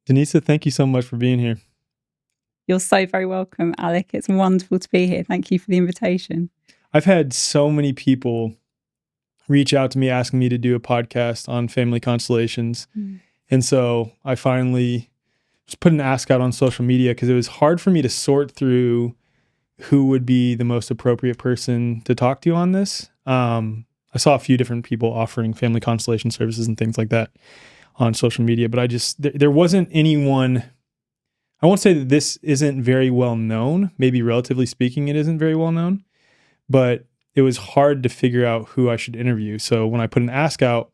Denisa, thank you so much for being here. You're so very welcome, Alec. It's wonderful to be here. Thank you for the invitation. I've had so many people reach out to me asking me to do a podcast on family constellations. And so I finally just put an ask out on social media because it was hard for me to sort through who would be the most appropriate person to talk to on this. I saw a few different people offering family constellation services and things like that on social media, but there wasn't anyone. I won't say that this isn't very well known. Maybe relatively speaking, it isn't very well known, but it was hard to figure out who I should interview. So when I put an ask out,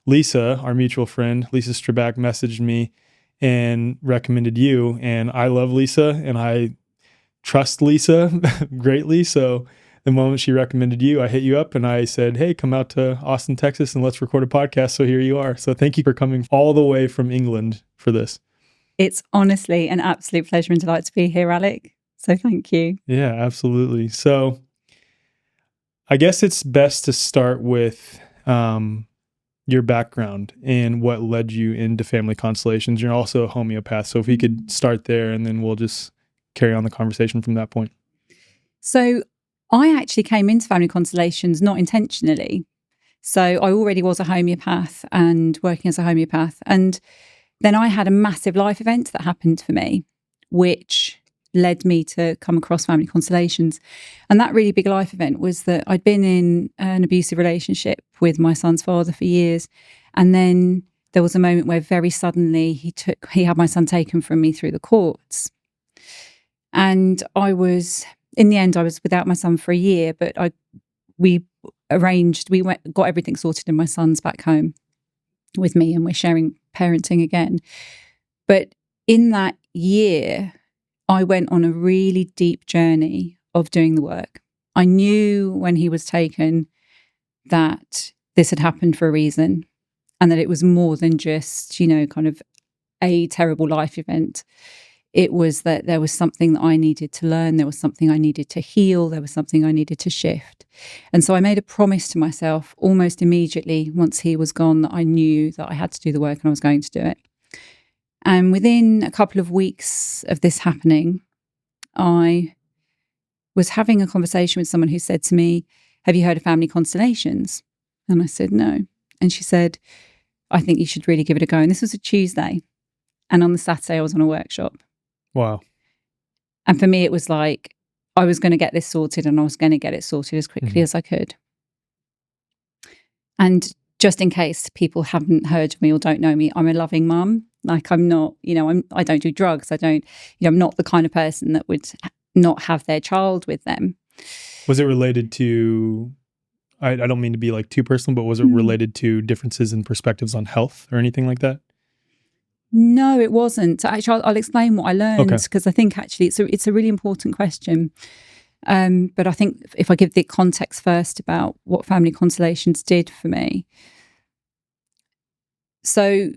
Lisa, our mutual friend, Lisa Strabak, messaged me and recommended you. And I love Lisa and I trust Lisa greatly. So the moment she recommended you, I hit you up and I said, hey, come out to Austin, Texas, and let's record a podcast. So here you are. So thank you for coming all the way from England for this. It's honestly an absolute pleasure and delight to be here, Alec. So thank you. Yeah, absolutely. So I guess it's best to start with your background and what led you into family constellations. You're also a homeopath. So if we could start there and then we'll just carry on the conversation from that point. So I actually came into family constellations not intentionally. So I already was a homeopath and working as a homeopath. And then I had a massive life event that happened for me, which led me to come across family constellations. And that really big life event was that I'd been in an abusive relationship with my son's father for years. And then there was a moment where very suddenly he had my son taken from me through the courts. And in the end, I was without my son for a year, but we got everything sorted and my son's back home with me and we're sharing parenting again. But in that year, I went on a really deep journey of doing the work. I knew when he was taken that this had happened for a reason and that it was more than just, kind of a terrible life event. It was that there was something that I needed to learn. There was something I needed to heal. There was something I needed to shift. And so I made a promise to myself almost immediately once he was gone that I knew that I had to do the work and I was going to do it. And within a couple of weeks of this happening, I was having a conversation with someone who said to me, have you heard of family constellations? And I said, no. And she said, I think you should really give it a go. And this was a Tuesday. And on the Saturday, I was on a workshop. Wow. And for me, it was like, I was going to get this sorted and I was going to get it sorted as quickly as I could. And just in case people haven't heard of me or don't know me, I'm a loving mum. Like I'm not, I don't do drugs. I'm not the kind of person that would not have their child with them. Was it related to, I don't mean to be like too personal, but was it related to differences in perspectives on health or anything like that? No, it wasn't. Actually, I'll explain what I learned because I think actually it's a really important question. But I think if I give the context first about what family constellations did for me. So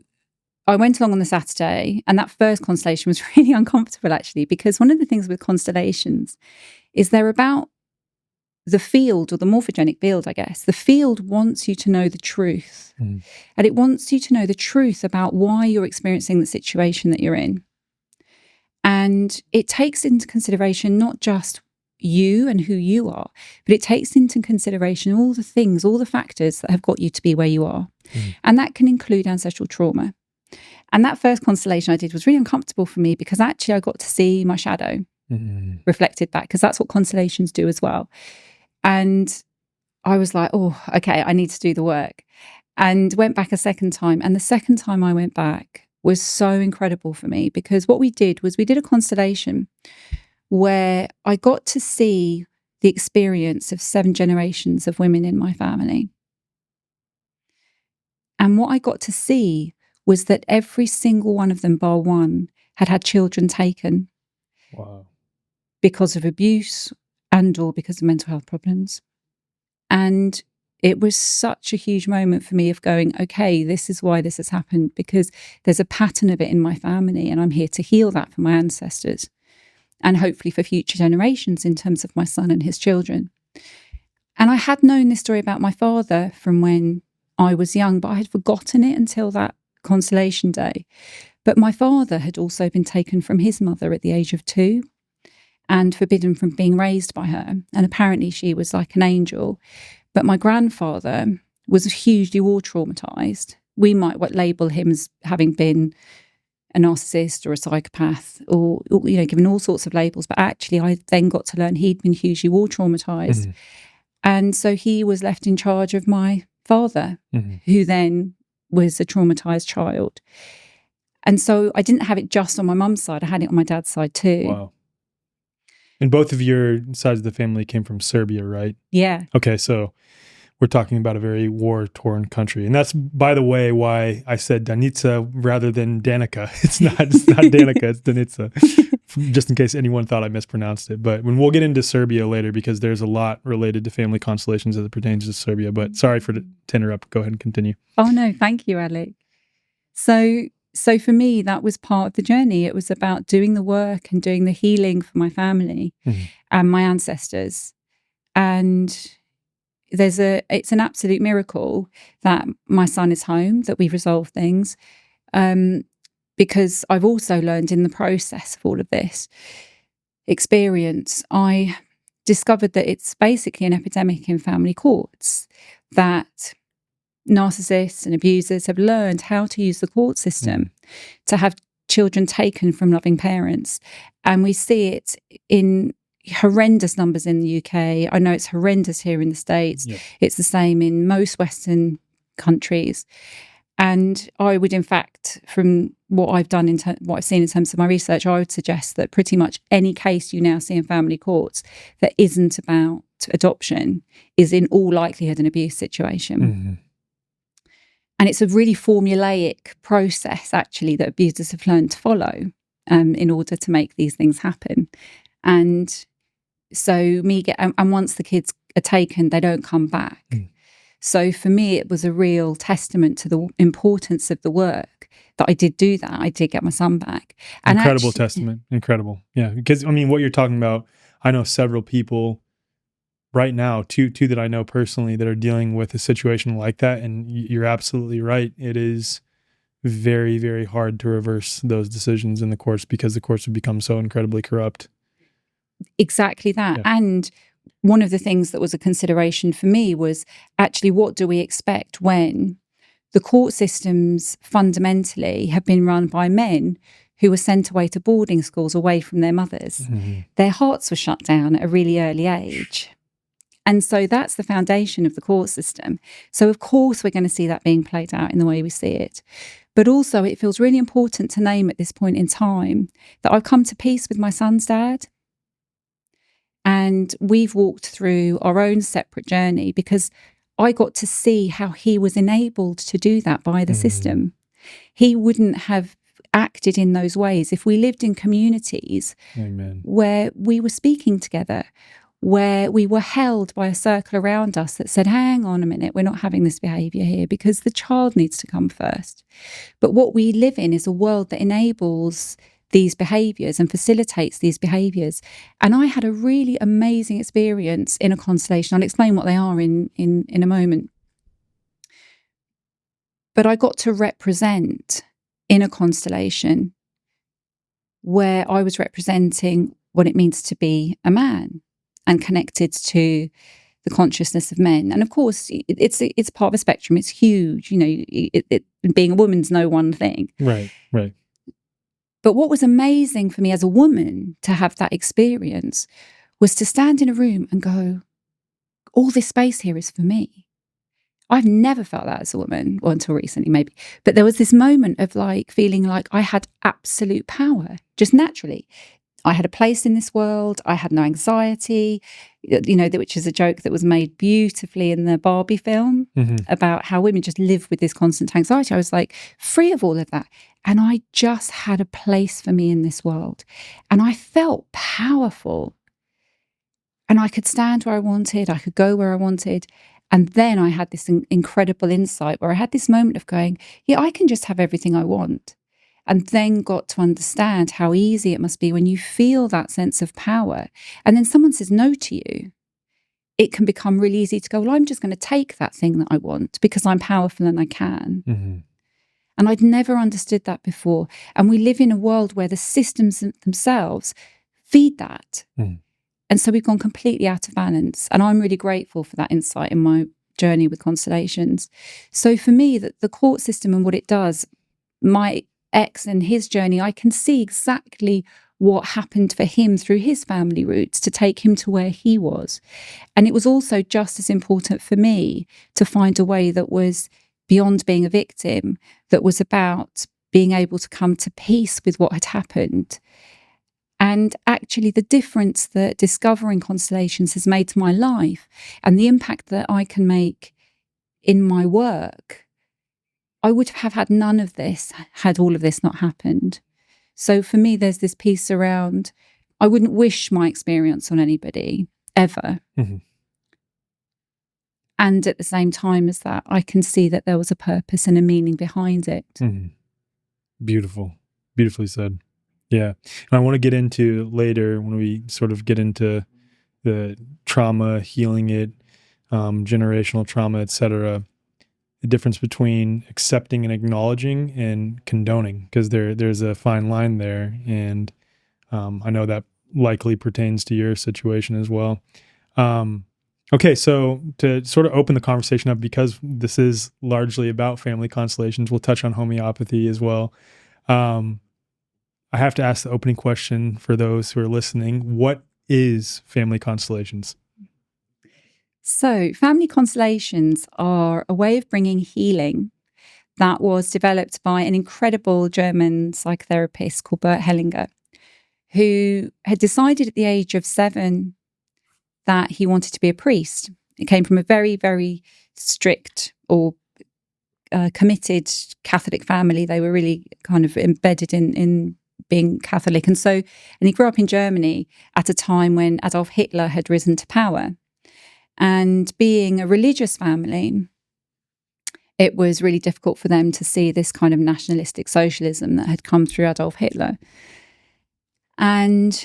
I went along on the Saturday and that first constellation was really uncomfortable actually, because one of the things with constellations is they're about the field or the morphogenic field, I guess. The field wants you to know the truth. And it wants you to know the truth about why you're experiencing the situation that you're in. And it takes into consideration not just you and who you are, but it takes into consideration all the things, all the factors that have got you to be where you are. And that can include ancestral trauma. And that first constellation I did was really uncomfortable for me because actually I got to see my shadow reflected back, because that's what constellations do as well. And I was like, oh, okay, I need to do the work. And went back a second time. And the second time I went back was so incredible for me, because what we did was we did a constellation where I got to see the experience of 7 generations of women in my family. And what I got to see was that every single one of them, bar one, had had children taken. Wow. Because of abuse and or because of mental health problems. And it was such a huge moment for me of going, okay, this is why this has happened, because there's a pattern of it in my family and I'm here to heal that for my ancestors and hopefully for future generations in terms of my son and his children. And I had known this story about my father from when I was young, but I had forgotten it until that constellation day. But my father had also been taken from his mother at the age of 2 and forbidden from being raised by her. And apparently she was like an angel. But my grandfather was hugely war traumatized. We might label him as having been a narcissist or a psychopath or given all sorts of labels. But actually, I then got to learn he'd been hugely war traumatized. And so he was left in charge of my father, who then was a traumatized child. And so I didn't have it just on my mum's side. I had it on my dad's side too. Wow. And both of your sides of the family came from Serbia, right? Yeah. Okay, so we're talking about a very war-torn country. And that's, by the way, why I said Danica rather than Danica. It's not Danica, it's Danica, just in case anyone thought I mispronounced it. But when we'll get into Serbia later, because there's a lot related to family constellations as it pertains to Serbia. But sorry to interrupt. Go ahead and continue. Oh, no, thank you, Alec. So for me, that was part of the journey. It was about doing the work and doing the healing for my family and my ancestors. And it's an absolute miracle that my son is home, that we've resolved things, because I've also learned in the process of all of this experience, I discovered that it's basically an epidemic in family courts, that narcissists and abusers have learned how to use the court system to have children taken from loving parents. And we see it in horrendous numbers in the UK. I know it's horrendous here in the States. Yeah. It's the same in most Western countries. And I would, in fact, from what I've done, what I've seen in terms of my research, I would suggest that pretty much any case you now see in family courts that isn't about adoption is in all likelihood an abuse situation. And it's a really formulaic process, actually, that abusers have learned to follow in order to make these things happen. And so and once the kids are taken, they don't come back. So for me, it was a real testament to the importance of the work that I did do that. I did get my son back. And incredible testament. Incredible. Yeah. Because, I mean, what you're talking about, I know several people right now, two that I know personally, that are dealing with a situation like that. And you're absolutely right. It is very, very hard to reverse those decisions in the courts because the courts have become so incredibly corrupt. Exactly that. Yeah. And one of the things that was a consideration for me was actually, what do we expect when the court systems fundamentally have been run by men who were sent away to boarding schools away from their mothers? Their hearts were shut down at a really early age. And so that's the foundation of the court system. So of course we're going to see that being played out in the way we see it. But also it feels really important to name at this point in time that I've come to peace with my son's dad. And we've walked through our own separate journey because I got to see how he was enabled to do that by the system. He wouldn't have acted in those ways if we lived in communities where we were speaking together, where we were held by a circle around us that said, hang on a minute, we're not having this behaviour here because the child needs to come first. But what we live in is a world that enables these behaviours and facilitates these behaviours. And I had a really amazing experience in a constellation. I'll explain what they are in a moment. But I got to represent in a constellation where I was representing what it means to be a man and connected to the consciousness of men. And of course, it's part of a spectrum. It's huge. You know, being a woman's no one thing. Right. But what was amazing for me as a woman to have that experience was to stand in a room and go, all this space here is for me. I've never felt that as a woman, or until recently maybe. But there was this moment of like feeling like I had absolute power, just naturally. I had a place in this world. I had no anxiety, you know, which is a joke that was made beautifully in the Barbie film about how women just live with this constant anxiety. I was like free of all of that. And I just had a place for me in this world. And I felt powerful. And I could stand where I wanted. I could go where I wanted. And then I had this incredible insight where I had this moment of going, yeah, I can just have everything I want. And then got to understand how easy it must be when you feel that sense of power. And then someone says no to you. It can become really easy to go, well, I'm just going to take that thing that I want because I'm powerful and I can. And I'd never understood that before. And we live in a world where the systems themselves feed that. And so we've gone completely out of balance. And I'm really grateful for that insight in my journey with constellations. So for me, the court system and what it does, my ex and his journey, I can see exactly what happened for him through his family roots to take him to where he was. And it was also just as important for me to find a way that was beyond being a victim, that was about being able to come to peace with what had happened. And actually the difference that discovering constellations has made to my life and the impact that I can make in my work, I would have had none of this had all of this not happened. So for me, there's this piece around, I wouldn't wish my experience on anybody, ever. And at the same time as that, I can see that there was a purpose and a meaning behind it. Beautiful. Beautifully said. Yeah. And I want to get into later when we sort of get into the trauma, healing it, generational trauma, etc., the difference between accepting and acknowledging and condoning, because there's a fine line there. And I know that likely pertains to your situation as well. Okay, so to sort of open the conversation up, because this is largely about family constellations, we'll touch on homeopathy as well. I have to ask the opening question for those who are listening. What is family constellations? So family constellations are a way of bringing healing that was developed by an incredible German psychotherapist called Bert Hellinger, who had decided at the age of 7 that he wanted to be a priest. It came from a very, very strict or committed Catholic family. They were really kind of embedded in being Catholic. And he grew up in Germany at a time when Adolf Hitler had risen to power. And being a religious family, it was really difficult for them to see this kind of nationalistic socialism that had come through Adolf Hitler. And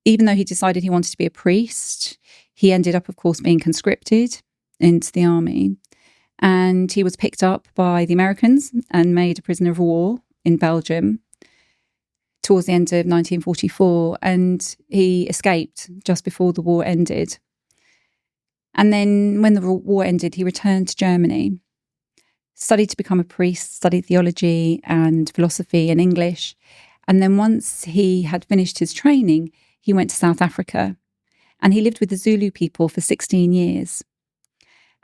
even though he decided he wanted to be a priest, he ended up, of course, being conscripted into the army. And he was picked up by the Americans and made a prisoner of war in Belgium towards the end of 1944, and he escaped just before the war ended. And then when the war ended, he returned to Germany, studied to become a priest, studied theology and philosophy and English. And then once he had finished his training, he went to South Africa, and he lived with the Zulu people for 16 years.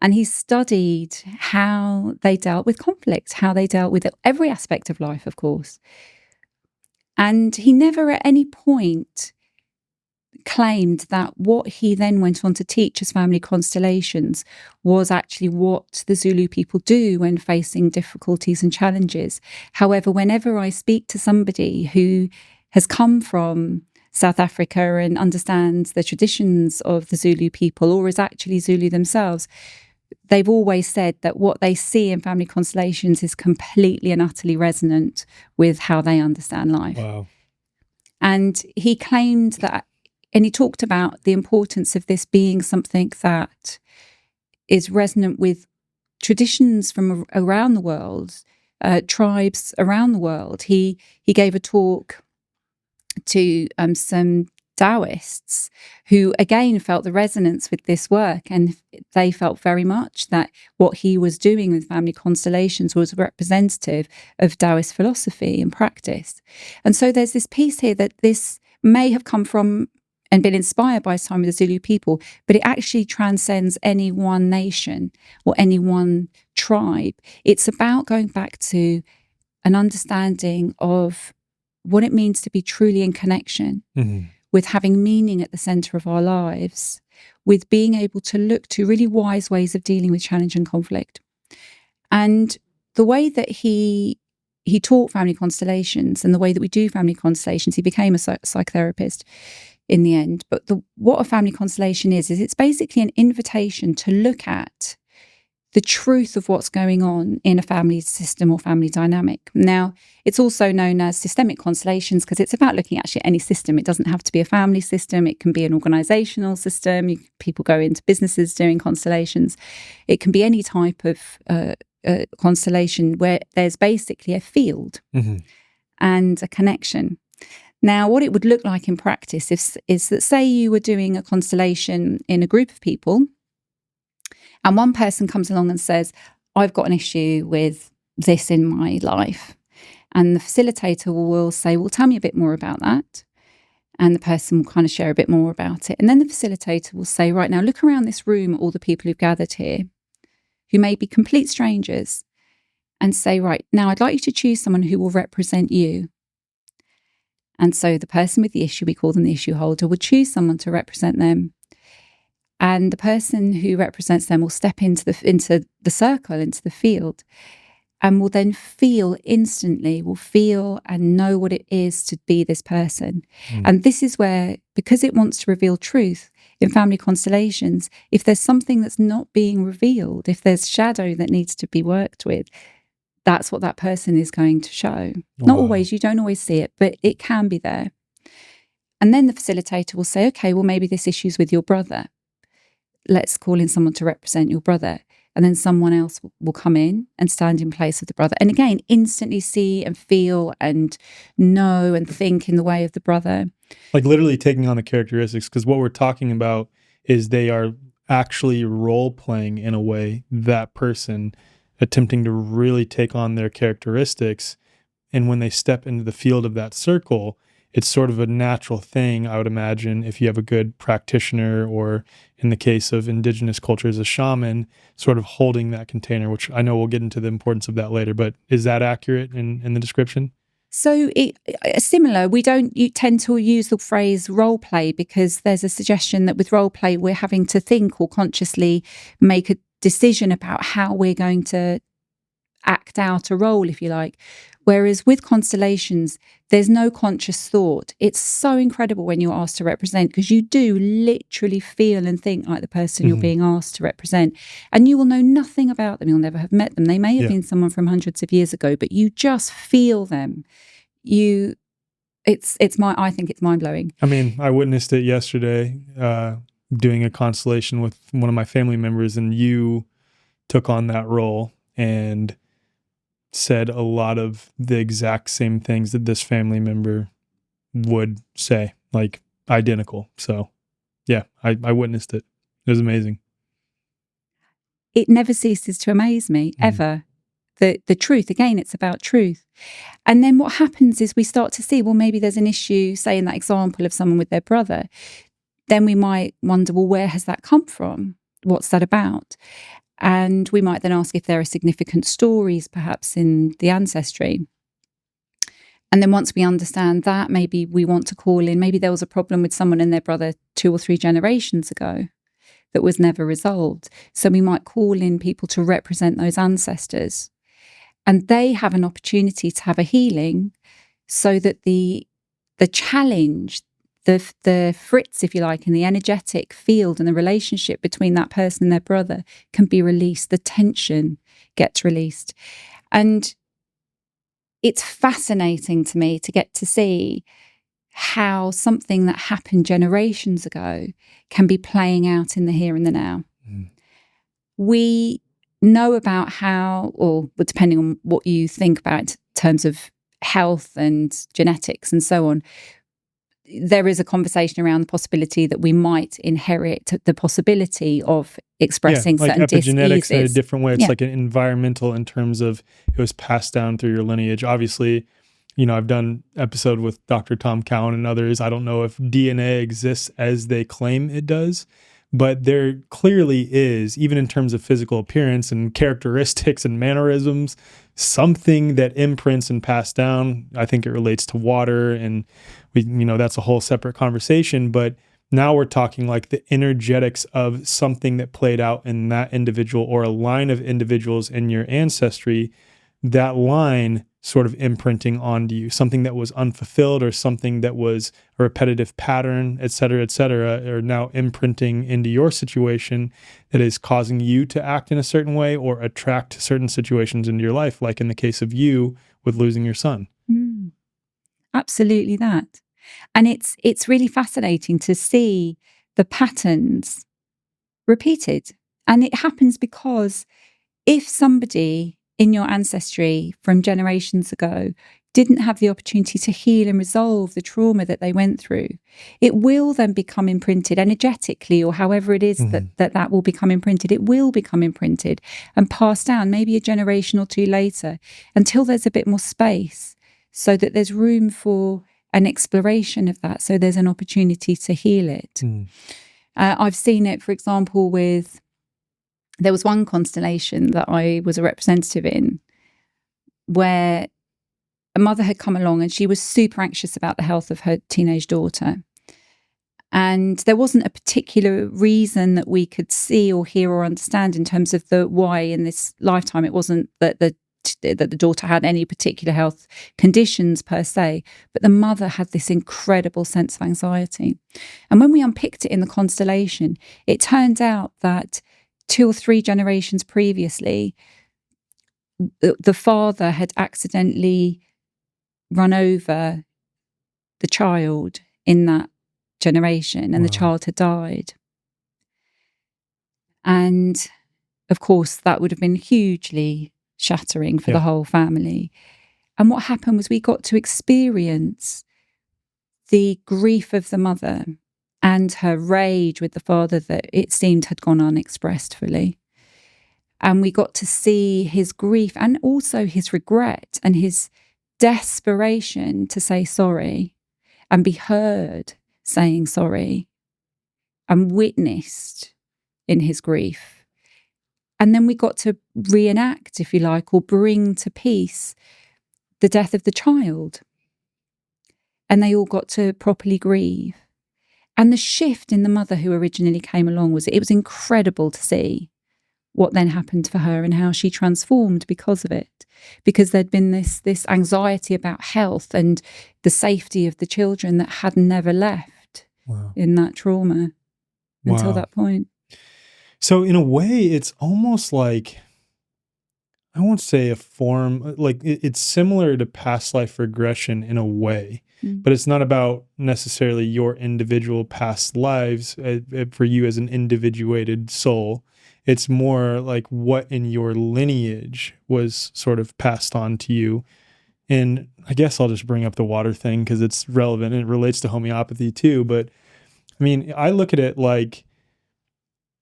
And he studied how they dealt with conflict, how they dealt with every aspect of life, of course. And he never at any point claimed that what he then went on to teach as family constellations was actually what the Zulu people do when facing difficulties and challenges. However, whenever I speak to somebody who has come from South Africa and understands the traditions of the Zulu people, or is actually Zulu themselves, they've always said that what they see in family constellations is completely and utterly resonant with how they understand life. Wow. And he claimed that, and he talked about the importance of this being something that is resonant with traditions from around the world, tribes around the world. He gave a talk to some Taoists who again felt the resonance with this work, and they felt very much that what he was doing with family constellations was representative of Taoist philosophy and practice. And so there's this piece here that this may have come from and been inspired by his time with the Zulu people, but it actually transcends any one nation or any one tribe. It's about going back to an understanding of what it means to be truly in connection, with having meaning at the center of our lives, with being able to look to really wise ways of dealing with challenge and conflict. And the way that he taught family constellations and the way that we do family constellations, he became a psychotherapist in the end. But what a family constellation is it's basically an invitation to look at the truth of what's going on in a family system or family dynamic. Now, it's also known as systemic constellations because it's about looking actually at any system. It doesn't have to be a family system. It can be an organizational system. People go into businesses doing constellations. It can be any type of a constellation where there's basically a field and a connection. Now, what it would look like in practice is that, say you were doing a constellation in a group of people, and one person comes along and says, I've got an issue with this in my life. And the facilitator will say, well, tell me a bit more about that. And the person will kind of share a bit more about it. And then the facilitator will say, right, now look around this room at all the people who've gathered here, who may be complete strangers, and say, right, now I'd like you to choose someone who will represent you. And so the person with the issue, we call them the issue holder, will choose someone to represent them. And the person who represents them will step into the circle, into the field, and will then will feel and know what it is to be this person. And this is where, because it wants to reveal truth in family constellations, if there's something that's not being revealed, if there's shadow that needs to be worked with, that's what that person is going to show. Wow. Not always, you don't always see it, but it can be there. And then the facilitator will say, okay, well, maybe this issue's with your brother. Let's call in someone to represent your brother. And then someone else will come in and stand in place of the brother. And again, instantly see and feel and know and think in the way of the brother. Like literally taking on the characteristics, because what we're talking about is they are actually role-playing in a way, that person attempting to really take on their characteristics. And when they step into the field of that circle, it's sort of a natural thing, I would imagine, if you have a good practitioner, or in the case of indigenous cultures, a shaman, sort of holding that container, which I know we'll get into the importance of that later, but is that accurate in the description? So similar, we don't tend to use the phrase role play, because there's a suggestion that with role play, we're having to think or consciously make a decision about how we're going to act out a role, if you like. Whereas with constellations, there's no conscious thought. It's so incredible when you're asked to represent, because you do literally feel and think like the person you're being asked to represent. And you will know nothing about them. You'll never have met them. They may have been someone from hundreds of years ago, but you just feel them. I think it's mind-blowing. I mean, I witnessed it yesterday, doing a constellation with one of my family members, and you took on that role and said a lot of the exact same things that this family member would say, like identical. So yeah, I witnessed it. It was amazing. It never ceases to amaze me, ever. The truth, again, it's about truth. And then what happens is we start to see, well, maybe there's an issue, say in that example of someone with their brother. Then we might wonder, well, where has that come from? What's that about? And we might then ask if there are significant stories perhaps in the ancestry. And then once we understand that, maybe we want to call in, maybe there was a problem with someone and their brother 2 or 3 generations ago that was never resolved. So we might call in people to represent those ancestors. And they have an opportunity to have a healing, so that the challenge, the fritz, if you like, in the energetic field and the relationship between that person and their brother can be released. The tension gets released. And it's fascinating to me to get to see how something that happened generations ago can be playing out in the here and the now. We know about how, or depending on what you think about in terms of health and genetics and so on, there is a conversation around the possibility that we might inherit the possibility of expressing like certain epigenetics diseases. In a different way. It's like an environmental in terms of it was passed down through your lineage. Obviously, I've done episode with Dr. Tom Cowan and others. I don't know if DNA exists as they claim it does, but there clearly is, even in terms of physical appearance and characteristics and mannerisms, something that imprints and passed down. I think it relates to water, and that's a whole separate conversation. But now we're talking like the energetics of something that played out in that individual, or a line of individuals in your ancestry, that line sort of imprinting onto you, something that was unfulfilled or something that was a repetitive pattern, et cetera, are now imprinting into your situation that is causing you to act in a certain way or attract certain situations into your life, like in the case of you with losing your son. Absolutely that. And it's really fascinating to see the patterns repeated. And it happens because if somebody in your ancestry from generations ago didn't have the opportunity to heal and resolve the trauma that they went through, it will then become imprinted energetically, or however it is that will become imprinted. It will become imprinted and passed down maybe a generation or two later, until there's a bit more space, so that there's room for an exploration of that, so there's an opportunity to heal it. I've seen it, for example, there was one constellation that I was a representative in, where a mother had come along and she was super anxious about the health of her teenage daughter. And there wasn't a particular reason that we could see or hear or understand in terms of the why in this lifetime. It wasn't that the daughter had any particular health conditions per se, but the mother had this incredible sense of anxiety. And when we unpicked it in the constellation, it turned out that 2 or 3 generations previously, the father had accidentally run over the child in that generation, and the child had died. And of course, that would have been hugely shattering for the whole family. And what happened was we got to experience the grief of the mother and her rage with the father that it seemed had gone unexpressed fully. And we got to see his grief and also his regret and his desperation to say sorry and be heard saying sorry and witnessed in his grief. And then we got to reenact, if you like, or bring to peace the death of the child. And they all got to properly grieve. And the shift in the mother who originally came along it was incredible to see what then happened for her and how she transformed because of it. Because there'd been this anxiety about health and the safety of the children that had never left in that trauma until that point. So in a way, it's almost like, I won't say a form, like it's similar to past life regression in a way, but it's not about necessarily your individual past lives for you as an individuated soul. It's more like what in your lineage was sort of passed on to you. And I guess I'll just bring up the water thing because it's relevant and it relates to homeopathy too. But I mean, I look at it like,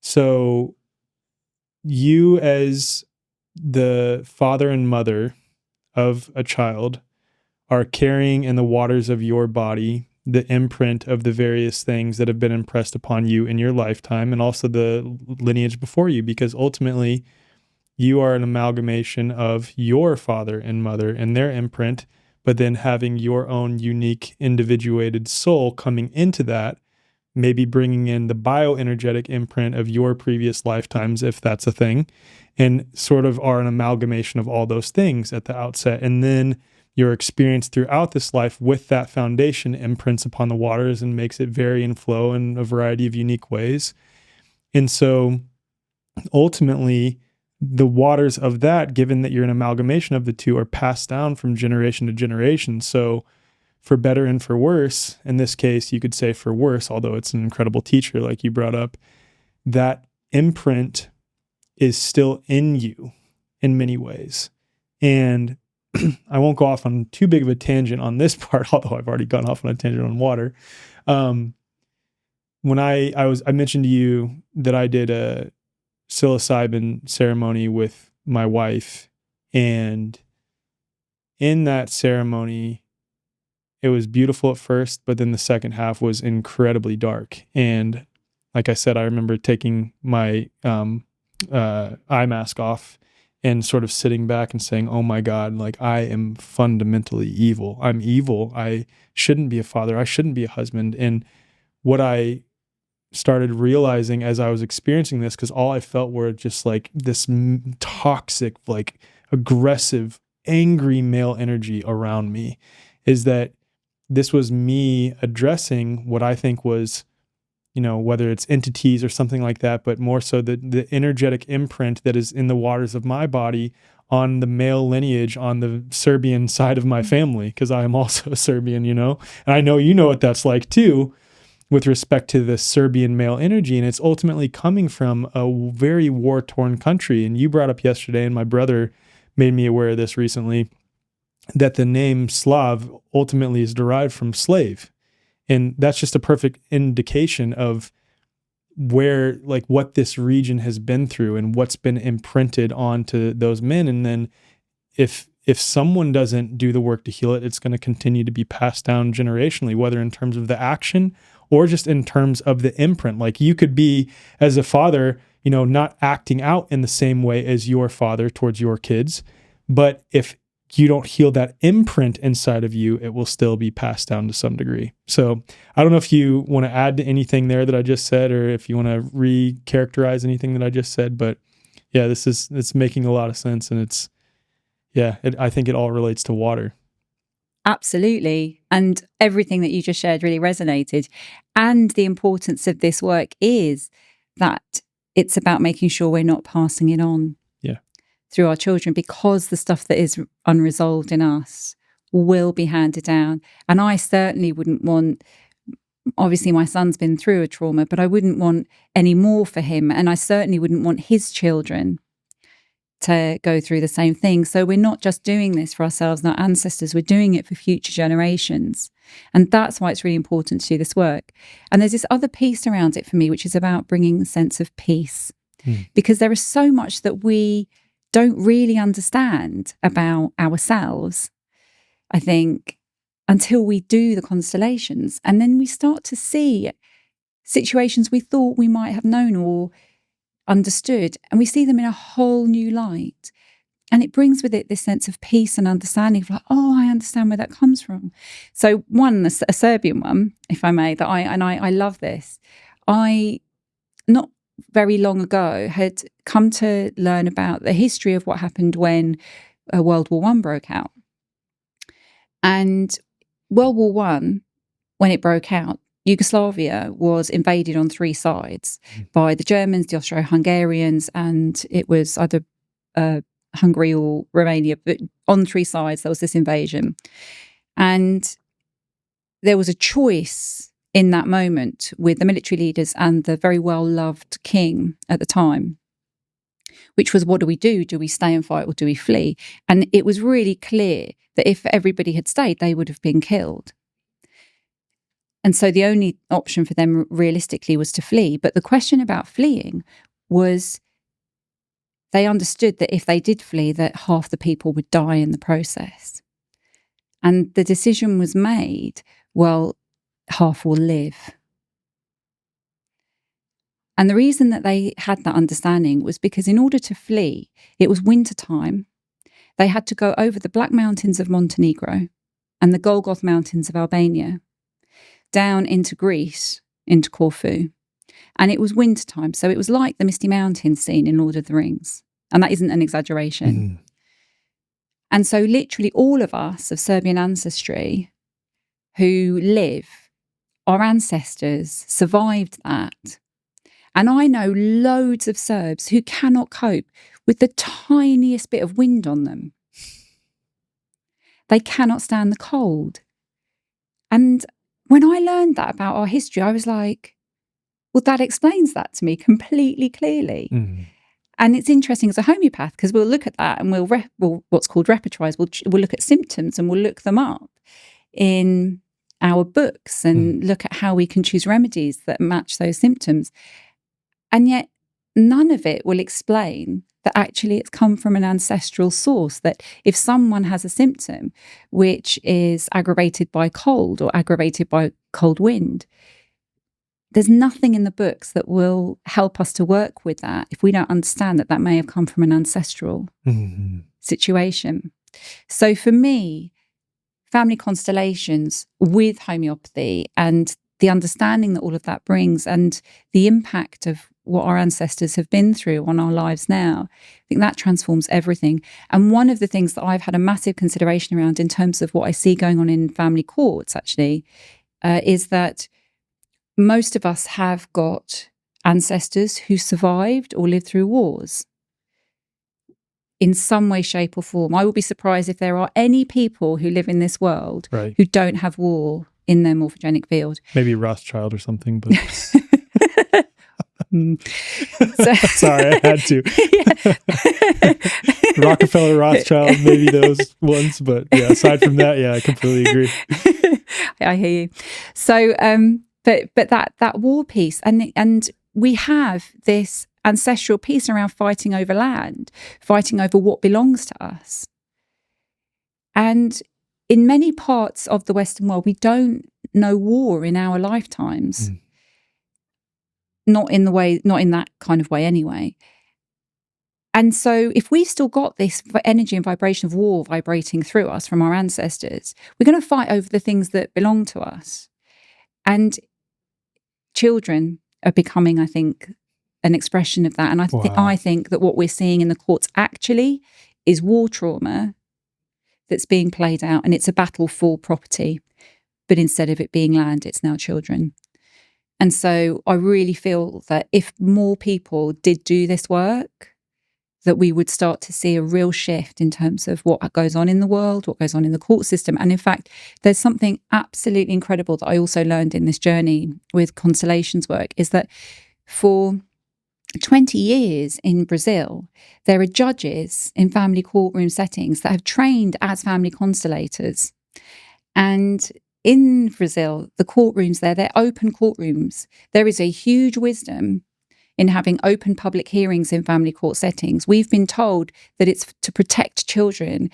so you as the father and mother of a child are carrying in the waters of your body the imprint of the various things that have been impressed upon you in your lifetime, and also the lineage before you, because ultimately you are an amalgamation of your father and mother and their imprint, but then having your own unique individuated soul coming into that, maybe bringing in the bioenergetic imprint of your previous lifetimes, if that's a thing, and sort of are an amalgamation of all those things at the outset. And then your experience throughout this life with that foundation imprints upon the waters and makes it vary and flow in a variety of unique ways. And so ultimately, the waters of that, given that you're an amalgamation of the two, are passed down from generation to generation. So for better and for worse, in this case, you could say for worse, although it's an incredible teacher like you brought up, that imprint is still in you in many ways. And I won't go off on too big of a tangent on this part, although I've already gone off on a tangent on water. When I mentioned to you that I did a psilocybin ceremony with my wife, and in that ceremony, it was beautiful at first, but then the second half was incredibly dark. And like I said, I remember taking my eye mask off and sort of sitting back and saying, oh my God, like I am fundamentally evil. I'm evil. I shouldn't be a father. I shouldn't be a husband. And what I started realizing as I was experiencing this, because all I felt were just like this toxic, like aggressive, angry male energy around me, is that this was me addressing what I think was, whether it's entities or something like that, but more so the energetic imprint that is in the waters of my body on the male lineage on the Serbian side of my family, because I am also a Serbian, and I know you know what that's like too, with respect to the Serbian male energy. And it's ultimately coming from a very war-torn country. And you brought up yesterday, and my brother made me aware of this recently, that the name Slav ultimately is derived from slave. And that's just a perfect indication of where, like, what this region has been through and what's been imprinted onto those men. And then if someone doesn't do the work to heal it, it's going to continue to be passed down generationally, whether in terms of the action or just in terms of the imprint. Like, you could be, as a father, not acting out in the same way as your father towards your kids, but if you don't heal that imprint inside of you, it will still be passed down to some degree. So I don't know if you want to add to anything there that I just said, or if you want to re-characterize anything that I just said, but yeah, it's making a lot of sense. And I think it all relates to water. Absolutely. And everything that you just shared really resonated. And the importance of this work is that it's about making sure we're not passing it on through our children, because the stuff that is unresolved in us will be handed down. And I certainly wouldn't want, obviously my son's been through a trauma, but I wouldn't want any more for him. And I certainly wouldn't want his children to go through the same thing. So we're not just doing this for ourselves and our ancestors, we're doing it for future generations. And that's why it's really important to do this work. And there's this other piece around it for me, which is about bringing a sense of peace. Because there is so much that we don't really understand about ourselves, I think, until we do the constellations. And then we start to see situations we thought we might have known or understood, and we see them in a whole new light. And it brings with it this sense of peace and understanding of like, oh, I understand where that comes from. So one, a Serbian one, if I may, that I love this. I, not very long ago, had come to learn about the history of what happened when World War I broke out. And World War I, when it broke out, Yugoslavia was invaded on three sides by the Germans, the Austro-Hungarians, and it was either Hungary or Romania. But on three sides, there was this invasion. And there was a choice in that moment with the military leaders and the very well-loved king at the time, which was, what do we do? Do we stay and fight or do we flee? And it was really clear that if everybody had stayed, they would have been killed. And so the only option for them realistically was to flee. But the question about fleeing was, they understood that if they did flee, that half the people would die in the process. And the decision was made, well, half will live. And the reason that they had that understanding was because in order to flee, it was winter time. They had to go over the Black Mountains of Montenegro and the Golgoth Mountains of Albania, down into Greece, into Corfu. And it was winter time. So it was like the Misty Mountains scene in Lord of the Rings. And that isn't an exaggeration. And so literally all of us of Serbian ancestry who live, our ancestors survived that. And I know loads of Serbs who cannot cope with the tiniest bit of wind on them. They cannot stand the cold. And when I learned that about our history, I was like, well, that explains that to me completely clearly. And it's interesting as a homeopath, because we'll look at that and we'll what's called repertorise. We'll look at symptoms and we'll look them up in our books and look at how we can choose remedies that match those symptoms. And yet none of it will explain that actually it's come from an ancestral source, that if someone has a symptom which is aggravated by cold or aggravated by cold wind, there's nothing in the books that will help us to work with that if we don't understand that that may have come from an ancestral situation. So for me, family constellations with homeopathy and the understanding that all of that brings and the impact of what our ancestors have been through on our lives now, I think that transforms everything. And one of the things that I've had a massive consideration around in terms of what I see going on in family courts actually is that most of us have got ancestors who survived or lived through wars in some way, shape or form. I would be surprised if there are any people who live in this world who don't have war in their morphogenic field. Maybe Rothschild or something, but So, sorry, I had to. Rockefeller, Rothschild, maybe those ones, but yeah, aside from that, yeah, I completely agree. I hear you. So, but that war piece, and we have this ancestral piece around fighting over land, fighting over what belongs to us. And in many parts of the Western world, we don't know war in our lifetimes. Not in that kind of way anyway. And so if we've still got this energy and vibration of war vibrating through us from our ancestors, we're going to fight over the things that belong to us. And children are becoming, I think, an expression of that. And I think that what we're seeing in the courts actually is war trauma that's being played out, and it's a battle for property. But instead of it being land, it's now children. And so I really feel that if more people did do this work, that we would start to see a real shift in terms of what goes on in the world, what goes on in the court system. And in fact, there's something absolutely incredible that I also learned in this journey with Constellations work, is that for 20 years in Brazil, there are judges in family courtroom settings that have trained as family constellators. And in Brazil, the courtrooms there, they're open courtrooms. There is a huge wisdom in having open public hearings in family court settings. We've been told that it's to protect children.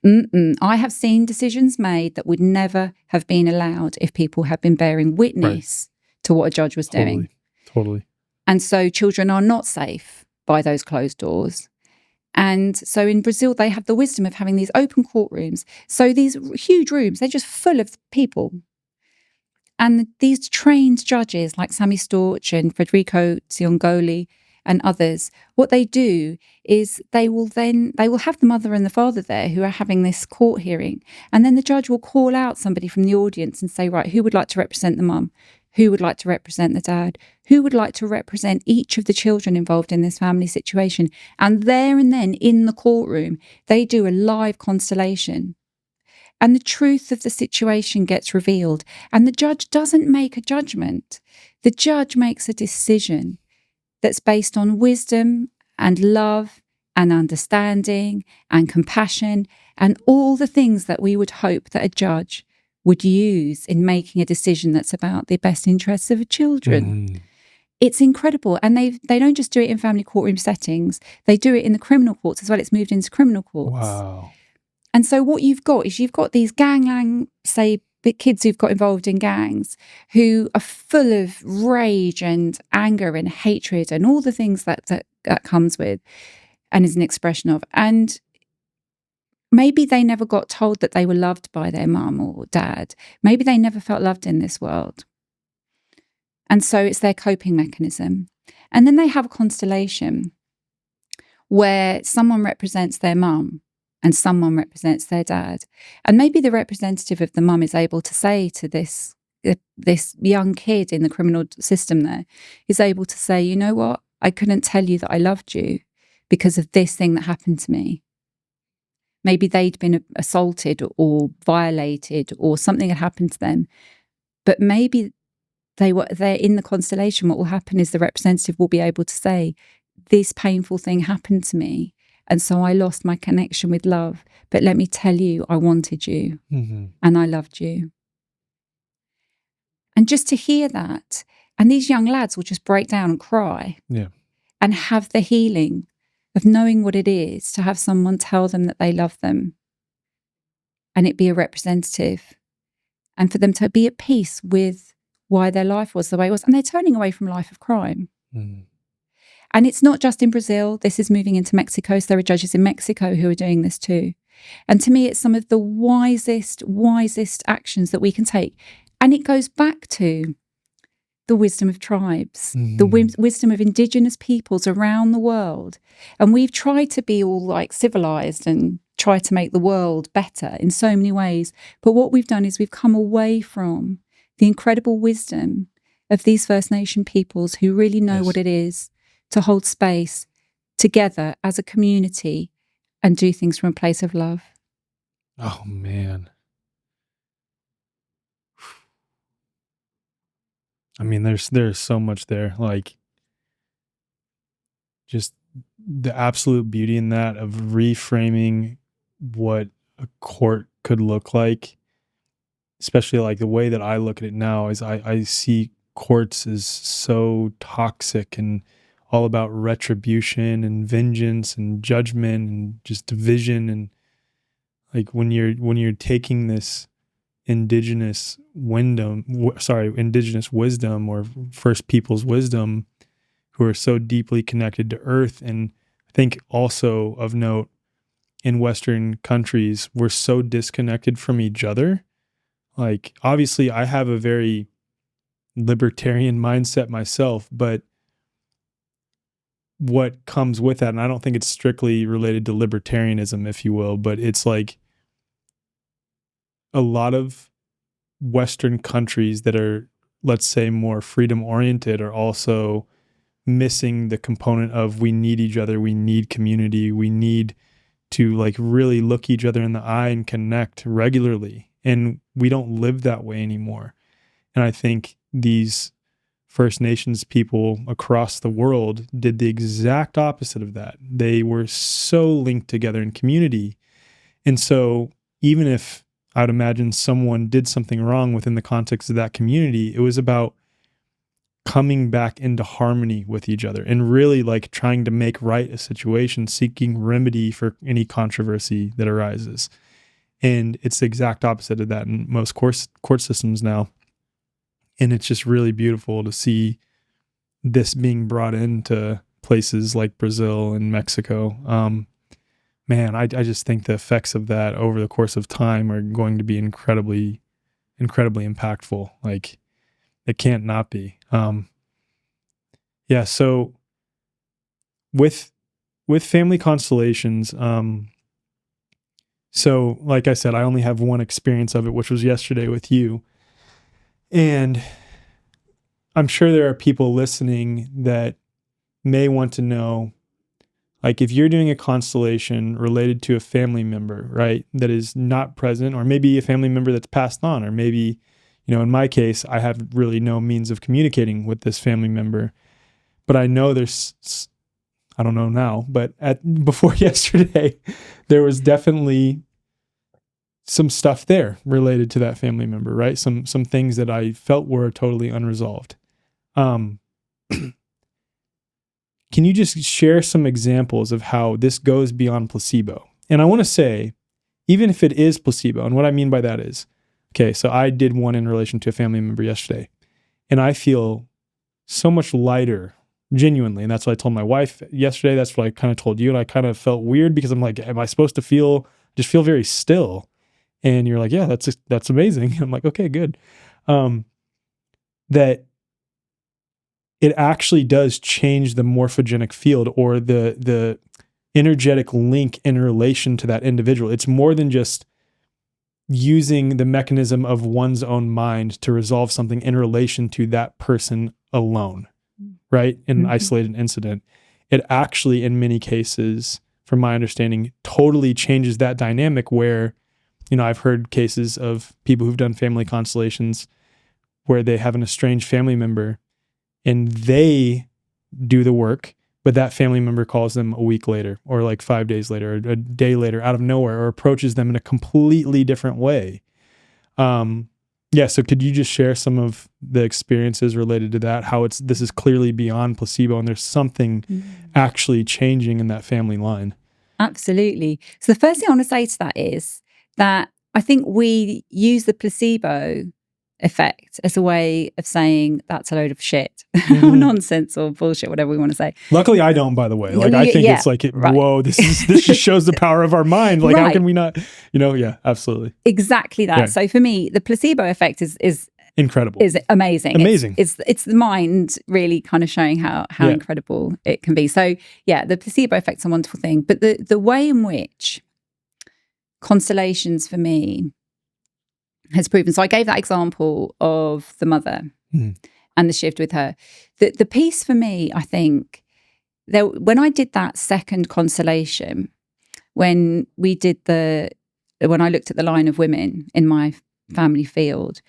I have seen decisions made that would never have been allowed if people had been bearing witness to what a judge was doing. Totally. And so children are not safe by those closed doors. And so in Brazil, they have the wisdom of having these open courtrooms. So these huge rooms, they're just full of people. And these trained judges like Sammy Storch and Federico Ciongoli and others, what they do is they will have the mother and the father there who are having this court hearing. And then the judge will call out somebody from the audience and say, right, who would like to represent the mum? Who would like to represent the dad? Who would like to represent each of the children involved in this family situation? And there and then in the courtroom, they do a live constellation. And the truth of the situation gets revealed. And the judge doesn't make a judgment. The judge makes a decision that's based on wisdom and love and understanding and compassion and all the things that we would hope that a judge would use in making a decision that's about the best interests of children. It's incredible. And they don't just do it in family courtroom settings. They do it in the criminal courts as well. It's moved into criminal courts. Wow. And so what you've got is these gangland, say, kids who've got involved in gangs who are full of rage and anger and hatred and all the things that comes with and is an expression of. And maybe they never got told that they were loved by their mum or dad. Maybe they never felt loved in this world. And so it's their coping mechanism. And then they have a constellation where someone represents their mum and someone represents their dad. And maybe the representative of the mum is able to say to this young kid in the criminal system there, is able to say, you know what, I couldn't tell you that I loved you because of this thing that happened to me. Maybe they'd been assaulted or violated or something had happened to them. But maybe they're in the constellation. What will happen is the representative will be able to say, this painful thing happened to me. And so I lost my connection with love. But let me tell you, I wanted you and I loved you. And just to hear that, and these young lads will just break down and cry and have the healing of knowing what it is to have someone tell them that they love them and it be a representative and for them to be at peace with why their life was the way it was. And they're turning away from life of crime. And it's not just in Brazil. This is moving into Mexico. So there are judges in Mexico who are doing this too. And to me, it's some of the wisest actions that we can take. And it goes back to the wisdom of tribes, the wisdom of indigenous peoples around the world. And we've tried to be all like civilized and try to make the world better in so many ways. But what we've done is we've come away from the incredible wisdom of these First Nation peoples who really know what it is to hold space together as a community and do things from a place of love. Oh, man. I mean, there's so much there, like just the absolute beauty in that of reframing what a court could look like. Especially like the way that I look at it now is I see courts as so toxic and all about retribution and vengeance and judgment and just division. And like when you're taking this indigenous wisdom or First People's wisdom, who are so deeply connected to earth. And I think also of note, in Western countries, we're so disconnected from each other. Like, obviously, I have a very libertarian mindset myself, but what comes with that, and I don't think it's strictly related to libertarianism, if you will, but it's like a lot of Western countries that are, let's say, more freedom-oriented are also missing the component of we need each other, we need community, we need to like really look each other in the eye and connect regularly. And we don't live that way anymore. And I think these First Nations people across the world did the exact opposite of that. They were so linked together in community. And so even if I would imagine someone did something wrong within the context of that community, it was about coming back into harmony with each other and really like trying to make right a situation, seeking remedy for any controversy that arises. And it's the exact opposite of that in most court systems now. And it's just really beautiful to see this being brought into places like Brazil and Mexico. Man, I just think the effects of that over the course of time are going to be incredibly, incredibly impactful. Like, it can't not be. Yeah. So with Family Constellations, so like I said, I only have one experience of it, which was yesterday with you. And I'm sure there are people listening that may want to know, like, if you're doing a constellation related to a family member, right, that is not present, or maybe a family member that's passed on, or maybe, you know, in my case, I have really no means of communicating with this family member. But I know there's, I don't know now, but before yesterday, there was definitely some stuff there related to that family member, right? Some things that I felt were totally unresolved. Can you just share some examples of how this goes beyond placebo? And I want to say, even if it is placebo, and what I mean by that is, okay, so I did one in relation to a family member yesterday, and I feel so much lighter, genuinely. And that's what I told my wife yesterday. That's what I kind of told you. And I kind of felt weird because I'm like, am I supposed to just feel very still? And you're like, yeah, that's amazing. I'm like, okay, good. That it actually does change the morphogenic field or the energetic link in relation to that individual. It's more than just using the mechanism of one's own mind to resolve something in relation to that person alone, right? In an isolated incident. It actually, in many cases, from my understanding, totally changes that dynamic where, you know, I've heard cases of people who've done family constellations where they have an estranged family member and they do the work, but that family member calls them a week later or like 5 days later or a day later out of nowhere, or approaches them in a completely different way. Yeah. So could you just share some of the experiences related to that? How this is clearly beyond placebo and there's something actually changing in that family line. Absolutely. So the first thing I want to say to that is that I think we use the placebo effect as a way of saying that's a load of shit or nonsense or bullshit, whatever we want to say. Luckily, I don't, by the way. Like, I think it's like, whoa, this just shows the power of our mind. Like, how can we not, yeah, absolutely. Exactly that. Yeah. So for me, the placebo effect is incredible. Is amazing. Amazing. It's the mind really kind of showing how incredible it can be. So yeah, the placebo effect's a wonderful thing. But the way in which constellations for me has proven. So I gave that example of the mother and the shift with her. The piece for me, I think, when I did that second constellation, when I looked at the line of women in my family field,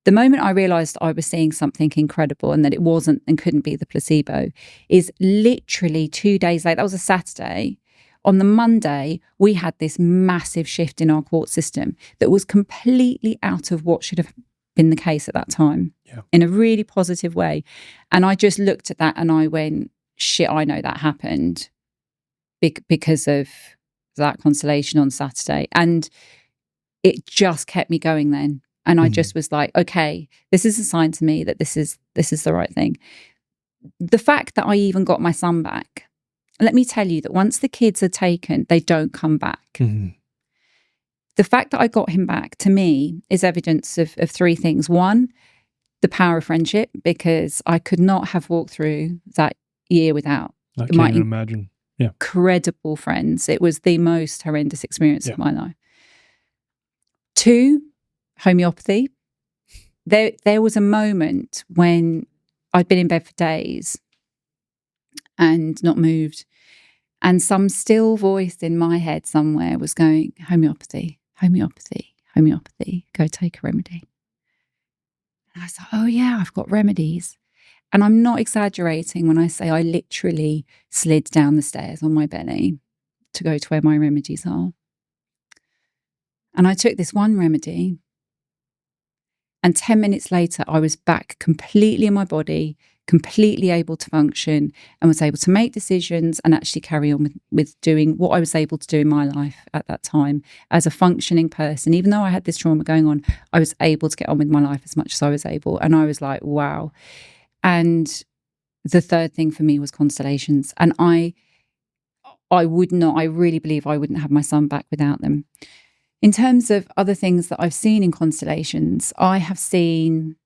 The moment I realised I was seeing something incredible and that it wasn't and couldn't be the placebo is literally 2 days later. That was a Saturday. On the Monday, we had this massive shift in our quartz system that was completely out of what should have been the case at that time, in a really positive way. And I just looked at that and I went, shit, I know that happened because of that constellation on Saturday. And it just kept me going then. And I just was like, okay, this is a sign to me that this is the right thing. The fact that I even got my son back, let me tell you that once the kids are taken, they don't come back. Mm-hmm. The fact that I got him back, to me, is evidence of 3 things. One, the power of friendship, because I could not have walked through that year without I can't even imagine. Incredible friends. It was the most horrendous experience of my life. 2, homeopathy. There was a moment when I'd been in bed for days and not moved, and some still voice in my head somewhere was going, homeopathy, homeopathy, homeopathy, go take a remedy. And I was like, oh yeah, I've got remedies. And I'm not exaggerating when I say I literally slid down the stairs on my belly to go to where my remedies are. And I took this one remedy, and 10 minutes later, I was back completely in my body, completely able to function, and was able to make decisions and actually carry on with doing what I was able to do in my life at that time as a functioning person. Even though I had this trauma going on, I was able to get on with my life as much as I was able. And I was like, wow. And the third thing for me was constellations. And I really believe I wouldn't have my son back without them. In terms of other things that I've seen in constellations, I have seen,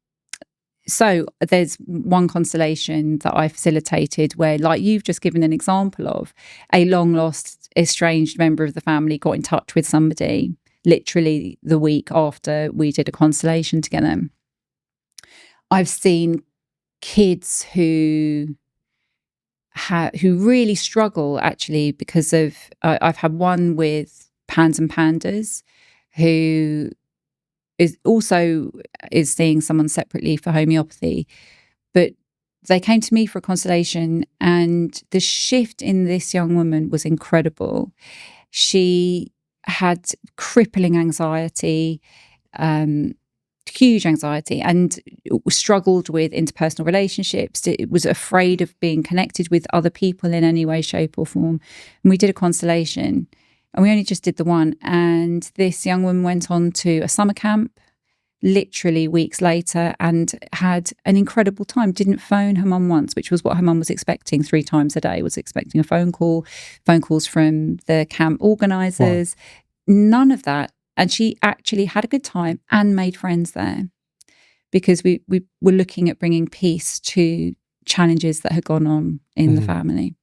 so there's one constellation that I facilitated where, like you've just given an example of, a long lost, estranged member of the family got in touch with somebody literally the week after we did a constellation together. I've seen kids who really struggle actually because of, I've had one with Pans and Pandas who is seeing someone separately for homeopathy, but they came to me for a constellation, and the shift in this young woman was incredible. She had crippling anxiety, huge anxiety, and struggled with interpersonal relationships. It was afraid of being connected with other people in any way, shape or form. And we did a constellation, and we only just did the one. And this young woman went on to a summer camp literally weeks later and had an incredible time. Didn't phone her mum once, which was what her mum was expecting 3 times a day, was expecting a phone calls from the camp organisers. Wow. None of that. And she actually had a good time and made friends there because we were looking at bringing peace to challenges that had gone on in the family.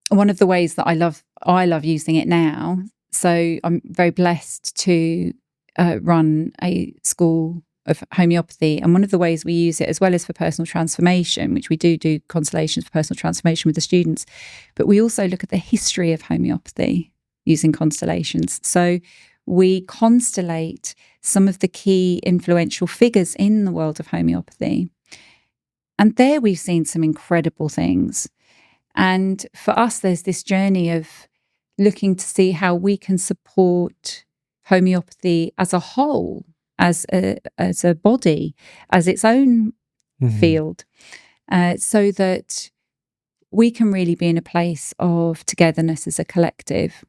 One of the ways that I love using it now, so I'm very blessed to run a school of homeopathy, and one of the ways we use it, as well as for personal transformation, which we do constellations for personal transformation with the students, but we also look at the history of homeopathy using constellations. So we constellate some of the key influential figures in the world of homeopathy, and there we've seen some incredible things. And for us, there's this journey of looking to see how we can support homeopathy as a whole, as a body, as its own field, so that we can really be in a place of togetherness as a collective.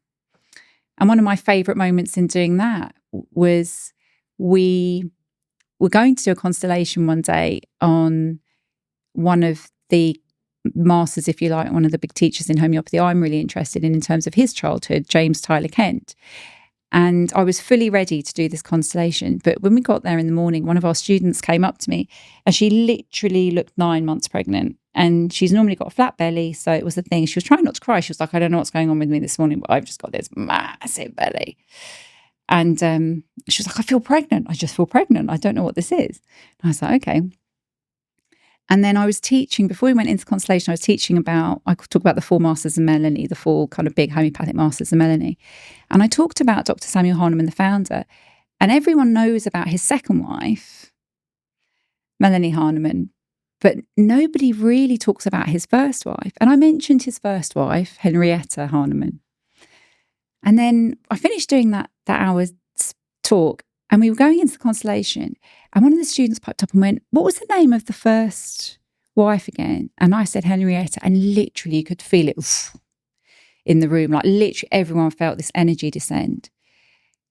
And one of my favourite moments in doing that was we were going to do a constellation one day on one of the masters, if you like, one of the big teachers in homeopathy I'm really interested in terms of his childhood, James Tyler Kent. And I was fully ready to do this constellation. But when we got there in the morning, one of our students came up to me and she literally looked 9 months pregnant. And she's normally got a flat belly. So it was the thing. She was trying not to cry. She was like, I don't know what's going on with me this morning, but I've just got this massive belly. And she was like, I feel pregnant. I just feel pregnant. I don't know what this is. And I was like, okay. And then I was teaching, before we went into Constellation, I was teaching about, I could talk about the 4 Masters of Melanie, the 4 kind of big homeopathic Masters of Melanie. And I talked about Dr. Samuel Hahnemann, the founder, and everyone knows about his second wife, Melanie Hahnemann, but nobody really talks about his first wife. And I mentioned his first wife, Henrietta Hahnemann. And then I finished doing that hour's talk, and we were going into the Constellation, and one of the students piped up and went, "What was the name of the first wife again?" And I said Henrietta, and literally you could feel it in the room. Like literally everyone felt this energy descend.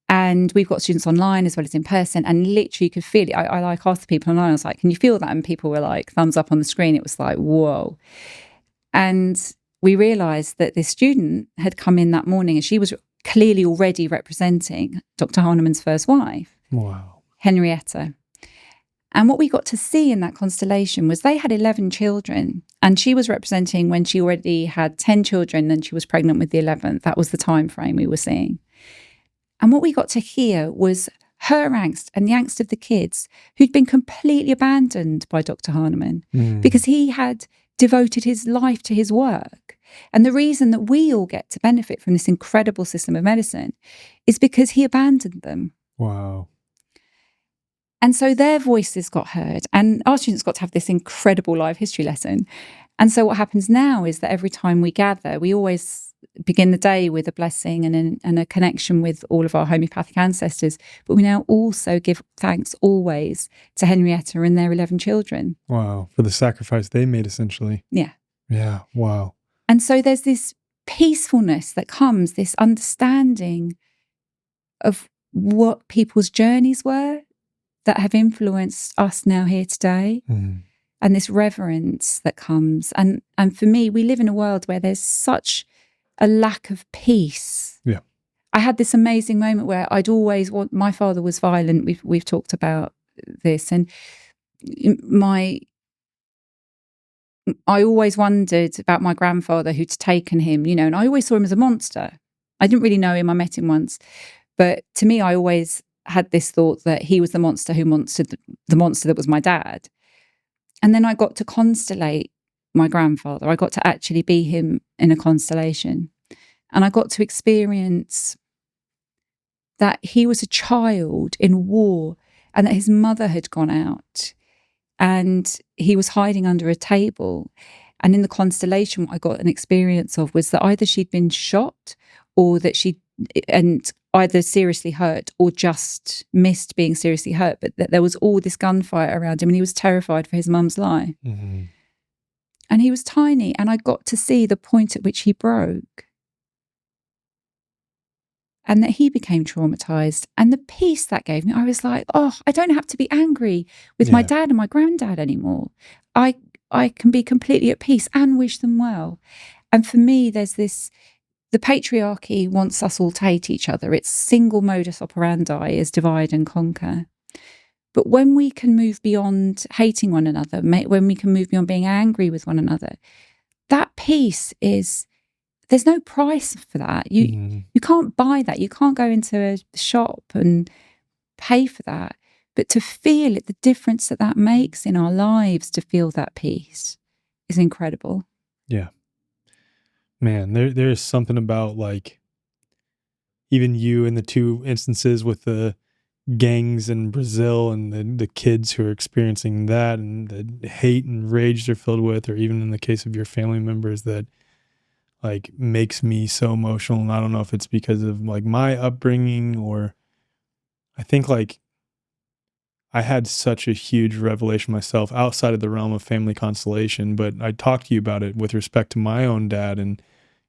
And we've got students online as well as in person, and literally you could feel it. I like asked the people online, I was like, "Can you feel that?" And people were like, thumbs up on the screen. It was like, whoa. And we realised that this student had come in that morning, and she was clearly already representing Dr. Hahnemann's first wife. Wow. Henrietta. And what we got to see in that constellation was they had 11 children, and she was representing when she already had 10 children and she was pregnant with the 11th. That was the time frame we were seeing. And what we got to hear was her angst and the angst of the kids who'd been completely abandoned by Dr. Hahnemann because he had devoted his life to his work. And the reason that we all get to benefit from this incredible system of medicine is because he abandoned them. Wow. And so their voices got heard, and our students got to have this incredible live history lesson. And so what happens now is that every time we gather, we always begin the day with a blessing and a connection with all of our homeopathic ancestors. But we now also give thanks always to Henrietta and their 11 children. Wow. For the sacrifice they made, essentially. Yeah. Yeah. Wow. And so there's this peacefulness that comes, this understanding of what people's journeys were that have influenced us now here today, and this reverence that comes. And for me, we live in a world where there's such a lack of peace. Yeah. I had this amazing moment where I'd always want, my father was violent. We've talked about this, and I always wondered about my grandfather who'd taken him, you know, and I always saw him as a monster. I didn't really know him. I met him once. But to me, I always had this thought that he was the monster who monstered the monster that was my dad. And then I got to constellate my grandfather. I got to actually be him in a constellation. And I got to experience that he was a child in war and that his mother had gone out and he was hiding under a table. And in the constellation, what I got an experience of was that either she'd been shot or that either seriously hurt or just missed being seriously hurt, but that there was all this gunfire around him and he was terrified for his mum's life. Mm-hmm. And he was tiny, and I got to see the point at which he broke and that he became traumatized, and the peace that gave me. I was like, oh, I don't have to be angry with my dad and my granddad anymore. I can be completely at peace and wish them well. And for me, there's this, the patriarchy wants us all to hate each other. Its single modus operandi is divide and conquer. But when we can move beyond hating one another, when we can move beyond being angry with one another, that peace is, there's no price for that. You can't buy that. You can't go into a shop and pay for that. But to feel it, the difference that makes in our lives, to feel that peace is incredible. Yeah. Man, there's something about, like, even you in the 2 instances with the gangs in Brazil and the kids who are experiencing that and the hate and rage they're filled with, or even in the case of your family members, that like makes me so emotional. And I don't know if it's because of like my upbringing, or I think like I had such a huge revelation myself outside of the realm of family constellation, but I talked to you about it with respect to my own dad. And,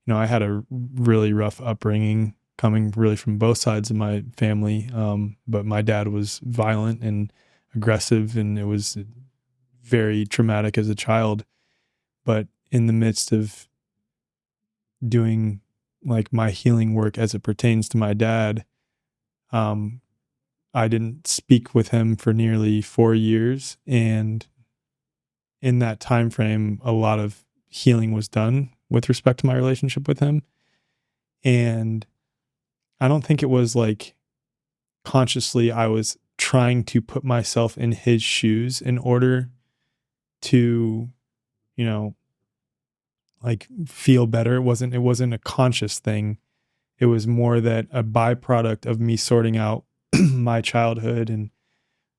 you know, I had a really rough upbringing coming really from both sides of my family. But my dad was violent and aggressive, and it was very traumatic as a child. But in the midst of doing like my healing work as it pertains to my dad, I didn't speak with him for nearly 4 years. And in that time frame, a lot of healing was done with respect to my relationship with him. And I don't think it was like consciously I was trying to put myself in his shoes in order to, you know, like feel better. It wasn't a conscious thing. It was more that a byproduct of me sorting out my childhood and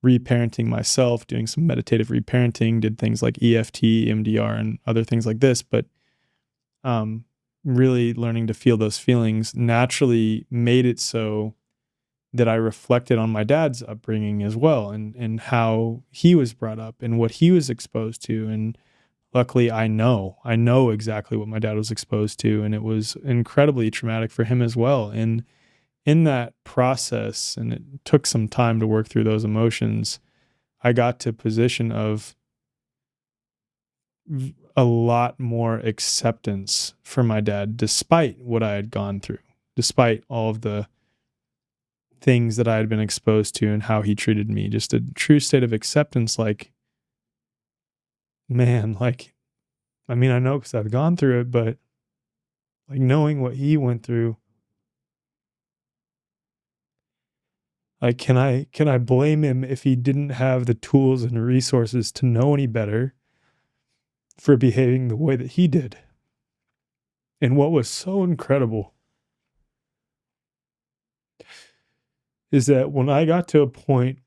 reparenting myself, doing some meditative reparenting, did things like EFT, MDR, and other things like this. But really learning to feel those feelings naturally made it so that I reflected on my dad's upbringing as well, and how he was brought up and what he was exposed to. And luckily I know exactly what my dad was exposed to, and it was incredibly traumatic for him as well. And in that process, and it took some time to work through those emotions, I got to a position of a lot more acceptance for my dad, despite what I had gone through, despite all of the things that I had been exposed to and how he treated me. Just a true state of acceptance. Like, man, like, I mean, I know because I've gone through it, but like knowing what he went through, like, can I blame him if he didn't have the tools and resources to know any better for behaving the way that he did? And what was so incredible is that when I got to a point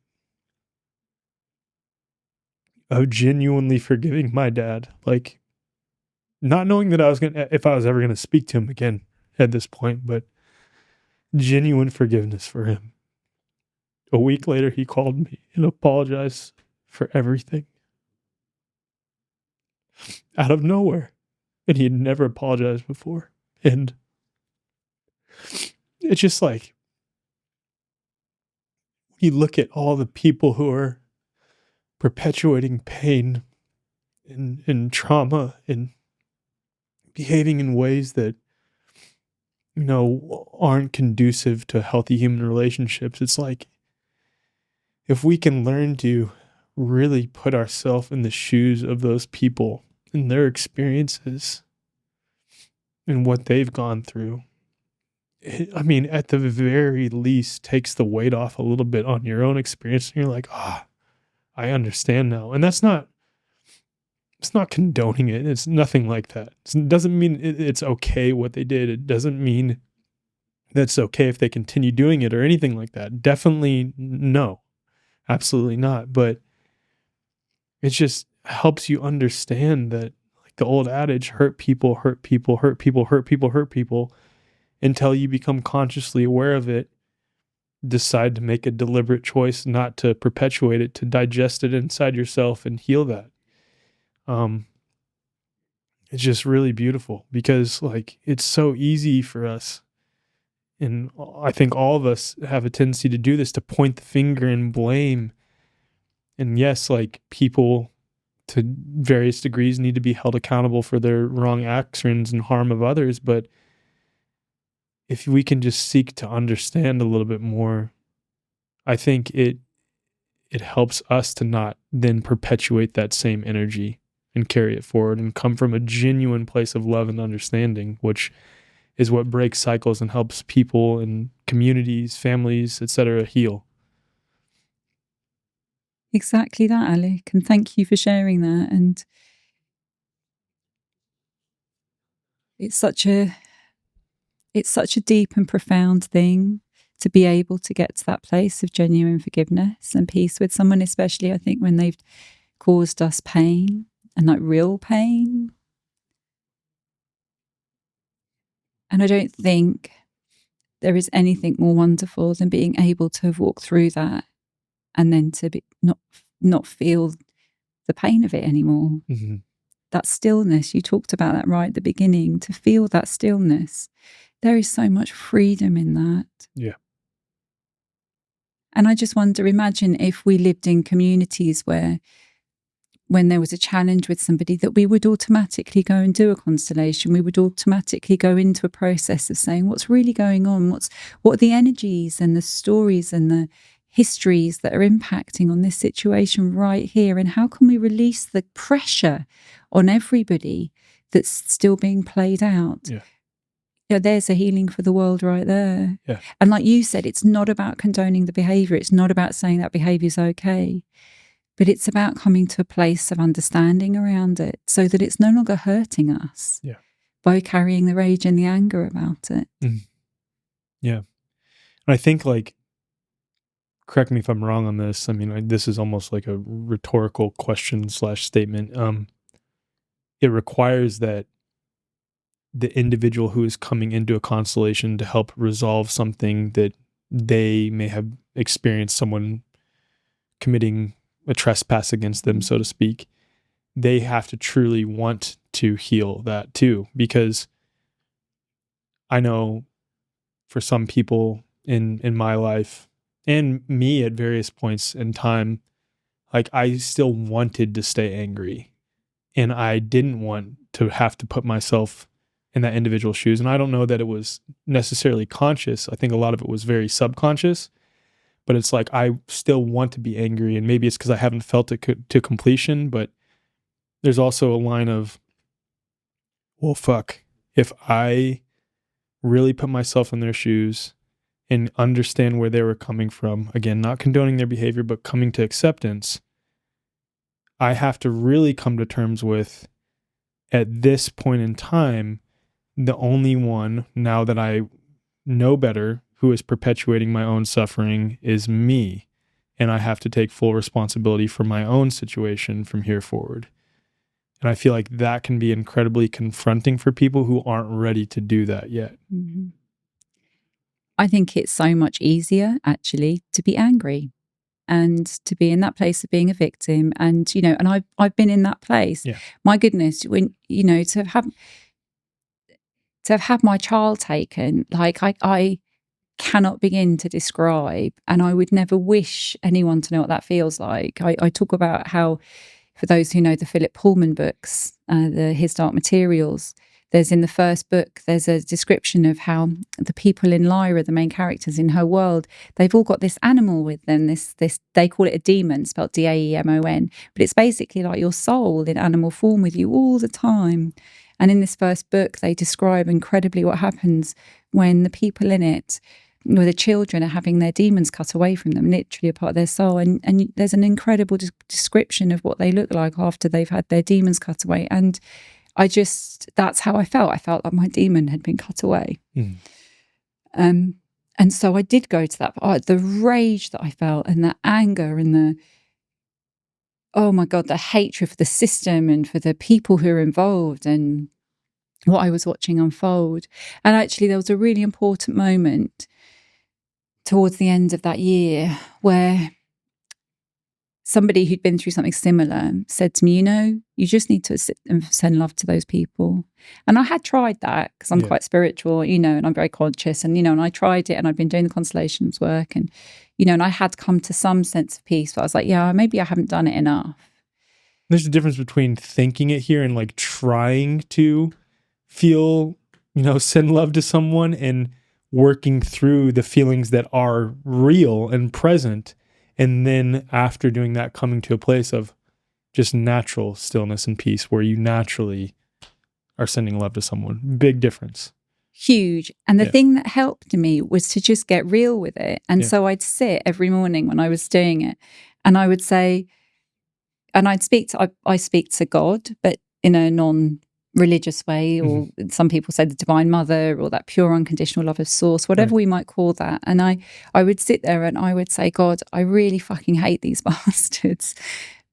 of genuinely forgiving my dad, like not knowing that if I was ever going to speak to him again at this point, but genuine forgiveness for him. A week later, he called me and apologized for everything out of nowhere. And he had never apologized before. And it's just like, you look at all the people who are perpetuating pain and trauma and behaving in ways that, you know, aren't conducive to healthy human relationships. It's like, if we can learn to really put ourselves in the shoes of those people and their experiences and what they've gone through, I mean, at the very least, takes the weight off a little bit on your own experience. And you're like, I understand now. And it's not condoning it. It's nothing like that. It doesn't mean it's okay what they did. It doesn't mean that it's okay if they continue doing it or anything like that. Definitely no. Absolutely not. But it just helps you understand that, like the old adage, hurt people, hurt people, hurt people, hurt people, hurt people, until you become consciously aware of it, decide to make a deliberate choice not to perpetuate it, to digest it inside yourself and heal that. It's just really beautiful because, like, it's so easy for us, and I think all of us have a tendency to do this, to point the finger and blame. And yes, like, people to various degrees need to be held accountable for their wrong actions and harm of others. But if we can just seek to understand a little bit more, I think it helps us to not then perpetuate that same energy and carry it forward and come from a genuine place of love and understanding, which is what breaks cycles and helps people and communities, families, etc. heal. Exactly that, Alec. And thank you for sharing that. And it's such a deep and profound thing to be able to get to that place of genuine forgiveness and peace with someone, especially I think when they've caused us pain, and like real pain. And I don't think there is anything more wonderful than being able to have walked through that and then to be not feel the pain of it anymore. Mm-hmm. That stillness, you talked about that right at the beginning, to feel that stillness. There is so much freedom in that. Yeah. And I just wonder, imagine if we lived in communities where, when there was a challenge with somebody, that we would automatically go and do a constellation. We would automatically go into a process of saying, what's really going on? What are the energies and the stories and the histories that are impacting on this situation right here? And how can we release the pressure on everybody that's still being played out? Yeah. Yeah, there's a healing for the world right there. Yeah. And like you said, it's not about condoning the behavior. It's not about saying that behavior is okay. But it's about coming to a place of understanding around it so that it's no longer hurting us by carrying the rage and the anger about it. Yeah. And I think, like, correct me if I'm wrong on this. I mean, this is almost like a rhetorical question / statement. It requires that the individual who is coming into a constellation to help resolve something that they may have experienced, someone committing a trespass against them, so to speak, they have to truly want to heal that too. Because I know for some people in my life and me at various points in time, like, I still wanted to stay angry, and I didn't want to have to put myself in that individual's shoes. And I don't know that it was necessarily conscious. I think a lot of it was very subconscious. But it's like, I still want to be angry, and maybe it's because I haven't felt it to completion. But there's also a line of, well, fuck, if I really put myself in their shoes and understand where they were coming from, again, not condoning their behavior, but coming to acceptance, I have to really come to terms with, at this point in time, the only one, now that I know better, who is perpetuating my own suffering is me. And I have to take full responsibility for my own situation from here forward. And I feel like that can be incredibly confronting for people who aren't ready to do that yet. Mm-hmm. I think it's so much easier, actually, to be angry and to be in that place of being a victim. And, you know, and I've been in that place. Yeah. My goodness, when, you know, to have had my child taken, like, I cannot begin to describe, and I would never wish anyone to know what that feels like. I talk about how, for those who know the Philip Pullman books, the His Dark Materials, there's in the first book, there's a description of how the people in Lyra, the main characters in her world, they've all got this animal with them, this they call it a demon, spelled Daemon, but it's basically like your soul in animal form with you all the time. And in this first book, they describe incredibly what happens when the people in it, where the children are having their demons cut away from them, literally a part of their soul. And there's an incredible description of what they look like after they've had their demons cut away. And that's how I felt. I felt like my demon had been cut away. And so I did go to that part, the rage that I felt and the anger and the, oh my God, the hatred for the system and for the people who are involved and what I was watching unfold. And actually, there was a really important moment towards the end of that year where somebody who'd been through something similar said to me, you know, you just need to sit and send love to those people. And I had tried that because I'm quite spiritual, you know, and I'm very conscious, and, you know, and I tried it, and I'd been doing the constellations work, and, you know, and I had come to some sense of peace, but I was like, yeah, maybe I haven't done it enough. There's a difference between thinking it here and, like, trying to feel, you know, send love to someone, and working through the feelings that are real and present. And then after doing that, coming to a place of just natural stillness and peace where you naturally are sending love to someone. Big difference. Huge. And the thing that helped me was to just get real with it. And so I'd sit every morning when I was doing it, and I would say, and I speak to God, but in a non-religious way, or some people say the Divine Mother, or that pure unconditional love of Source, whatever we might call that. And I would sit there and I would say, God, I really fucking hate these bastards,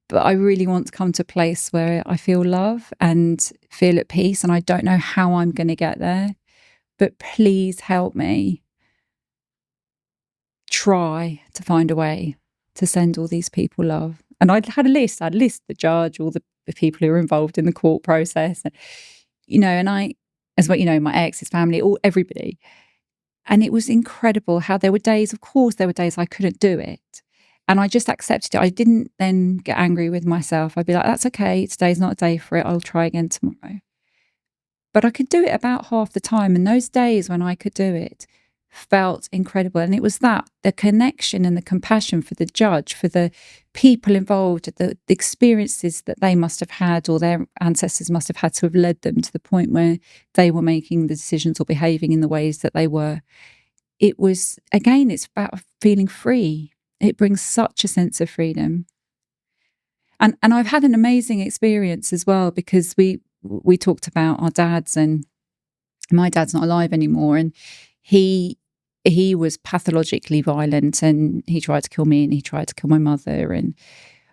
but I really want to come to a place where I feel love and feel at peace, and I don't know how I'm going to get there, but please help me try to find a way to send all these people love. And I'd had a list. I'd list the judge, all the people who were involved in the court process, and, you know, and I, as well, you know, my ex, his family, everybody. And it was incredible how there were days, of course, there were days I couldn't do it. And I just accepted it. I didn't then get angry with myself. I'd be like, that's okay. Today's not a day for it. I'll try again tomorrow. But I could do it about half the time. And those days when I could do it felt incredible. And it was that, the connection and the compassion for the judge, for the people involved, the experiences that they must have had, or their ancestors must have had to have led them to the point where they were making the decisions or behaving in the ways that they were. It was, again, it's about feeling free. It brings such a sense of freedom. And I've had an amazing experience as well, because we talked about our dads, and my dad's not alive anymore, and he was pathologically violent, and he tried to kill me and he tried to kill my mother. And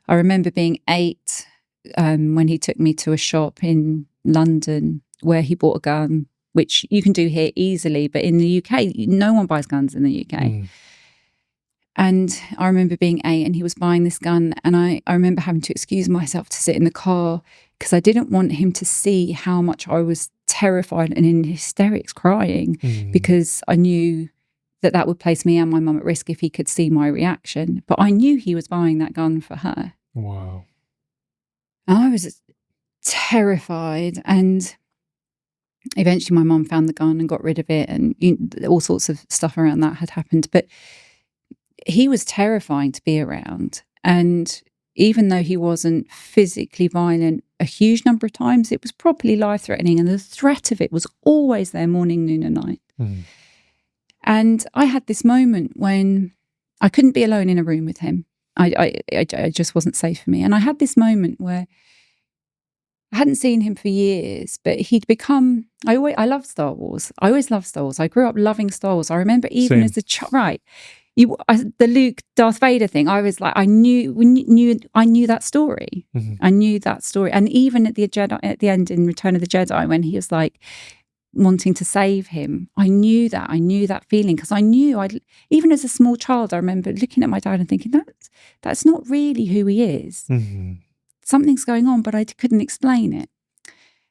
I remember being 8 when he took me to a shop in London where he bought a gun, which you can do here easily, but in the UK, no one buys guns in the UK. And I remember being 8 and he was buying this gun, and I remember having to excuse myself to sit in the car because I didn't want him to see how much I was terrified and in hysterics crying, because I knew that would place me and my mum at risk if he could see my reaction. But I knew he was buying that gun for her. Wow. And I was terrified, and eventually my mum found the gun and got rid of it, and all sorts of stuff around that had happened. But he was terrifying to be around. And even though he wasn't physically violent a huge number of times, it was properly life-threatening. And the threat of it was always there, morning, noon and night. And I had this moment when I couldn't be alone in a room with him. I just wasn't safe for me. And I had this moment where I hadn't seen him for years, but he'd become, I love Star Wars. I always loved Star Wars. I grew up loving Star Wars. I remember even as a child, right, the Luke Darth Vader thing, I was like, I knew that story. I knew that story. And even at the end in Return of the Jedi, when he was like wanting to save him, I knew that feeling, because I knew, even as a small child, I remember looking at my dad and thinking, that's not really who he is. Something's going on, but I couldn't explain it.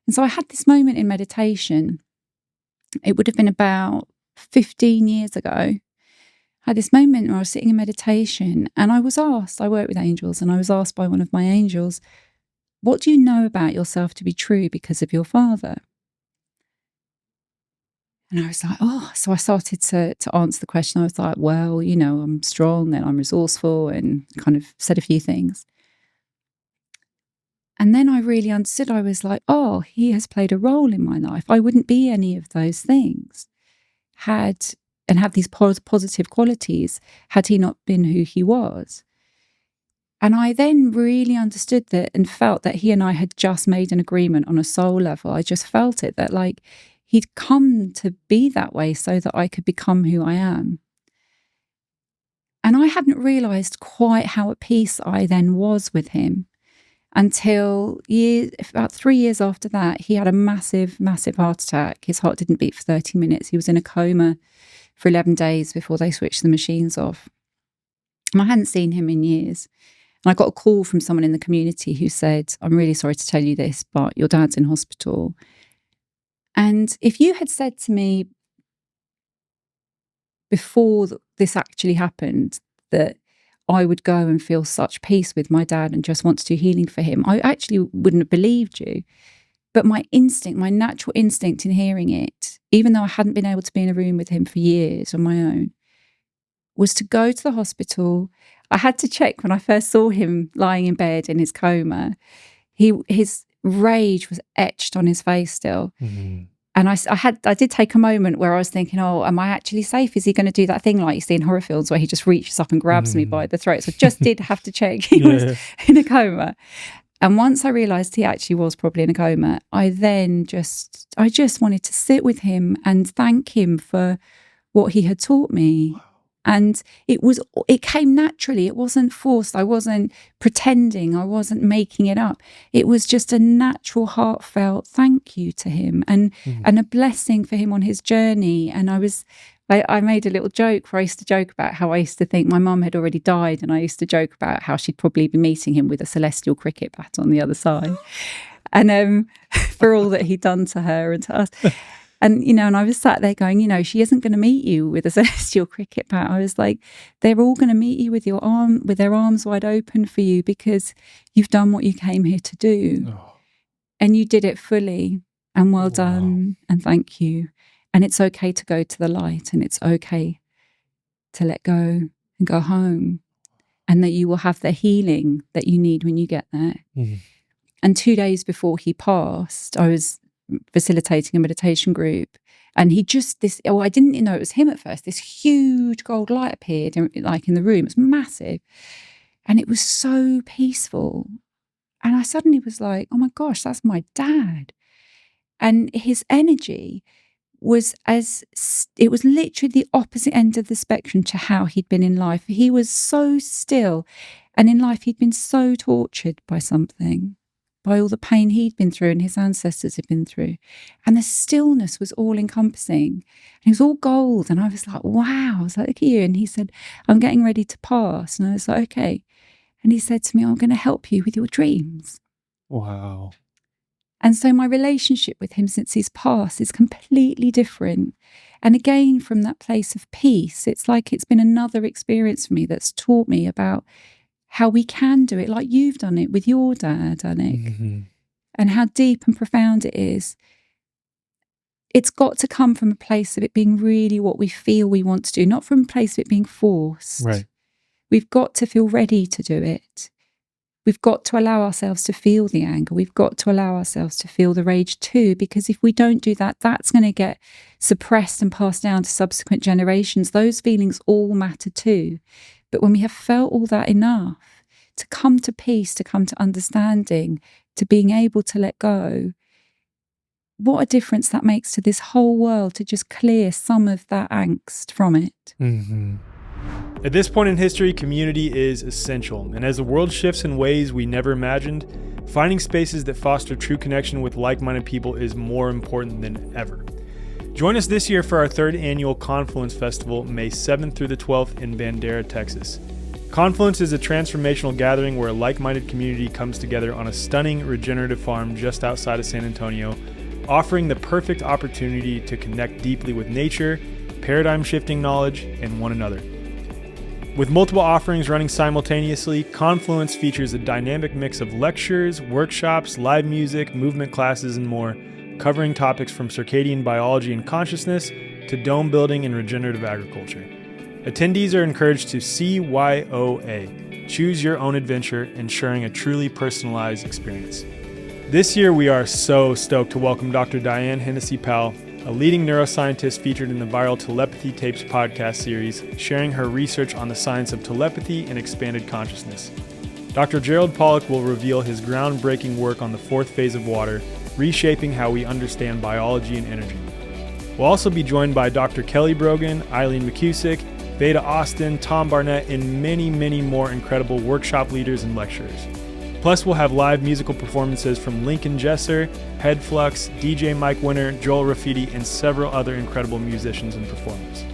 And so I had this moment in meditation. It would have been about 15 years ago. I had this moment where I was sitting in meditation, and I was asked, I work with angels, and I was asked by one of my angels, what do you know about yourself to be true because of your father? And I was like, so I started to answer the question. I was like, well, I'm strong and I'm resourceful, and kind of said a few things. And then I really understood. I was like, he has played a role in my life. I wouldn't be any of those things and have these positive qualities had he not been who he was. And I then really understood that and felt that he and I had just made an agreement on a soul level. I just felt it, that like he'd come to be that way so that I could become who I am. And I hadn't realised quite how at peace I then was with him until about 3 years after that. He had a massive, massive heart attack. His heart didn't beat for 30 minutes. He was in a coma for 11 days before they switched the machines off. And I hadn't seen him in years. And I got a call from someone in the community who said, I'm really sorry to tell you this, but your dad's in hospital. And if you had said to me before this actually happened that I would go and feel such peace with my dad and just want to do healing for him, I actually wouldn't have believed you. But my instinct, my natural instinct in hearing it, even though I hadn't been able to be in a room with him for years on my own, was to go to the hospital. I had to check when I first saw him lying in bed in his coma. His rage was etched on his face still. And I did take a moment where I was thinking, am I actually safe? Is he going to do that thing like you see in horror films where he just reaches up and grabs me by the throat? So I just did have to check he was in a coma. And once I realised he actually was probably in a coma, I just wanted to sit with him and thank him for what he had taught me. And it came naturally. It wasn't forced. I wasn't pretending. I wasn't making it up. It was just a natural, heartfelt thank you to him and a blessing for him on his journey. And I made a little joke where I used to joke about how I used to think my mum had already died, and I used to joke about how she'd probably be meeting him with a celestial cricket bat on the other side. And for all that he'd done to her and to us. And, and I was sat there going, she isn't going to meet you with a celestial cricket bat. I was like, they're all going to meet you with their arms wide open for you, because you've done what you came here to do. And you did it fully, and well done, and thank you. And it's okay to go to the light, and it's okay to let go and go home, and that you will have the healing that you need when you get there. And 2 days before he passed, I was facilitating a meditation group, and I didn't know it was him at first. This huge gold light appeared in the room. It was massive, and it was so peaceful. And I suddenly was like, oh my gosh, that's my dad. And his energy was it was literally the opposite end of the spectrum to how he'd been in life. He was so still. And in life, he'd been so tortured by something, by all the pain he'd been through and his ancestors had been through. And the stillness was all encompassing. And it was all gold. And I was like, wow. I was like, look at you. And he said, I'm getting ready to pass. And I was like, okay. And he said to me, I'm going to help you with your dreams. Wow. And so my relationship with him since he's passed is completely different. And again, from that place of peace, it's like it's been another experience for me that's taught me about how we can do it, like you've done it with your dad, Danica, and how deep and profound it is. It's got to come from a place of it being really what we feel we want to do, not from a place of it being forced. Right. We've got to feel ready to do it. We've got to allow ourselves to feel the anger. We've got to allow ourselves to feel the rage too, because if we don't do that, that's going to get suppressed and passed down to subsequent generations. Those feelings all matter too. But when we have felt all that enough, to come to peace, to come to understanding, to being able to let go, what a difference that makes to this whole world, to just clear some of that angst from it. At this point in history, community is essential. And as the world shifts in ways we never imagined, finding spaces that foster true connection with like-minded people is more important than ever. Join us this year for our 3rd annual Confluence Festival, May 7th through the 12th in Bandera, Texas. Confluence is a transformational gathering where a like-minded community comes together on a stunning regenerative farm just outside of San Antonio, offering the perfect opportunity to connect deeply with nature, paradigm-shifting knowledge, and one another. With multiple offerings running simultaneously, Confluence features a dynamic mix of lectures, workshops, live music, movement classes, and more, covering topics from circadian biology and consciousness to dome building and regenerative agriculture. Attendees are encouraged to CYOA, choose your own adventure, ensuring a truly personalized experience. This year, we are so stoked to welcome Dr. Diane Hennessy-Powell, a leading neuroscientist featured in the viral Telepathy Tapes podcast series, sharing her research on the science of telepathy and expanded consciousness. Dr. Gerald Pollack will reveal his groundbreaking work on the 4th phase of water, reshaping how we understand biology and energy. We'll also be joined by Dr. Kelly Brogan, Eileen McCusick, Veda Austin, Tom Barnett, and many, many more incredible workshop leaders and lecturers. Plus, we'll have live musical performances from Lincoln Jesser, Headflux, DJ Mike Winter, Joel Raffiti, and several other incredible musicians and performers.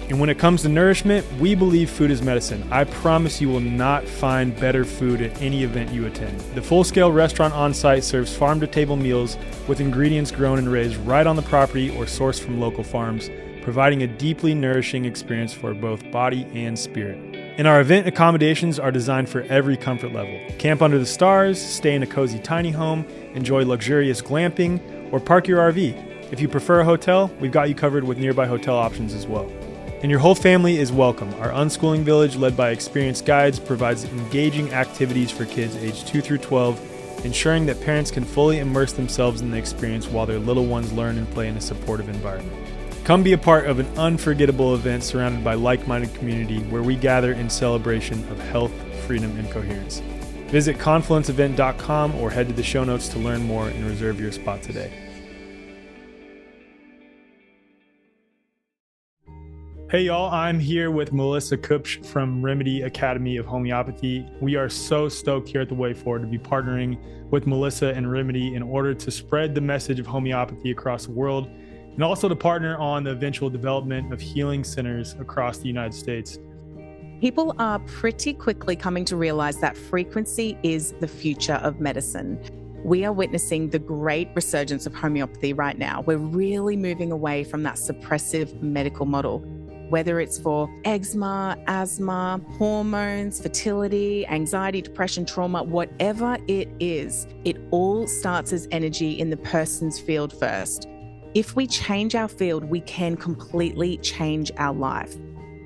And when it comes to nourishment, we believe food is medicine. I promise you will not find better food at any event you attend. The full-scale restaurant on site serves farm-to-table meals with ingredients grown and raised right on the property or sourced from local farms, providing a deeply nourishing experience for both body and spirit. And our event accommodations are designed for every comfort level. Camp under the stars, stay in a cozy tiny home, enjoy luxurious glamping, or park your RV. If you prefer a hotel, we've got you covered with nearby hotel options as well. And your whole family is welcome. Our unschooling village, led by experienced guides, provides engaging activities for kids aged 2 through 12, ensuring that parents can fully immerse themselves in the experience while their little ones learn and play in a supportive environment. Come be a part of an unforgettable event surrounded by like-minded community where we gather in celebration of health, freedom, and coherence. Visit confluenceevent.com or head to the show notes to learn more and reserve your spot today. Hey y'all, I'm here with Melissa Kupsch from Remedy Academy of Homeopathy. We are so stoked here at The Way Forward to be partnering with Melissa and Remedy in order to spread the message of homeopathy across the world, and also to partner on the eventual development of healing centers across the United States. People are pretty quickly coming to realize that frequency is the future of medicine. We are witnessing the great resurgence of homeopathy right now. We're really moving away from that suppressive medical model, whether it's for eczema, asthma, hormones, fertility, anxiety, depression, trauma, whatever it is, it all starts as energy in the person's field first. If we change our field, we can completely change our life.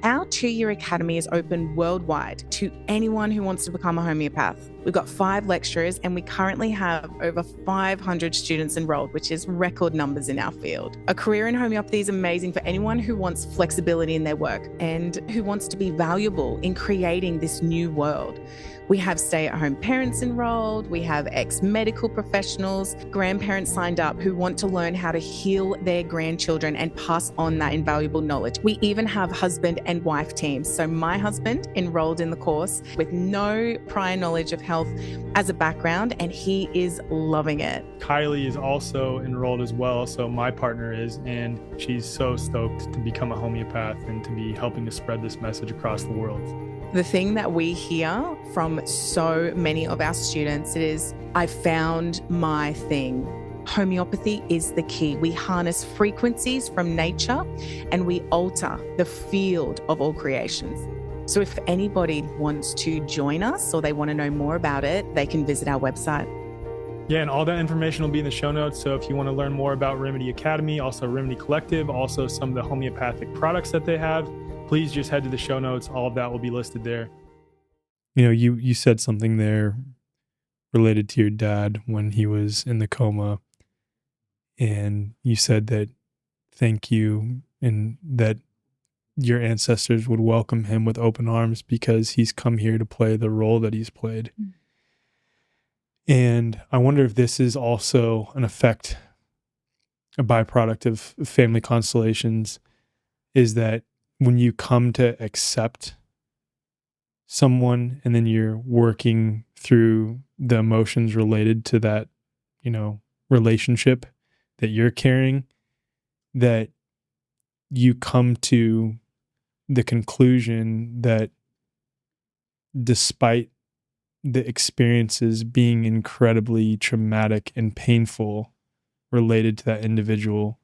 Our 2-year academy is open worldwide to anyone who wants to become a homeopath. We've got 5 lecturers and we currently have over 500 students enrolled, which is record numbers in our field. A career in homeopathy is amazing for anyone who wants flexibility in their work and who wants to be valuable in creating this new world. We have stay-at-home parents enrolled. We have ex-medical professionals, grandparents signed up who want to learn how to heal their grandchildren and pass on that invaluable knowledge. We even have husband and wife teams. So my husband enrolled in the course with no prior knowledge of health as a background, and he is loving it. Kylie is also enrolled as well. So my partner is, and she's so stoked to become a homeopath and to be helping to spread this message across the world. The thing that we hear from so many of our students is, I found my thing. Homeopathy is the key. We harness frequencies from nature and we alter the field of all creations. So if anybody wants to join us or they want to know more about it, they can visit our website. Yeah, and all that information will be in the show notes. So if you want to learn more about Remedy Academy, also RMDY Collective, also some of the homeopathic products that they have, please just head to the show notes. All of that will be listed there. You know, you said something there related to your dad when he was in the coma. And you said that thank you, and that your ancestors would welcome him with open arms because he's come here to play the role that he's played. Mm. And I wonder if this is also an effect, a byproduct of family constellations, is that when you come to accept someone and then you're working through the emotions related to that, you know, relationship that you're carrying, that you come to the conclusion that despite the experiences being incredibly traumatic and painful related to that individual,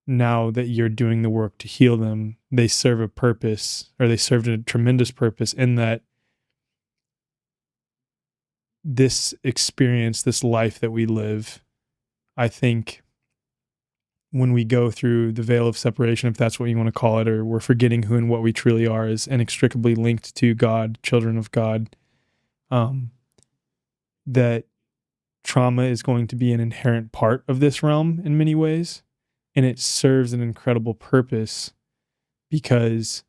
now that you're doing the work to heal them, they serve a purpose, or they served a tremendous purpose in that this experience, this life that we live, I think when we go through the veil of separation, if that's what you want to call it, or we're forgetting who and what we truly are, is inextricably linked to God, children of God, that trauma is going to be an inherent part of this realm in many ways. And it serves an incredible purpose, because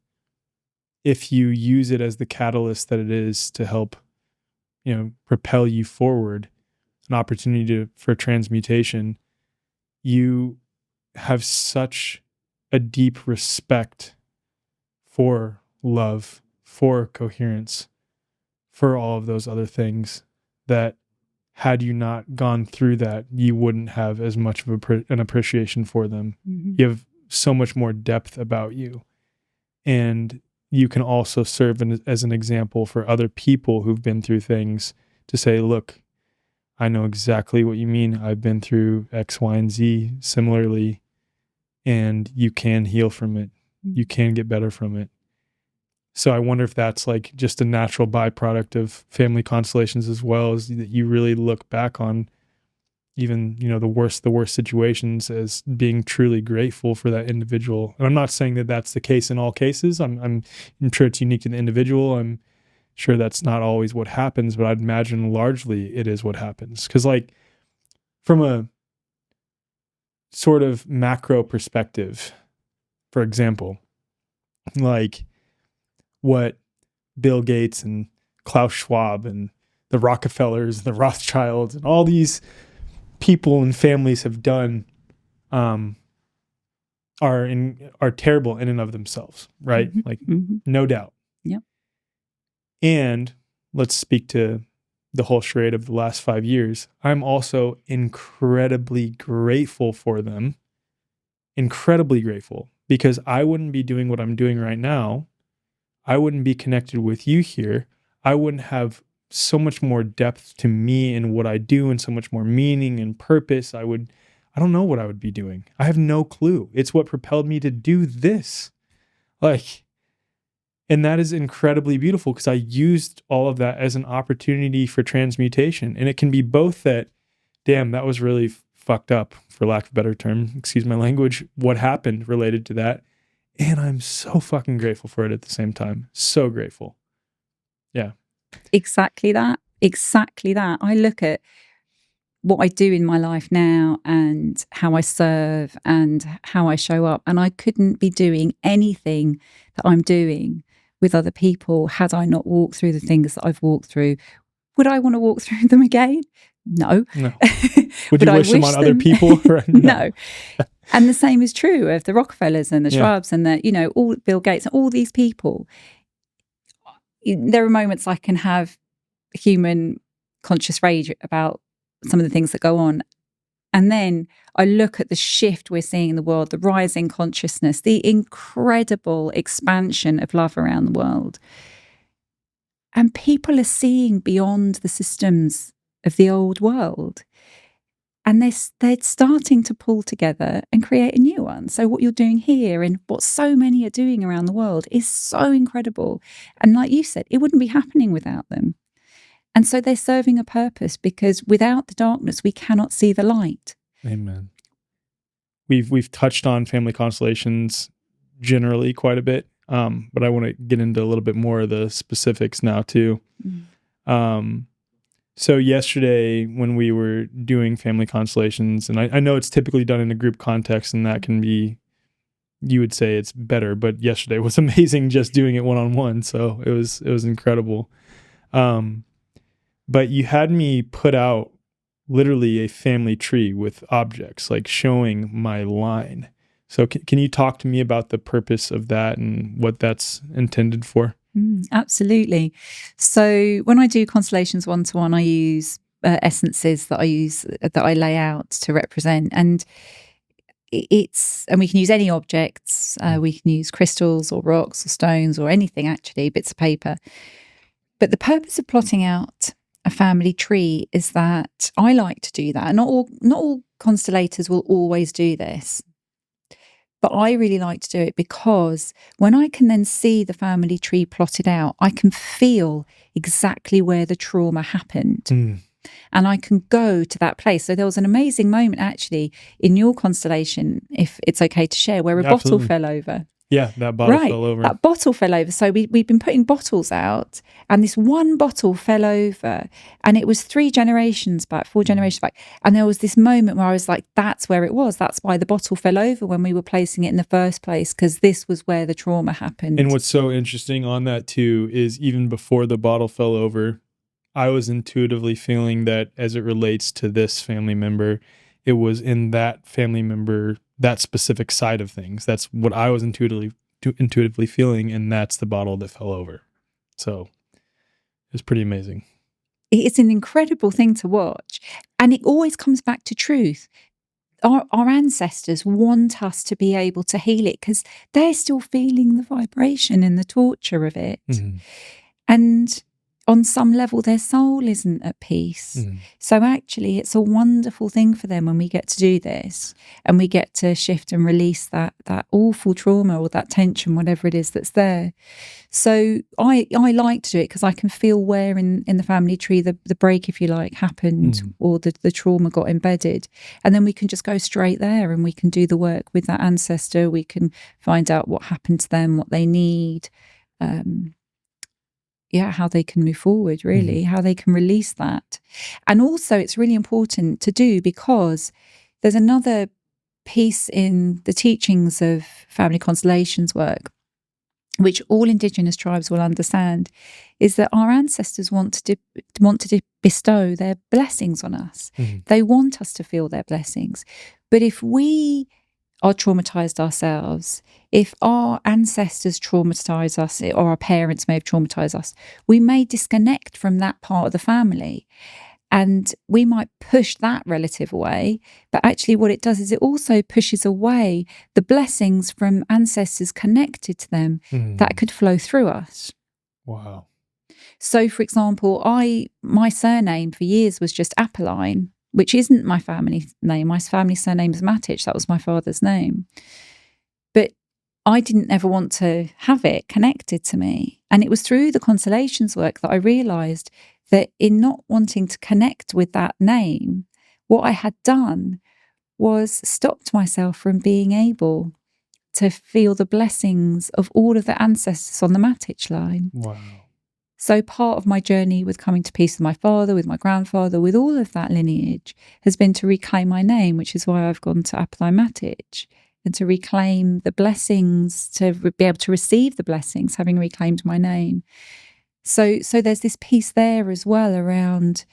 if you use it as the catalyst that it is to help, you know, propel you forward, an opportunity for transmutation, you have such a deep respect for love, for coherence, for all of those other things, that had you not gone through that, you wouldn't have as much of an appreciation for them. Mm-hmm. You have so much more depth about you. And you can also serve as an example for other people who've been through things, to say, look, I know exactly what you mean. I've been through X, Y, and Z similarly, and you can heal from it. Mm-hmm. You can get better from it. So I wonder if that's like just a natural byproduct of family constellations as well, is that you really look back on even, you know, the worst situations as being truly grateful for that individual. And I'm not saying that that's the case in all cases. I'm sure it's unique to the individual. I'm sure that's not always what happens, but I'd imagine largely it is what happens. Because like from a sort of macro perspective, for example, like what Bill Gates and Klaus Schwab and the Rockefellers, the Rothschilds, and all these people and families have done are terrible in and of themselves, right? Mm-hmm. Like, mm-hmm. No doubt. Yep. And let's speak to the whole charade of the last 5 years. I'm also incredibly grateful for them. Incredibly grateful, because I wouldn't be doing what I'm doing right now. I wouldn't be connected with you here. I wouldn't have so much more depth to me and what I do, and so much more meaning and purpose. I don't know what I would be doing. I have no clue. It's what propelled me to do this. And that is incredibly beautiful, because I used all of that as an opportunity for transmutation. And it can be both that, damn, that was really fucked up, for lack of a better term, excuse my language, what happened related to that. And I'm so fucking grateful for it at the same time. So grateful. Yeah. Exactly that. I look at what I do in my life now and how I serve and how I show up, and I couldn't be doing anything that I'm doing with other people had I not walked through the things that I've walked through. Would I want to walk through them again? No. Would you wish them on other people? No. And the same is true of the Rockefellers and the Schwabs and the, all Bill Gates and all these people. There are moments I can have human conscious rage about some of the things that go on. And then I look at the shift we're seeing in the world, the rising consciousness, the incredible expansion of love around the world. And people are seeing beyond the systems of the old world. And they're starting to pull together and create a new one. So what you're doing here and what so many are doing around the world is so incredible. And like you said, it wouldn't be happening without them. And so they're serving a purpose, because without the darkness, we cannot see the light. Amen. We've touched on family constellations generally quite a bit, but I want to get into a little bit more of the specifics now too. So yesterday when we were doing family constellations, and I know it's typically done in a group context, and that can be, you would say it's better, but yesterday was amazing just doing it one-on-one. So it was incredible. But you had me put out literally a family tree with objects, like showing my line. So can you talk to me about the purpose of that and what that's intended for? Absolutely. So when I do constellations one-to-one, I use essences that I lay out to represent, and we can use any objects. We can use crystals or rocks or stones or anything, actually, bits of paper. But the purpose of plotting out a family tree is that I like to do that. Not all constellators will always do this. But I really like to do it because when I can then see the family tree plotted out, I can feel exactly where the trauma happened. And I can go to that place. So there was an amazing moment actually in your constellation, if it's okay to share, where a bottle fell over. Yeah, that bottle fell over. That bottle fell over. So we've been putting bottles out, and this one bottle fell over, and it was 4 generations back. And there was this moment where I was like, that's where it was. That's why the bottle fell over when we were placing it in the first place, because this was where the trauma happened. And what's so interesting on that too is even before the bottle fell over, I was intuitively feeling that as it relates to this family member, it was in that family member, that specific side of things. That's what I was intuitively feeling, and that's the bottle that fell over. So it was pretty amazing. It's an incredible thing to watch, and it always comes back to truth. Our ancestors want us to be able to heal it because they're still feeling the vibration and the torture of it. And on some level, their soul isn't at peace. So actually, it's a wonderful thing for them when we get to do this and we get to shift and release that awful trauma or that tension, whatever it is that's there. So I like to do it because I can feel where in the family tree the break, if you like, happened or the trauma got embedded. And then we can just go straight there and we can do the work with that ancestor. We can find out what happened to them, what they need, how they can move forward, really, how they can release that. And also it's really important to do because there's another piece in the teachings of Family Constellations work, which all Indigenous tribes will understand, is that our ancestors want to bestow their blessings on us. They want us to feel their blessings. But if we are traumatized ourselves, if our ancestors traumatize us or our parents may have traumatized us, we may disconnect from that part of the family and we might push that relative away. But actually what it does is it also pushes away the blessings from ancestors connected to them that could flow through us. Wow. So for example, my surname for years was just Apolline, which isn't my family name. My family surname is Matić. That was my father's name. But I didn't ever want to have it connected to me. And it was through the Constellations work that I realised that in not wanting to connect with that name, what I had done was stopped myself from being able to feel the blessings of all of the ancestors on the Matić line. Wow. So part of my journey with coming to peace with my father, with my grandfather, with all of that lineage has been to reclaim my name, which is why I've gone to Apolline-Matić. and to reclaim the blessings, to be able to receive the blessings, having reclaimed my name. So there's this piece there as well around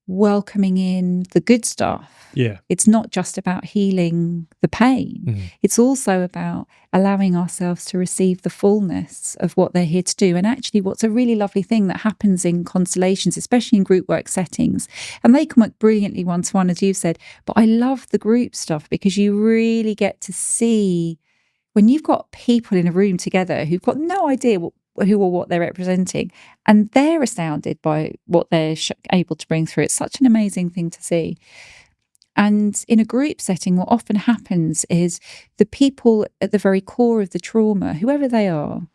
welcoming in the good stuff. Yeah. It's not just about healing the pain. Mm-hmm. It's also about allowing ourselves to receive the fullness of what they're here to do. And actually, what's a really lovely thing that happens in constellations, especially in group work settings, and they can work brilliantly one-to-one, as you've said, but I love the group stuff because you really get to see when you've got people in a room together who've got no idea who or what they're representing, and they're astounded by what they're able to bring through. It's such an amazing thing to see. And in a group setting, what often happens is the people at the very core of the trauma, whoever they are,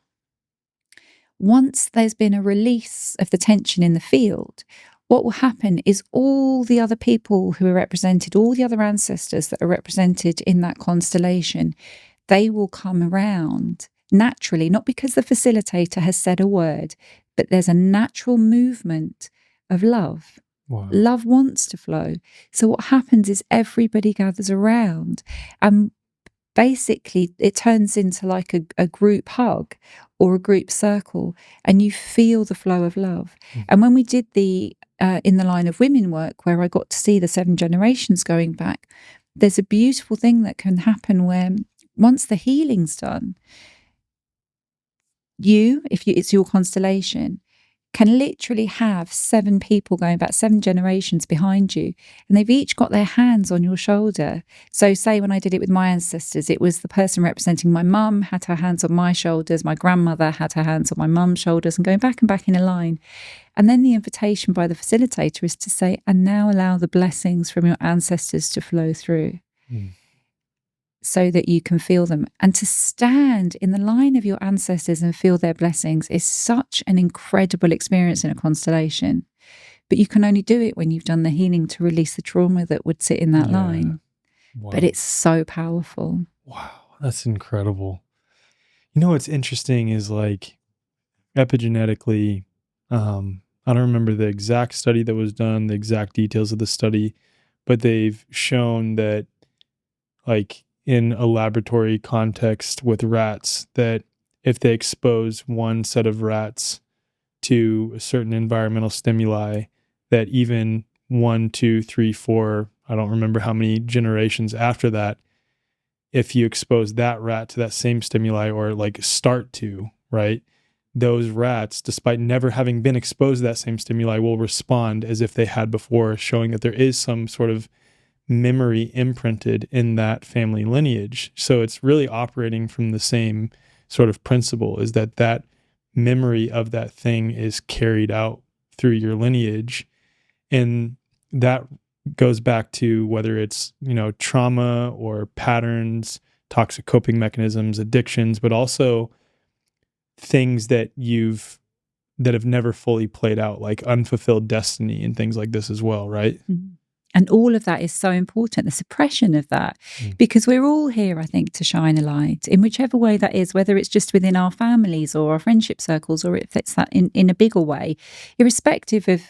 once there's been a release of the tension in the field, what will happen is all the other people who are represented, all the other ancestors that are represented in that constellation, they will come around naturally, not because the facilitator has said a word, but there's a natural movement of love. Wow. Love wants to flow. So what happens is everybody gathers around, and basically it turns into like a group hug or a group circle, and you feel the flow of love. And when we did the in the line of women work, where I got to see the 7 generations going back, there's a beautiful thing that can happen where once the healing's done, it's your constellation, can literally have 7 people going back 7 generations behind you, and they've each got their hands on your shoulder. So say when I did it with my ancestors, it was the person representing my mum had her hands on my shoulders, my grandmother had her hands on my mum's shoulders, and going back and back in a line. And then the invitation by the facilitator is to say, and now allow the blessings from your ancestors to flow through. So that you can feel them. And to stand in the line of your ancestors and feel their blessings is such an incredible experience in a constellation. But you can only do it when you've done the healing to release the trauma that would sit in that line. Wow. But it's so powerful. Wow, that's incredible. You know what's interesting is like epigenetically, I don't remember the exact study that was done, the exact details of the study, but they've shown that like in a laboratory context with rats, that if they expose one set of rats to a certain environmental stimuli, that even 1, 2, 3, 4, I don't remember how many generations after that, if you expose that rat to that same stimuli or like start to, right, those rats, despite never having been exposed to that same stimuli, will respond as if they had before, showing that there is some sort of memory imprinted in that family lineage. So it's really operating from the same sort of principle, is that memory of that thing is carried out through your lineage. And that goes back to whether it's, trauma or patterns, toxic coping mechanisms, addictions, but also things that have never fully played out, like unfulfilled destiny and things like this as well, right? Mm-hmm. And all of that is so important, the suppression of that, because we're all here, I think, to shine a light in whichever way that is, whether it's just within our families or our friendship circles, or if it's that in a bigger way, irrespective of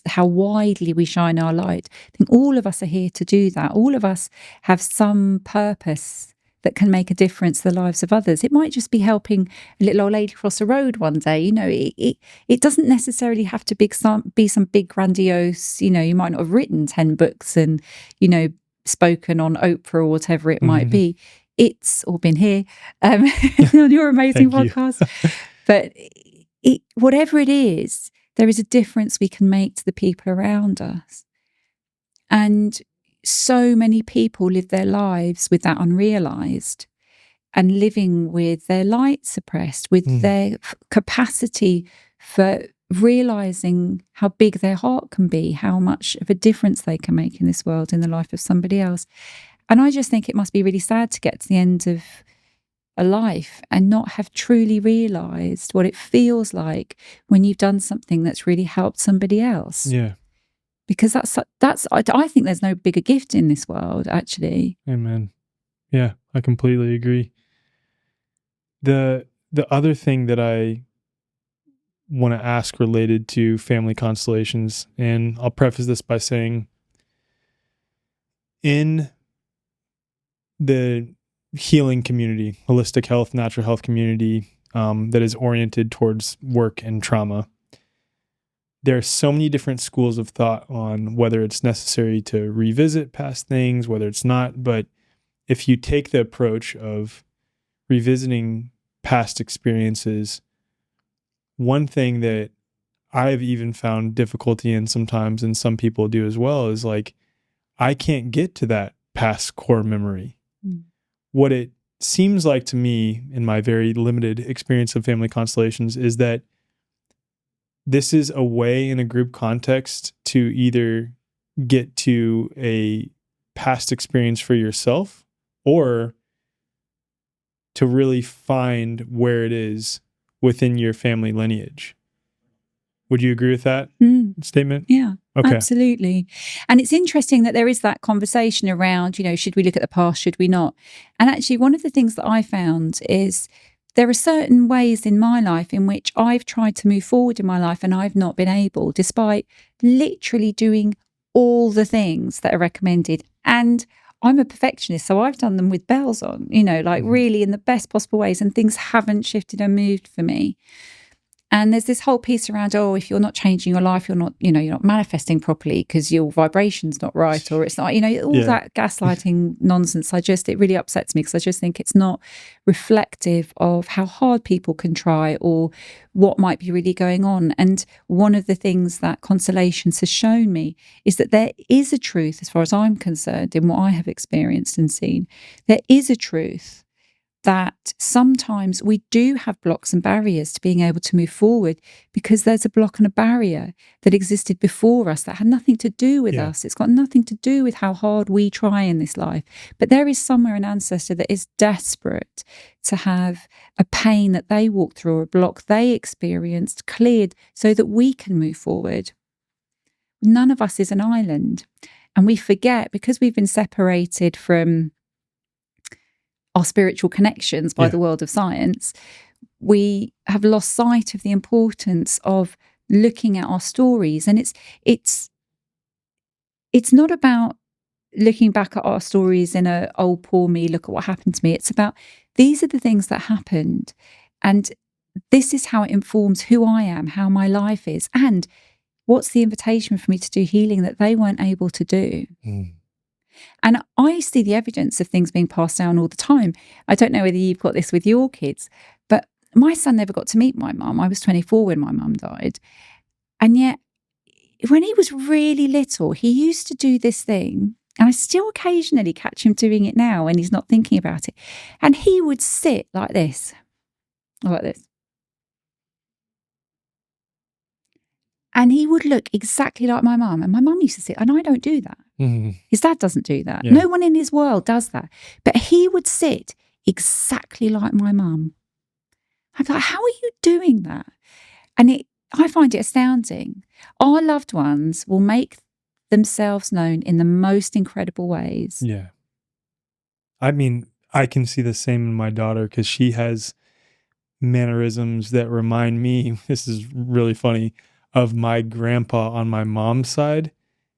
how widely we shine our light. I think all of us are here to do that. All of us have some purpose that can make a difference to the lives of others. It might just be helping a little old lady cross a road one day. It doesn't necessarily have to be some big grandiose, you might not have written 10 books and, spoken on Oprah or whatever it might be. It's all been here on your amazing podcast. But whatever it is, there is a difference we can make to the people around us. And so many people live their lives with that unrealized, and living with their light suppressed, with their capacity for realizing how big their heart can be, how much of a difference they can make in this world, in the life of somebody else. And I just think it must be really sad to get to the end of a life and not have truly realized what it feels like when you've done something that's really helped somebody else. Yeah. Because I think there's no bigger gift in this world, actually. Amen. Yeah, I completely agree. The other thing that I want to ask related to family constellations, and I'll preface this by saying, in the healing community, holistic health, natural health community that is oriented towards work and trauma. There are so many different schools of thought on whether it's necessary to revisit past things, whether it's not. But if you take the approach of revisiting past experiences, one thing that I've even found difficulty in sometimes, and some people do as well, is like, I can't get to that past core memory. What it seems like to me in my very limited experience of family constellations is that this is a way in a group context to either get to a past experience for yourself or to really find where it is within your family lineage. Would you agree with that statement? Yeah, okay. Absolutely. And it's interesting that there is that conversation around, should we look at the past, should we not? And actually, one of the things that I found is there are certain ways in my life in which I've tried to move forward in my life and I've not been able, despite literally doing all the things that are recommended. And I'm a perfectionist, so I've done them with bells on, really in the best possible ways, and things haven't shifted and moved for me. And there's this whole piece around, if you're not changing your life, you're not manifesting properly because your vibration's not right, or it's not, all that gaslighting nonsense. It really upsets me because I just think it's not reflective of how hard people can try or what might be really going on. And one of the things that Constellations has shown me is that there is a truth, as far as I'm concerned, in what I have experienced and seen. There is a truth that sometimes we do have blocks and barriers to being able to move forward because there's a block and a barrier that existed before us that had nothing to do with us. It's got nothing to do with how hard we try in this life. But there is somewhere an ancestor that is desperate to have a pain that they walked through or a block they experienced cleared so that we can move forward. None of us is an island. And we forget, because we've been separated from our spiritual connections by the world of science, we have lost sight of the importance of looking at our stories. And it's not about looking back at our stories in a, oh, poor me, look at what happened to me. It's about, these are the things that happened. And this is how it informs who I am, how my life is. And what's the invitation for me to do healing that they weren't able to do? And I see the evidence of things being passed down all the time. I don't know whether you've got this with your kids, but my son never got to meet my mum. I was 24 when my mum died. And yet, when he was really little, he used to do this thing, and I still occasionally catch him doing it now when he's not thinking about it. And he would sit like this, like this. And he would look exactly like my mum. And my mum used to sit, and I don't do that. His dad doesn't do that. No one in his world does that. But he would sit exactly like my mum. I'm like, how are you doing that? And I find it astounding. Our loved ones will make themselves known in the most incredible ways. Yeah. I mean, I can see the same in my daughter because she has mannerisms that remind me, this is really funny, of my grandpa on my mom's side.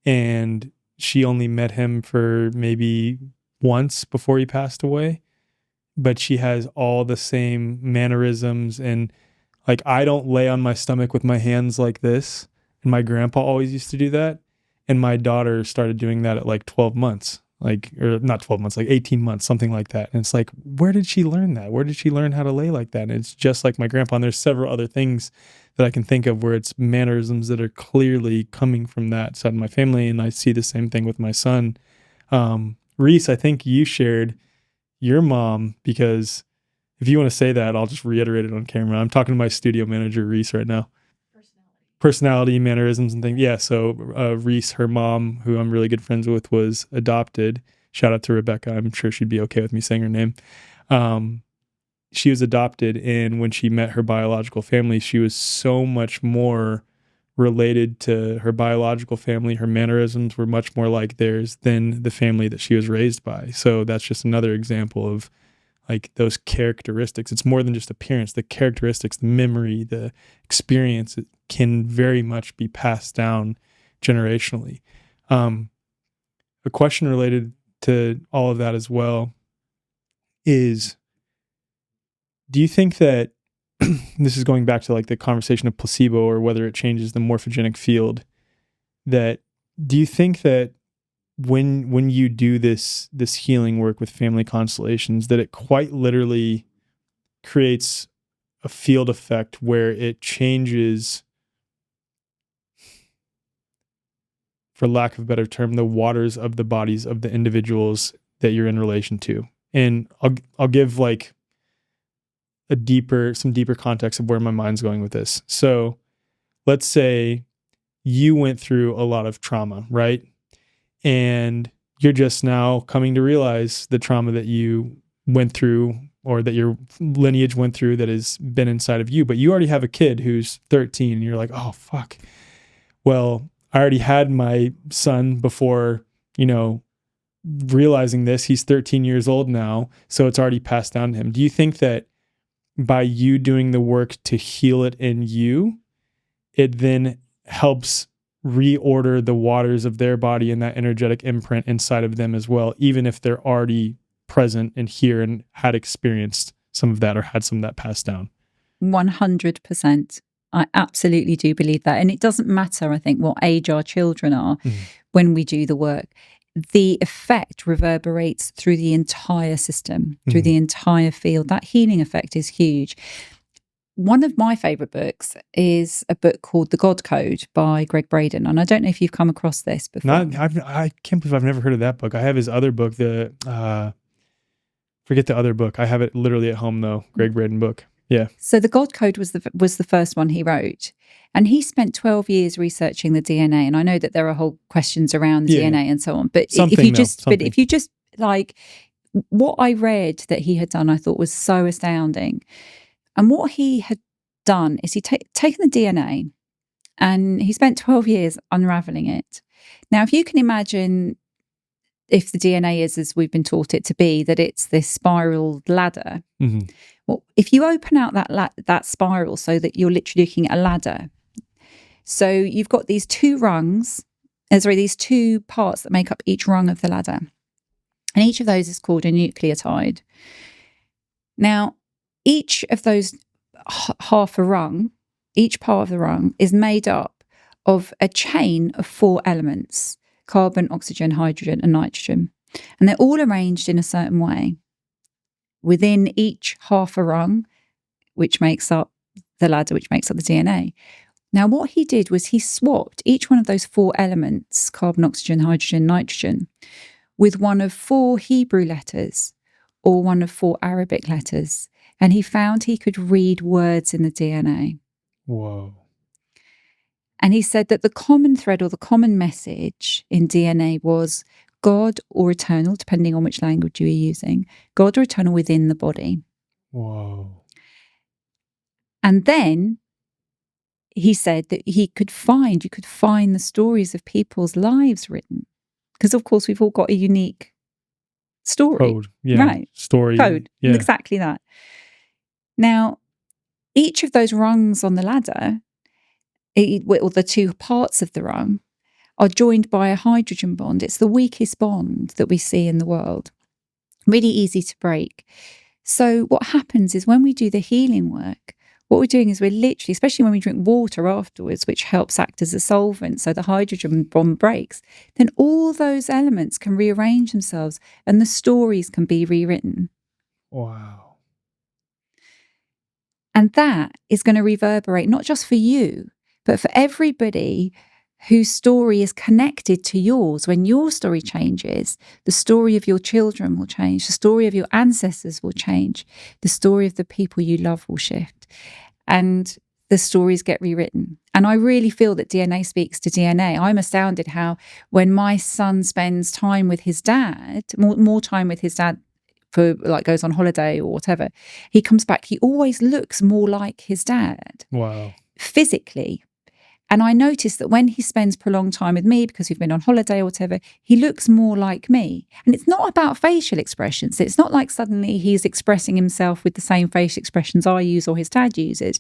And she only met him for maybe once before he passed away. But she has all the same mannerisms. And like, I don't lay on my stomach with my hands like this. And my grandpa always used to do that. And my daughter started doing that at like 12 months. Or not 12 months, like 18 months, something like that. And it's like, where did she learn that? Where did she learn how to lay like that? And it's just like my grandpa. And there's several other things that I can think of where it's mannerisms that are clearly coming from that side of my family. And I see the same thing with my son. Reese, I think you shared your mom, because if you want to say that, I'll just reiterate it on camera. I'm talking to my studio manager, Reese, right now. Personality, mannerisms, and things. Yeah, so Reese, her mom, who I'm really good friends with, was adopted. Shout out to Rebecca. I'm sure she'd be okay with me saying her name. She was adopted, and when she met her biological family, she was so much more related to her biological family. Her mannerisms were much more like theirs than the family that she was raised by. So that's just another example of like those characteristics. It's more than just appearance. The characteristics, the memory, the experience, it can very much be passed down generationally. A question related to all of that as well is, do you think that this is going back to like the conversation of placebo or whether it changes the morphogenic field, that do you think that when you do this healing work with family constellations, that it quite literally creates a field effect where it changes, for lack of a better term, the waters of the bodies of the individuals that you're in relation to? And I'll give like some deeper context of where my mind's going with this. So let's say you went through a lot of trauma, right? And you're just now coming to realize the trauma that you went through or that your lineage went through that has been inside of you. But you already have a kid who's 13 and you're like, oh, fuck. Well, I already had my son before, realizing this. He's 13 years old now, so it's already passed down to him. Do you think that by you doing the work to heal it in you, it then helps reorder the waters of their body and that energetic imprint inside of them as well, even if they're already present and here and had experienced some of that or had some of that passed down? 100%. I absolutely do believe that. And it doesn't matter, I think, what age our children are when we do the work. The effect reverberates through the entire system, through the entire field. That healing effect is huge. One of my favourite books is a book called The God Code by Greg Braden. And I don't know if you've come across this before. I can't believe I've never heard of that book. I have his other book, forget the other book. I have it literally at home though, Greg Braden book. Yeah. So The God Code was the first one he wrote. And he spent 12 years researching the DNA. And I know that there are whole questions around the DNA and so on. But if you just like what I read that he had done, I thought was so astounding. And what he had done is he'd taken the DNA and he spent 12 years unraveling it. Now, if you can imagine if the DNA is as we've been taught it to be, that it's this spiraled ladder. Well, if you open out that spiral so that you're literally looking at a ladder, so you've got these two these two parts that make up each rung of the ladder. And each of those is called a nucleotide. Now, each of those half a rung, each part of the rung is made up of a chain of 4 elements: carbon, oxygen, hydrogen, and nitrogen. And they're all arranged in a certain way within each half a rung, which makes up the ladder, which makes up the DNA. Now, what he did was he swapped each one of those 4 elements, carbon, oxygen, hydrogen, nitrogen, with one of 4 Hebrew letters or one of 4 Arabic letters. And he found he could read words in the DNA. Whoa. And he said that the common thread or the common message in DNA was God or eternal, depending on which language you were using, God or eternal within the body. Whoa. And then he said that you could find the stories of people's lives written. Because, of course, we've all got a unique story. Code. Yeah. Right. Story. Code. Yeah. Exactly that. Now, each of those rungs on the ladder, or the 2 parts of the rung, are joined by a hydrogen bond. It's the weakest bond that we see in the world. Really easy to break. So what happens is when we do the healing work, what we're doing is we're literally, especially when we drink water afterwards, which helps act as a solvent, so the hydrogen bond breaks, then all those elements can rearrange themselves and the stories can be rewritten. Wow. And that is going to reverberate not just for you, but for everybody whose story is connected to yours. When your story changes, the story of your children will change, the story of your ancestors will change, the story of the people you love will shift, and the stories get rewritten. And I really feel that DNA speaks to DNA. I'm astounded how when my son spends time with his dad, more time with his dad, for like goes on holiday or whatever, he comes back, he always looks more like his dad. Wow. Physically. And I noticed that when he spends prolonged time with me, because we've been on holiday or whatever, he looks more like me. And it's not about facial expressions. It's not like suddenly he's expressing himself with the same facial expressions I use or his dad uses.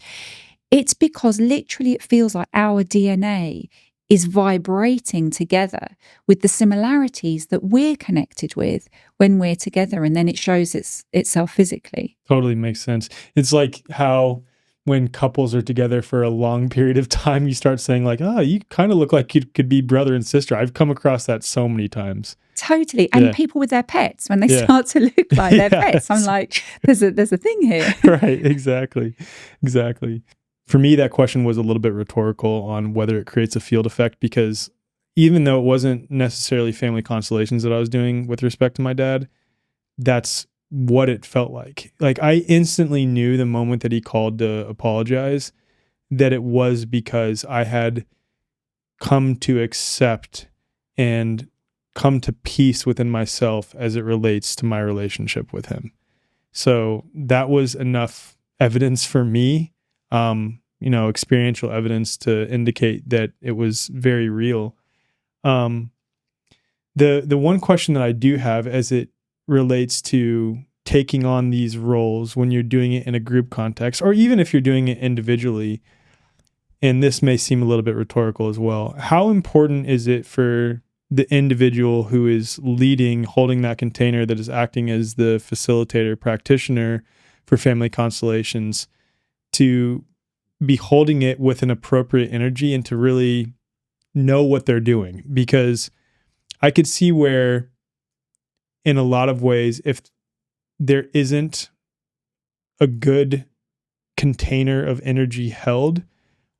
It's because literally it feels like our DNA is vibrating together with the similarities that we're connected with when we're together, and then it shows itself physically. Totally makes sense. It's like how when couples are together for a long period of time, you start saying like, oh, you kind of look like you could be brother and sister. I've come across that so many times. Totally. And people with their pets, when they start to look like their pets, I'm like, there's a thing here. Right, exactly. For me, that question was a little bit rhetorical on whether it creates a field effect, because even though it wasn't necessarily family constellations that I was doing with respect to my dad, that's what it felt like. Like, I instantly knew the moment that he called to apologize that it was because I had come to accept and come to peace within myself as it relates to my relationship with him. So that was enough evidence for me, experiential evidence to indicate that it was very real. The one question that I do have as it relates to taking on these roles when you're doing it in a group context, or even if you're doing it individually, and this may seem a little bit rhetorical as well, how important is it for the individual who is leading, holding that container, that is acting as the facilitator, practitioner for family constellations, to be holding it with an appropriate energy and to really know what they're doing? Because I could see where, in a lot of ways, if there isn't a good container of energy held,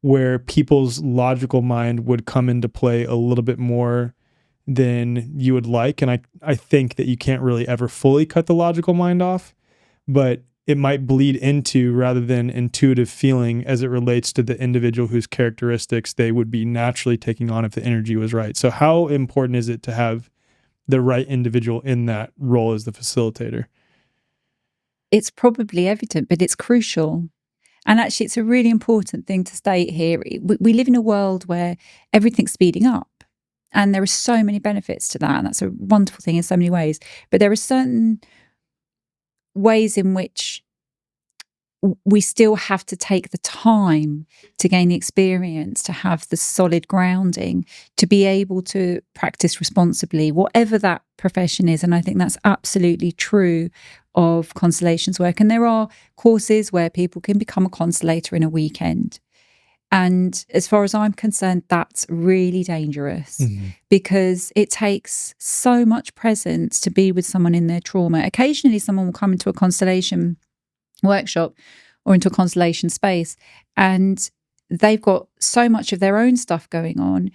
where people's logical mind would come into play a little bit more than you would like. And I think that you can't really ever fully cut the logical mind off, but it might bleed into, rather than intuitive feeling, as it relates to the individual whose characteristics they would be naturally taking on if the energy was right. So how important is it to have the right individual in that role as the facilitator? It's probably evident, but it's crucial. And actually, it's a really important thing to state here. We live in a world where everything's speeding up, and there are so many benefits to that. And that's a wonderful thing in so many ways. But there are certain ways in which we still have to take the time to gain the experience, to have the solid grounding, to be able to practice responsibly, whatever that profession is. And I think that's absolutely true of constellations work. And there are courses where people can become a constellator in a weekend. And as far as I'm concerned, that's really dangerous, because it takes so much presence to be with someone in their trauma. Occasionally, someone will come into a constellation workshop or into a constellation space, and they've got so much of their own stuff going on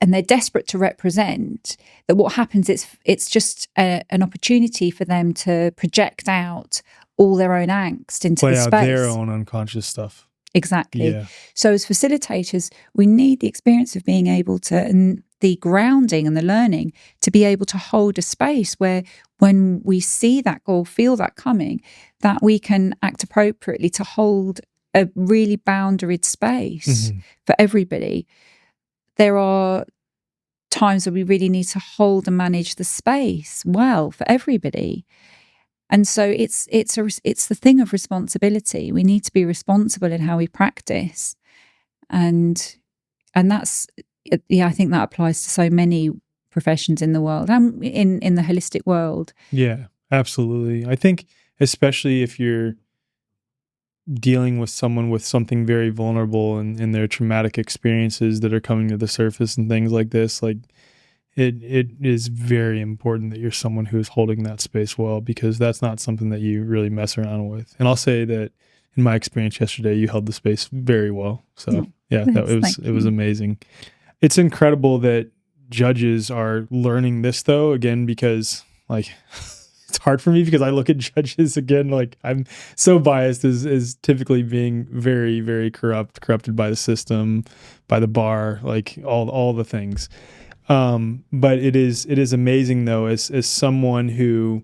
and they're desperate to represent, that what happens is it's just an opportunity for them to project out all their own angst into the space. Play out their own unconscious stuff. Exactly. Yeah. So as facilitators, we need the experience of being able to, and the grounding and the learning to be able to hold a space where, when we see that goal, feel that coming, that we can act appropriately to hold a really boundaried space for everybody. There are times where we really need to hold and manage the space well for everybody. And so it's the thing of responsibility. We need to be responsible in how we practice. And that's, I think that applies to so many professions in the world and in the holistic world. Yeah, absolutely. I think especially if you're dealing with someone with something very vulnerable and their traumatic experiences that are coming to the surface and things like this, like it is very important that you're someone who's holding that space well, because that's not something that you really mess around with. And I'll say that in my experience yesterday, you held the space very well. So it was amazing. It's incredible that judges are learning this, though, again, because like it's hard for me because I look at judges again, like I'm so biased as typically being very, very corrupted by the system, by the bar, like all the things. But it is amazing, though, as someone who,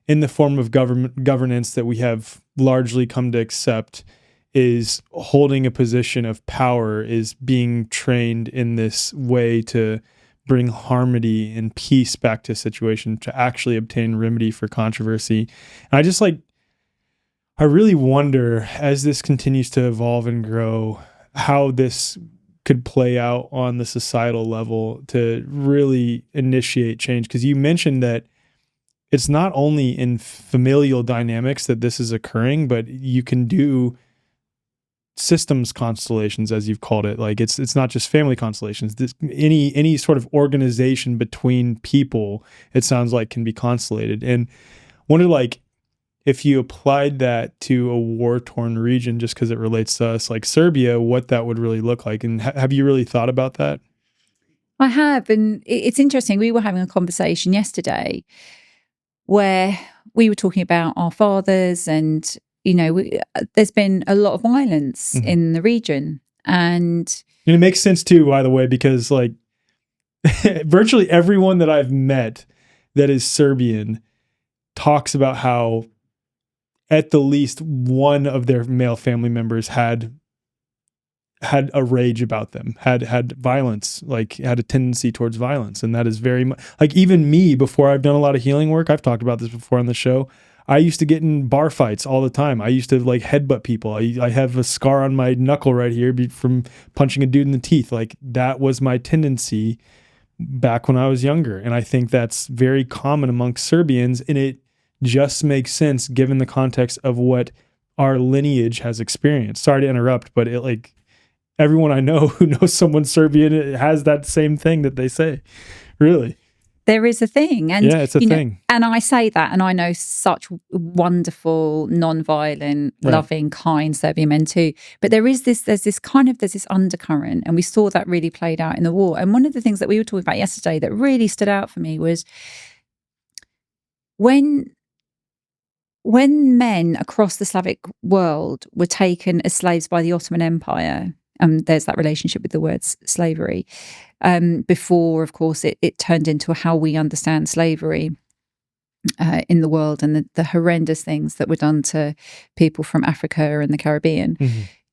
in the form of governance that we have largely come to accept, is holding a position of power, is being trained in this way to bring harmony and peace back to a situation, to actually obtain remedy for controversy. And I really wonder, as this continues to evolve and grow, how this could play out on the societal level to really initiate change? Because you mentioned that it's not only in familial dynamics that this is occurring, but you can do systems constellations, as you've called it. Like it's not just family constellations. Any sort of organization between people, it sounds like, can be constellated. And wonder, like, if you applied that to a war-torn region, just because it relates to us, like Serbia, what that would really look like. And have you really thought about that? I have, and it's interesting. We were having a conversation yesterday where we were talking about our fathers, and there's been a lot of violence in the region, and it makes sense too, by the way, because like virtually everyone that I've met that is Serbian talks about how at the least one of their male family members had a rage about them, had violence, like had a tendency towards violence. And that is very much like, even me, before I've done a lot of healing work, I've talked about this before on the show, I used to get in bar fights all the time. I used to like headbutt people. I have a scar on my knuckle right here from punching a dude in the teeth. Like that was my tendency back when I was younger. And I think that's very common amongst Serbians, and it just makes sense given the context of what our lineage has experienced. Sorry to interrupt, but it, like, everyone I know who knows someone Serbian, it has that same thing that they say. Really. There is a thing. And yeah, it's a thing. And I say that, and I know such wonderful, non-violent, loving, kind Serbian men too. But there's this undercurrent, and we saw that really played out in the war. And one of the things that we were talking about yesterday that really stood out for me was when men across the Slavic world were taken as slaves by the Ottoman Empire, there's that relationship with the words slavery, before, of course, it turned into how we understand slavery in the world, and the horrendous things that were done to people from Africa and the Caribbean.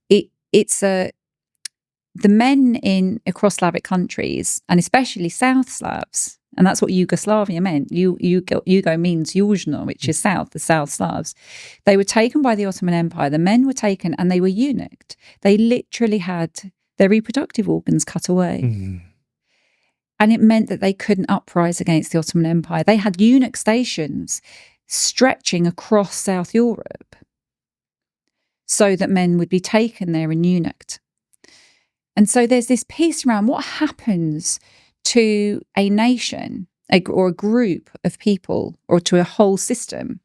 The men across Slavic countries, and especially South Slavs, and that's what Yugoslavia meant. Yugo means Južno, which is south, the South Slavs. They were taken by the Ottoman Empire. The men were taken and they were eunuched. They literally had their reproductive organs cut away. And it meant that they couldn't uprise against the Ottoman Empire. They had eunuch stations stretching across South Europe so that men would be taken there and eunuched. And so there's this piece around what happens to a nation or a group of people, or to a whole system,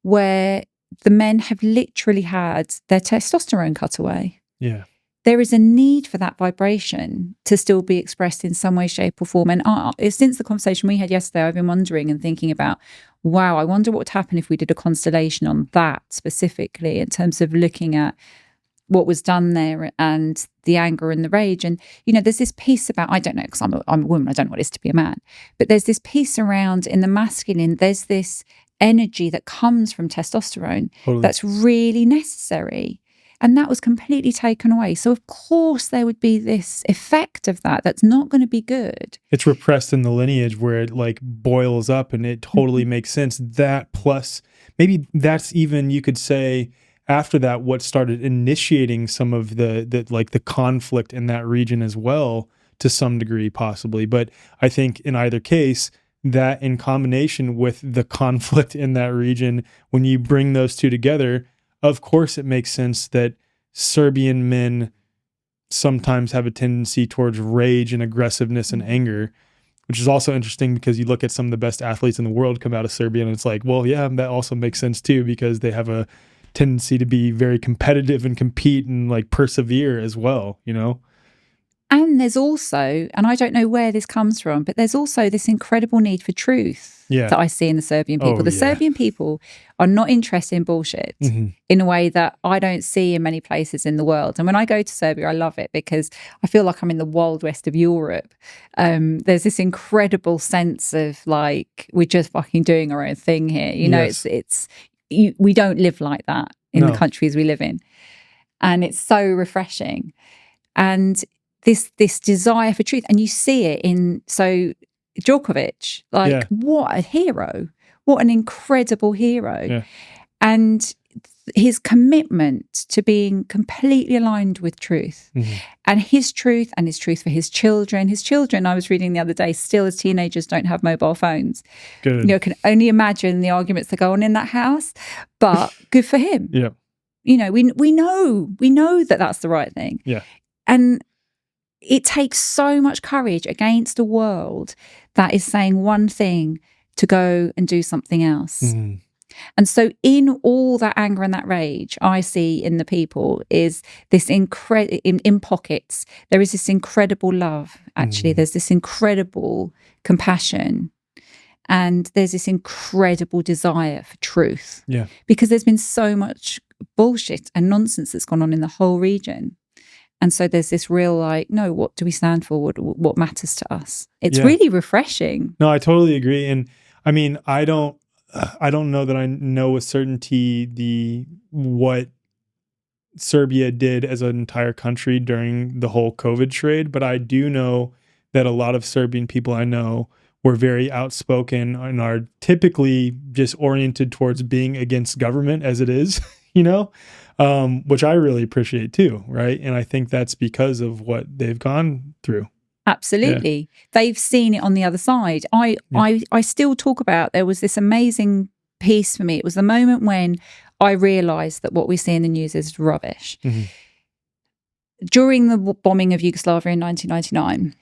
where the men have literally had their testosterone cut away. Yeah. There is a need for that vibration to still be expressed in some way, shape or form. And since the conversation we had yesterday, I've been wondering and thinking about, wow, I wonder what would happen if we did a constellation on that specifically, in terms of looking at what was done there and the anger and the rage. And, there's this piece about, I don't know, because I'm a woman, I don't know what it is to be a man, but there's this piece around in the masculine, there's this energy that comes from testosterone that's really necessary. And that was completely taken away. So, of course, there would be this effect of that's not going to be good. It's repressed in the lineage where it like boils up, and it totally makes sense. That plus, maybe that's even, you could say, after that, what started initiating some of the conflict in that region as well, to some degree, possibly. But I think in either case, that in combination with the conflict in that region, when you bring those two together, of course, it makes sense that Serbian men sometimes have a tendency towards rage and aggressiveness and anger, which is also interesting because you look at some of the best athletes in the world come out of Serbia, and it's like, well, yeah, that also makes sense too, because they have a tendency to be very competitive and compete and like persevere as well, And there's also, and I don't know where this comes from, but there's also this incredible need for truth that I see in the Serbian people. Serbian people are not interested in bullshit in a way that I don't see in many places in the world. And when I go to Serbia, I love it because I feel like I'm in the wild west of Europe. There's this incredible sense of like, we're just fucking doing our own thing here. We don't live like that in the countries we live in. And it's so refreshing. And this desire for truth, and you see it in Djokovic, what a hero, what an incredible hero. And his commitment to being completely aligned with truth, and his truth for his children. His children, I was reading the other day, still as teenagers don't have mobile phones. Good. You know, I can only imagine the arguments that go on in that house, but good for him. Yeah. You know, we know that that's the right thing. Yeah. And it takes so much courage against a world that is saying one thing to go and do something else. And so in all that anger and that rage, I see in the people is this in pockets, there is this incredible love, actually. There's this incredible compassion, and there's this incredible desire for truth. Yeah. Because there's been so much bullshit and nonsense that's gone on in the whole region. And so there's this real like, no, what do we stand for? What matters to us? It's really refreshing. No, I totally agree. And I mean, I don't know that I know with certainty what Serbia did as an entire country during the whole COVID trade, but I do know that a lot of Serbian people I know were very outspoken and are typically just oriented towards being against government as it is, you know, which I really appreciate too, right? And I think that's because of what they've gone through. Absolutely. Yeah. They've seen it on the other side. I still talk about, there was this amazing piece for me. It was the moment when I realised that what we see in the news is rubbish. During the bombing of Yugoslavia in 1999,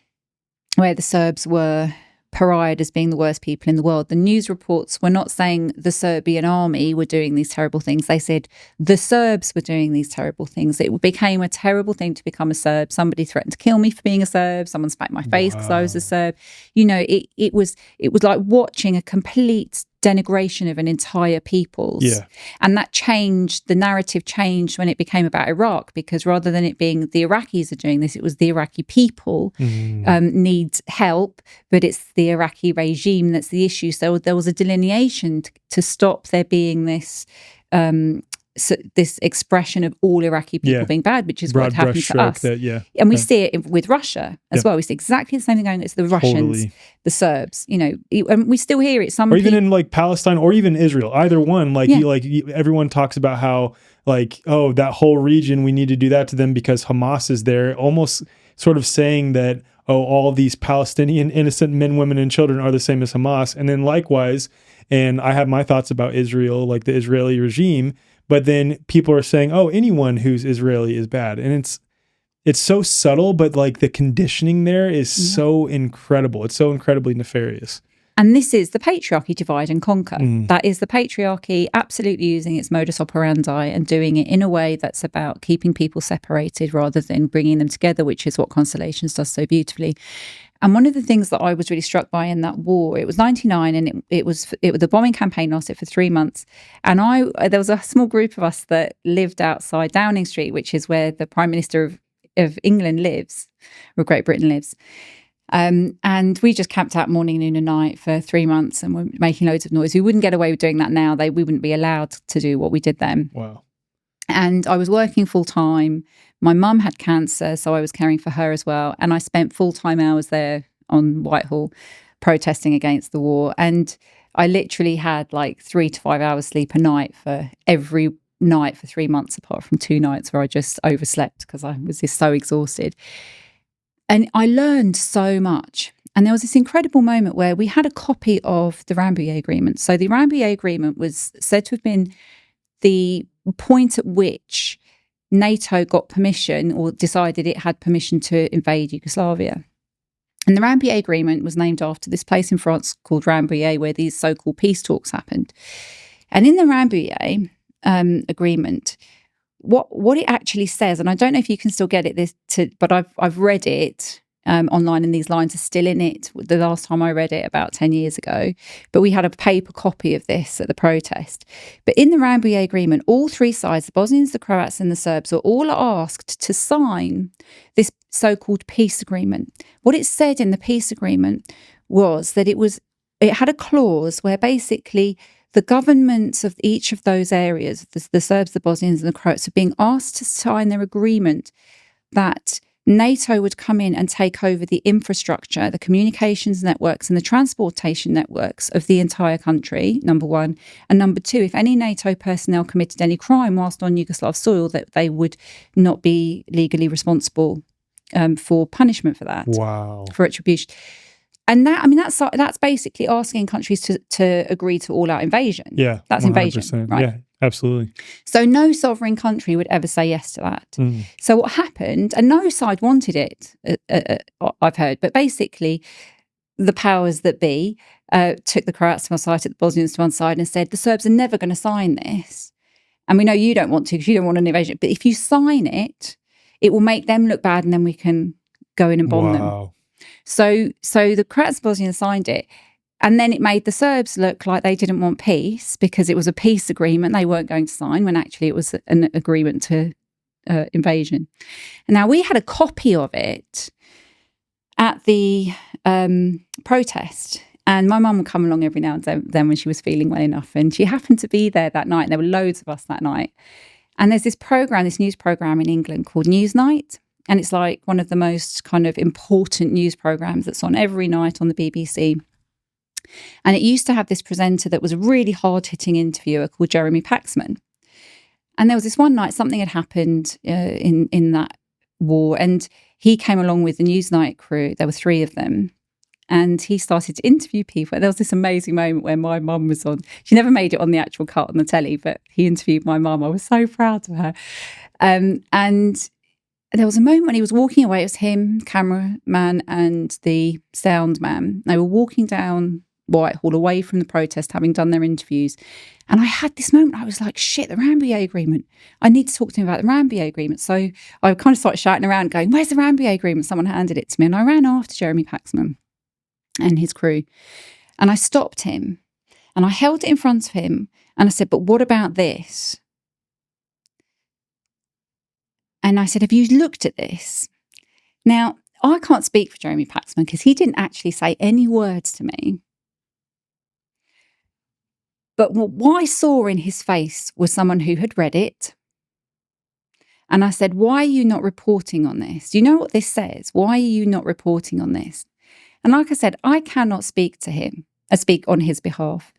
where the Serbs were pariahed as being the worst people in the world, the news reports were not saying the Serbian army were doing these terrible things. They said the Serbs were doing these terrible things. It became a terrible thing to become a Serb. Somebody threatened to kill me for being a Serb. Someone spat in my face because I was a Serb. You know, it was like watching a complete denigration of an entire people's. Yeah. And that changed, the narrative changed when it became about Iraq, because rather than it being the Iraqis are doing this, it was the Iraqi people need help, but it's the Iraqi regime that's the issue. So there was a delineation to stop there being this this expression of all Iraqi people being bad, which is what happened to us. And we see it with Russia as well. We see exactly the same thing going. It's the Russians, the Serbs, you know, and we still hear it. Or even in like Palestine or even Israel, either one. Like, everyone talks about how like, oh, that whole region, we need to do that to them because Hamas is there, almost sort of saying that, oh, all these Palestinian innocent men, women, and children are the same as Hamas. And then likewise, and I have my thoughts about Israel, like the Israeli regime, but then people are saying, oh, anyone who's Israeli is bad. And it's so subtle, but like the conditioning there is so incredible. It's so incredibly nefarious. And this is the patriarchy divide and conquer. That is the patriarchy absolutely using its modus operandi and doing it in a way that's about keeping people separated rather than bringing them together, which is what Constellations does so beautifully. And one of the things that I was really struck by in that war, it was 99 and the bombing campaign lasted for 3 months. And there was a small group of us that lived outside Downing Street, which is where the Prime Minister of England lives, or Great Britain lives. And we just camped out morning, noon and night for 3 months and were making loads of noise. We wouldn't get away with doing that now. We wouldn't be allowed to do what we did then. Wow. And I was working full time. My mum had cancer, so I was caring for her as well. And I spent full-time hours there on Whitehall protesting against the war. And I literally had like 3 to 5 hours sleep a night for every night for 3 months, apart from 2 nights where I just overslept because I was just so exhausted. And I learned so much. And there was this incredible moment where we had a copy of the RMDY Agreement. So the RMDY Agreement was said to have been the point at which NATO got permission or decided it had permission to invade Yugoslavia. And the RMDY Agreement was named after this place in France called Rambouillet, where these so-called peace talks happened. And in the Rambouillet Agreement, what it actually says, and I don't know if you can still get it, but I've read it online, and these lines are still in it. The last time I read it about 10 years ago, but we had a paper copy of this at the protest. But in the Rambouillet Agreement, all 3 sides, the Bosnians, the Croats and the Serbs, were all asked to sign this so-called peace agreement. What it said in the peace agreement was that it had a clause where basically the governments of each of those areas, the Serbs, the Bosnians and the Croats, are being asked to sign their agreement that NATO would come in and take over the infrastructure, the communications networks and the transportation networks of the entire country, number one. And number two, if any NATO personnel committed any crime whilst on Yugoslav soil, that they would not be legally responsible for punishment for that. Wow. For retribution. And that, I mean, that's basically asking countries to agree to all-out invasion. Yeah. That's 100%. invasion, right? Yeah, absolutely. So no sovereign country would ever say yes to that. Mm. So what happened, and no side wanted it, I've heard, but basically the powers that be took the Croats to one side, took the Bosnians to one side and said, the Serbs are never going to sign this. And we know you don't want to because you don't want an invasion. But if you sign it, it will make them look bad and then we can go in and bomb them. So the Croats and Bosnians signed it. And then it made the Serbs look like they didn't want peace because it was a peace agreement they weren't going to sign, when actually it was an agreement to invasion. And now we had a copy of it at the protest, and my mum would come along every now and then when she was feeling well enough, and she happened to be there that night, and there were loads of us that night. And there's this news program in England called Newsnight, and it's like one of the most kind of important news programs that's on every night on the BBC. And it used to have this presenter that was a really hard-hitting interviewer called Jeremy Paxman. And there was this one night, something had happened in that war, and he came along with the Newsnight crew. There were 3 of them. And he started to interview people. There was this amazing moment where my mum was on. She never made it on the actual cut on the telly, but he interviewed my mum. I was so proud of her. And there was a moment when he was walking away. It was him, cameraman, and the sound man. They were walking down Whitehall away from the protest, having done their interviews. And I had this moment. I was like, shit, the RMDY agreement. I need to talk to him about the RMDY agreement. So I kind of started shouting around going, where's the RMDY agreement? Someone handed it to me. And I ran after Jeremy Paxman and his crew. And I stopped him and I held it in front of him. And I said, but what about this? And I said, have you looked at this? Now, I can't speak for Jeremy Paxman because he didn't actually say any words to me. But what I saw in his face was someone who had read it. And I said, why are you not reporting on this? Do you know what this says? Why are you not reporting on this? And like I said, I cannot speak to him, speak on his behalf.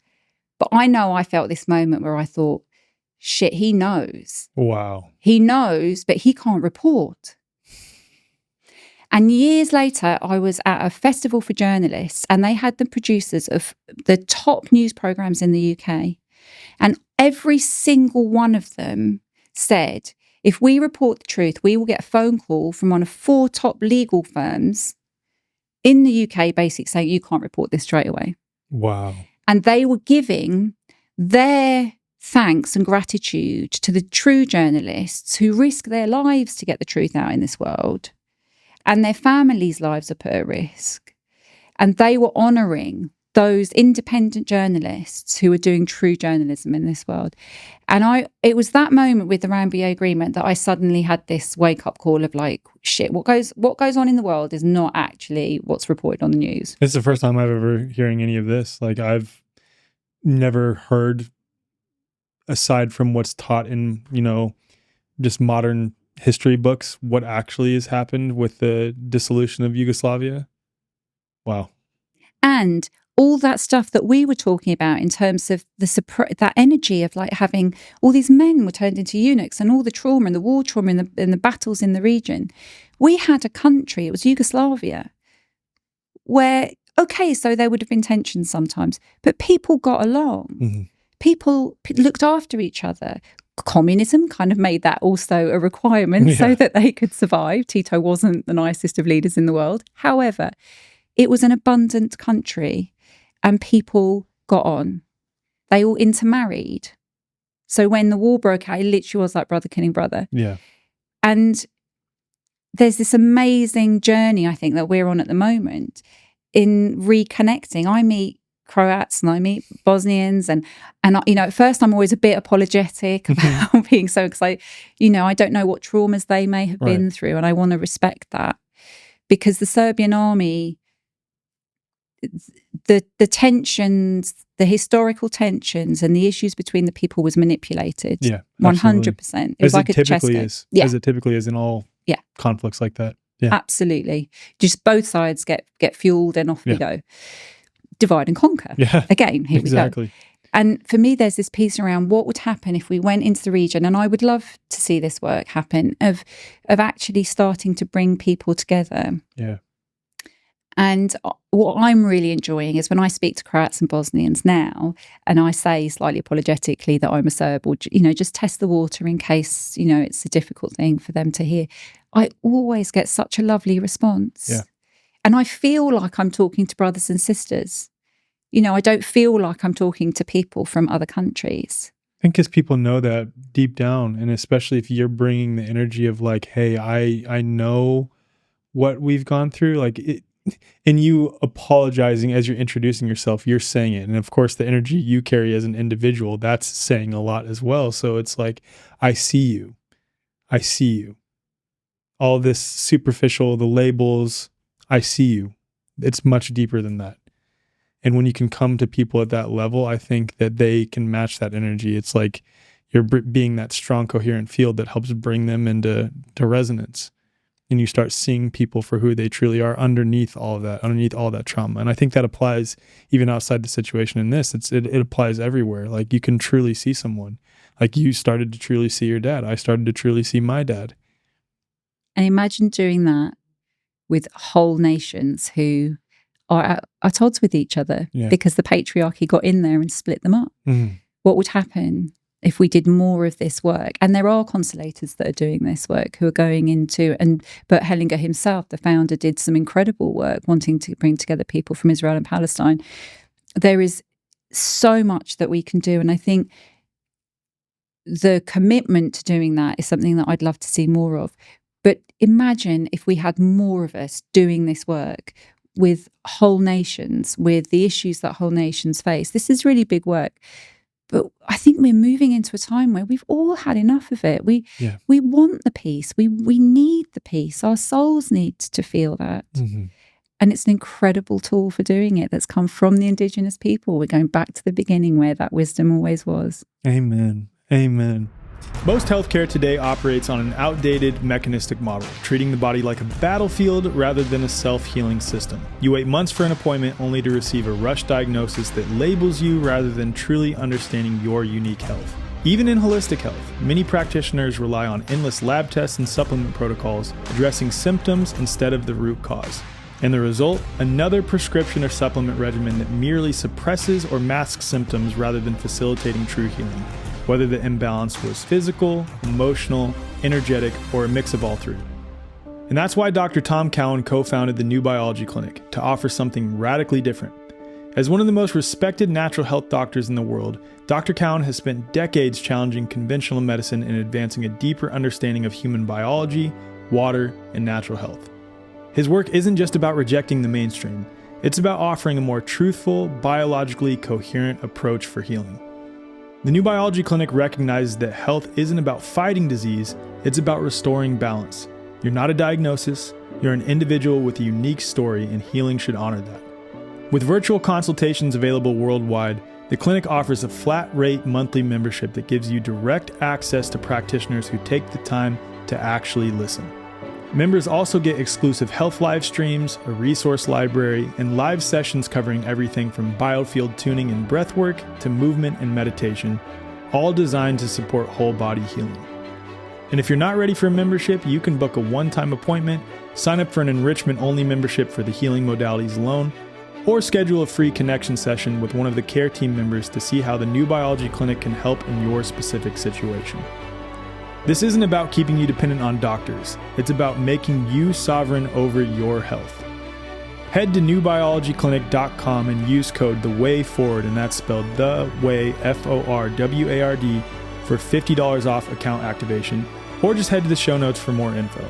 But I know I felt this moment where I thought, shit, he knows. Wow. He knows, but he can't report. And years later, I was at a festival for journalists, and they had the producers of the top news programs in the UK. And every single one of them said, if we report the truth, we will get a phone call from one of 4 top legal firms in the UK, basically saying, you can't report this straight away. Wow. And they were giving their thanks and gratitude to the true journalists who risk their lives to get the truth out in this world. And their families' lives are put at risk. And they were honouring those independent journalists who were doing true journalism in this world. And it was that moment with the RMDY agreement that I suddenly had this wake-up call of like, shit, what goes on in the world is not actually what's reported on the news. This is the first time I've ever hearing any of this. Like, I've never heard, aside from what's taught in, just modern history books, what actually has happened with the dissolution of Yugoslavia. Wow. And all that stuff that we were talking about in terms of that energy of like having all these men were turned into eunuchs, and all the trauma and the war trauma and the battles in the region. We had a country, it was Yugoslavia, where, okay, so there would have been tensions sometimes, but people got along. Mm-hmm. People looked after each other. Communism kind of made that also a requirement so that they could survive. Tito wasn't the nicest of leaders in the world. However, it was an abundant country and people got on. They all intermarried. So when the war broke out, it literally was like brother killing brother. Yeah. And there's this amazing journey, I think, that we're on at the moment in reconnecting. I meet Croats and I meet Bosnians and at first I'm always a bit apologetic about being so excited. I don't know what traumas they may have been through, and I want to respect that, because the Serbian army, the tensions, the historical tensions and the issues between the people was manipulated. Yeah, 100%. It was like a chess game. As it typically is in all conflicts like that. Yeah. Absolutely. Just both sides get fueled and off we go. Divide and conquer. Yeah. Again, here we go. And for me, there's this piece around what would happen if we went into the region, and I would love to see this work happen, of actually starting to bring people together. Yeah. And what I'm really enjoying is when I speak to Croats and Bosnians now, and I say slightly apologetically that I'm a Serb, or, just test the water in case, it's a difficult thing for them to hear. I always get such a lovely response. Yeah. And I feel like I'm talking to brothers and sisters. I don't feel like I'm talking to people from other countries. I think because people know that deep down, and especially if you're bringing the energy of like, hey, I know what we've gone through, like it, and you apologizing as you're introducing yourself, you're saying it. And of course, the energy you carry as an individual, that's saying a lot as well. So it's like, I see you. I see you. All this superficial, the labels, I see you. It's much deeper than that. And when you can come to people at that level, I think that they can match that energy. It's like you're being that strong, coherent field that helps bring them into resonance. And you start seeing people for who they truly are underneath all of that, underneath all that trauma. And I think that applies even outside the situation in this. It applies everywhere. Like you can truly see someone. Like you started to truly see your dad. I started to truly see my dad. And imagine doing that with whole nations who are at odds with each other because the patriarchy got in there and split them up. What would happen if we did more of this work? And there are constellators that are doing this work who are going into, but Hellinger himself, the founder, did some incredible work wanting to bring together people from Israel and Palestine. There is so much that we can do. And I think the commitment to doing that is something that I'd love to see more of. But imagine if we had more of us doing this work with whole nations, with the issues that whole nations face. This is really big work. But I think we're moving into a time where we've all had enough of it. We want the peace. We need the peace. Our souls need to feel that. And it's an incredible tool for doing it that's come from the indigenous people. We're going back to the beginning where that wisdom always was. Amen. Amen. Most healthcare today operates on an outdated mechanistic model, treating the body like a battlefield rather than a self-healing system. You wait months for an appointment only to receive a rushed diagnosis that labels you rather than truly understanding your unique health. Even in holistic health, many practitioners rely on endless lab tests and supplement protocols, addressing symptoms instead of the root cause. And the result? Another prescription or supplement regimen that merely suppresses or masks symptoms rather than facilitating true healing, whether the imbalance was physical, emotional, energetic, or a mix of all three. And that's why Dr. Tom Cowan co-founded the New Biology Clinic, to offer something radically different. As one of the most respected natural health doctors in the world, Dr. Cowan has spent decades challenging conventional medicine and advancing a deeper understanding of human biology, water, and natural health. His work isn't just about rejecting the mainstream, it's about offering a more truthful, biologically coherent approach for healing. The New Biology Clinic recognizes that health isn't about fighting disease, it's about restoring balance. You're not a diagnosis, you're an individual with a unique story, and healing should honor that. With virtual consultations available worldwide, the clinic offers a flat-rate monthly membership that gives you direct access to practitioners who take the time to actually listen. Members also get exclusive health live streams, a resource library, and live sessions covering everything from biofield tuning and breathwork to movement and meditation, all designed to support whole body healing. And if you're not ready for a membership, you can book a one-time appointment, sign up for an enrichment-only membership for the healing modalities alone, or schedule a free connection session with one of the care team members to see how the New Biology Clinic can help in your specific situation. This isn't about keeping you dependent on doctors. It's about making you sovereign over your health. Head to newbiologyclinic.com and use code THEWAYFORWARD, and that's spelled The Way, F-O-R-W-A-R-D, for $50 off account activation, or just head to the show notes for more info.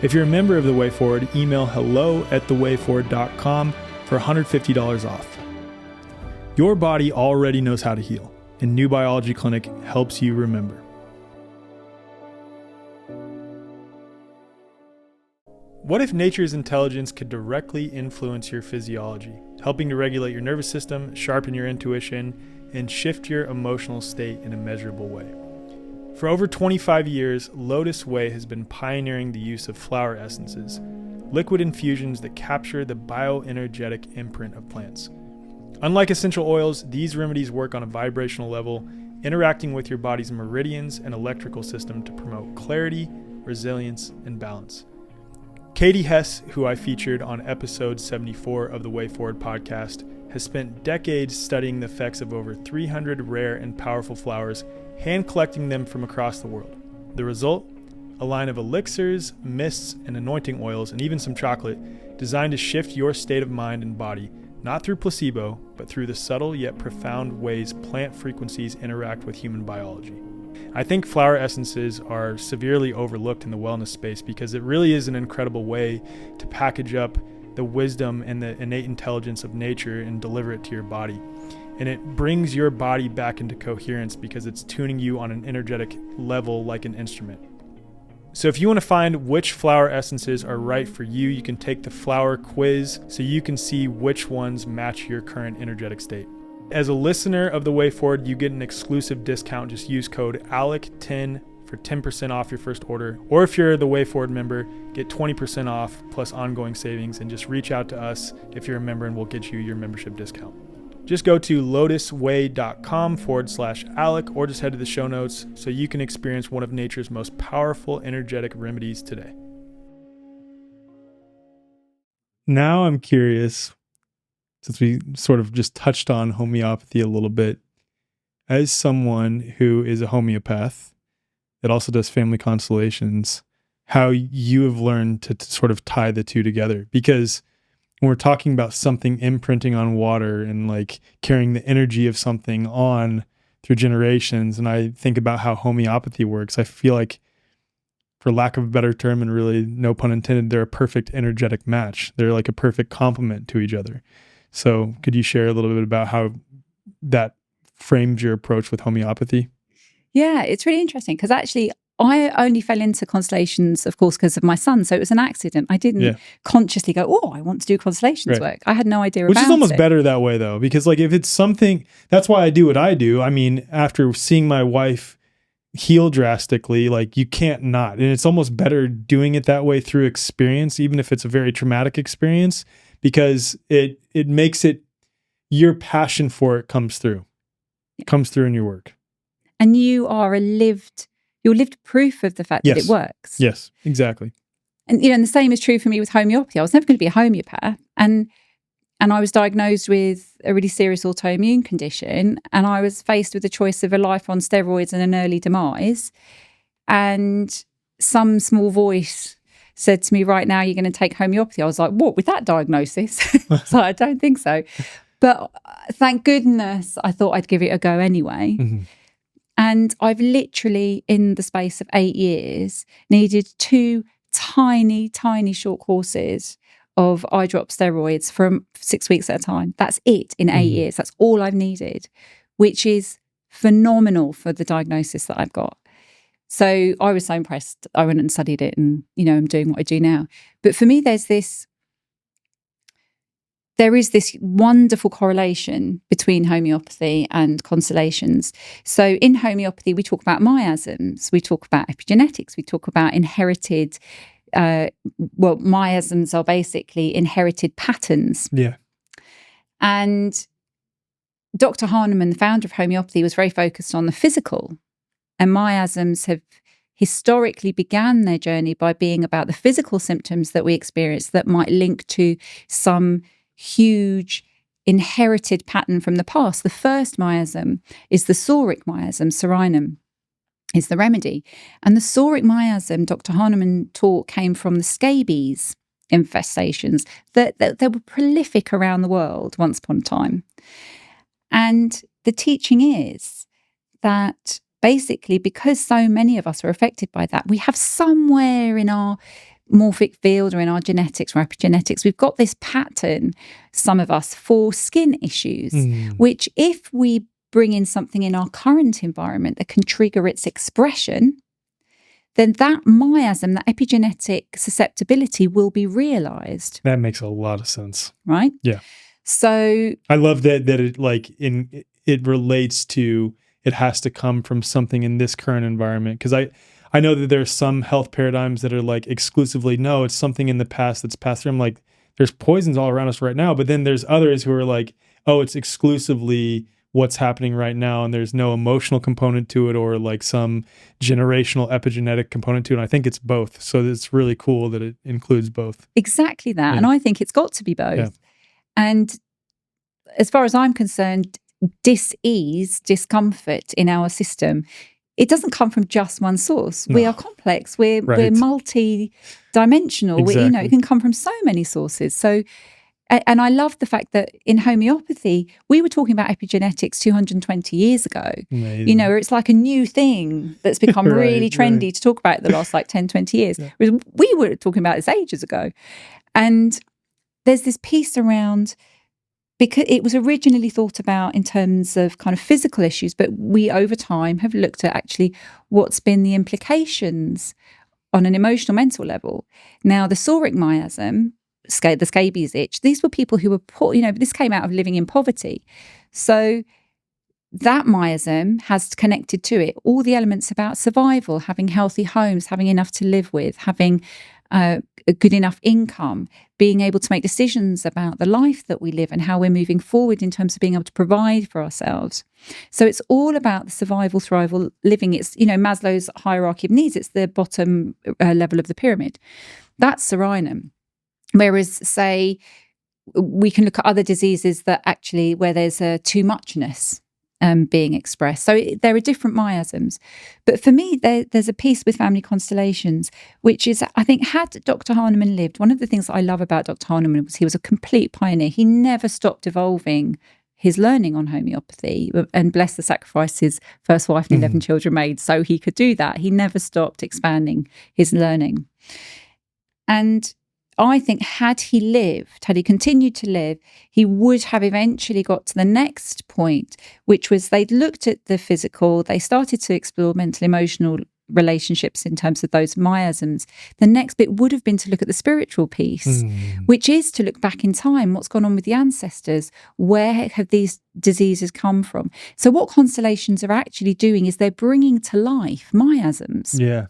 If you're a member of The Way Forward, email hello@thewayforward.com for $150 off. Your body already knows how to heal, and New Biology Clinic helps you remember. What if nature's intelligence could directly influence your physiology, helping to regulate your nervous system, sharpen your intuition, and shift your emotional state in a measurable way? For over 25 years, Lotus Way has been pioneering the use of flower essences, liquid infusions that capture the bioenergetic imprint of plants. Unlike essential oils, these remedies work on a vibrational level, interacting with your body's meridians and electrical system to promote clarity, resilience, and balance. Katie Hess, who I featured on episode 74 of the Way Forward podcast, has spent decades studying the effects of over 300 rare and powerful flowers, hand collecting them from across the world. The result? A line of elixirs, mists, and anointing oils, and even some chocolate, designed to shift your state of mind and body, not through placebo, but through the subtle yet profound ways plant frequencies interact with human biology. I think flower essences are severely overlooked in the wellness space because it really is an incredible way to package up the wisdom and the innate intelligence of nature and deliver it to your body. And it brings your body back into coherence because it's tuning you on an energetic level like an instrument. So if you want to find which flower essences are right for you, you can take the flower quiz so you can see which ones match your current energetic state. As a listener of The Way Forward, you get an exclusive discount. Just use code ALEC10 for 10% off your first order. Or if you're the Way Forward member, get 20% off plus ongoing savings, and just reach out to us if you're a member and we'll get you your membership discount. Just go to lotusway.com/Alec or just head to the show notes so you can experience one of nature's most powerful energetic remedies today. Now I'm curious, since we sort of just touched on homeopathy a little bit, as someone who is a homeopath that also does family constellations, how you have learned to sort of tie the two together. Because when we're talking about something imprinting on water and like carrying the energy of something on through generations, and I think about how homeopathy works, I feel like, for lack of a better term, and really no pun intended, they're a perfect energetic match. They're like a perfect complement to each other. So could you share a little bit about how that frames your approach with homeopathy? Yeah, it's really interesting because actually I only fell into constellations, of course, because of my son. So it was an accident. I didn't consciously go, oh, I want to do constellations work. I had no idea about it. Which is almost better that way, though, because like if it's something, that's why I do what I do. I mean, after seeing my wife heal drastically, like you can't not. And it's almost better doing it that way through experience, even if it's a very traumatic experience, because it makes it, your passion for it comes through. It comes through in your work. And you are you're lived proof of the fact that it works. Yes, exactly. And and the same is true for me with homeopathy. I was never going to be a homeopath, and I was diagnosed with a really serious autoimmune condition, and I was faced with the choice of a life on steroids and an early demise. And some small voice said to me, right now you're going to take homeopathy. I was like, what, with that diagnosis? So I don't think so. But thank goodness I thought I'd give it a go anyway. Mm-hmm. And I've literally, in the space of 8 years, needed 2 tiny, tiny short courses of eye drop steroids for 6 weeks at a time. That's it in 8 years. That's all I've needed, which is phenomenal for the diagnosis that I've got. So I was so impressed. I went and studied it and, I'm doing what I do now. But for me, there is this wonderful correlation between homeopathy and constellations. So in homeopathy, we talk about miasms, we talk about epigenetics, we talk about inherited, miasms are basically inherited patterns. Yeah. And Dr. Hahnemann, the founder of homeopathy, was very focused on the physical. And miasms have historically began their journey by being about the physical symptoms that we experience that might link to some huge inherited pattern from the past. The first miasm is the Sauric miasm. Sarinum is the remedy. And the Sauric miasm, Dr. Hahnemann taught, came from the scabies infestations that were prolific around the world once upon a time. And the teaching is that basically, because so many of us are affected by that, we have somewhere in our morphic field or in our genetics or epigenetics, we've got this pattern, some of us, for skin issues, which if we bring in something in our current environment that can trigger its expression, then that miasm, that epigenetic susceptibility will be realized. That makes a lot of sense. Right? Yeah. So I love that it relates to, it has to come from something in this current environment. Because I I know that there's some health paradigms that are like exclusively, no, it's something in the past that's passed through. I'm like, there's poisons all around us right now. But then there's others who are like, oh, it's exclusively what's happening right now, and there's no emotional component to it or like some generational epigenetic component to it. And I think it's both. So it's really cool that it includes both. Exactly that. Yeah. And I think it's got to be both. Yeah. And as far as I'm concerned, dis-ease, discomfort in our system, it doesn't come from just one source. No. We are complex. We're multi-dimensional. Exactly. It can come from so many sources. So, and I love the fact that in homeopathy, we were talking about epigenetics 220 years ago. Amazing. Where it's like a new thing that's become really trendy to talk about the last like 10, 20 years. Yeah. Whereas we were talking about this ages ago. And there's this piece around, because it was originally thought about in terms of kind of physical issues, but we over time have looked at actually what's been the implications on an emotional, mental level. Now, the psoric miasm, the scabies itch, these were people who were poor, this came out of living in poverty. So that miasm has connected to it all the elements about survival, having healthy homes, having enough to live with, having a good enough income, being able to make decisions about the life that we live and how we're moving forward in terms of being able to provide for ourselves. So it's all about the survival, thrival, living. It's, Maslow's hierarchy of needs. It's the bottom level of the pyramid. That's serenum. Whereas, say, we can look at other diseases that actually, where there's a too muchness being expressed. So there are different miasms. But for me, there's a piece with Family Constellations, which is, I think, had Dr. Hahnemann lived, one of the things that I love about Dr. Hahnemann was he was a complete pioneer. He never stopped evolving his learning on homeopathy, and bless the sacrifice his first wife and 11 children made so he could do that. He never stopped expanding his learning. And I think had he continued to live, he would have eventually got to the next point, which was they'd looked at the physical, they started to explore mental, emotional relationships in terms of those miasms. The next bit would have been to look at the spiritual piece, which is to look back in time, what's gone on with the ancestors, where have these diseases come from? So what constellations are actually doing is they're bringing to life miasms. Yeah.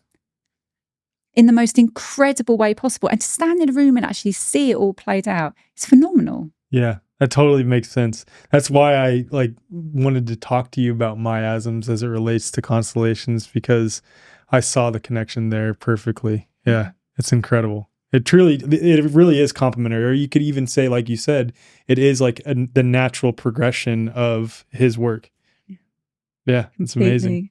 In the most incredible way possible. And to stand in a room and actually see it all played out, it's phenomenal. Yeah, that totally makes sense. That's why I wanted to talk to you about miasms as it relates to constellations, because I saw the connection there perfectly. Yeah, it's incredible. It really is complementary. Or you could even say, like you said, it is like the natural progression of his work. Yeah, it's amazing.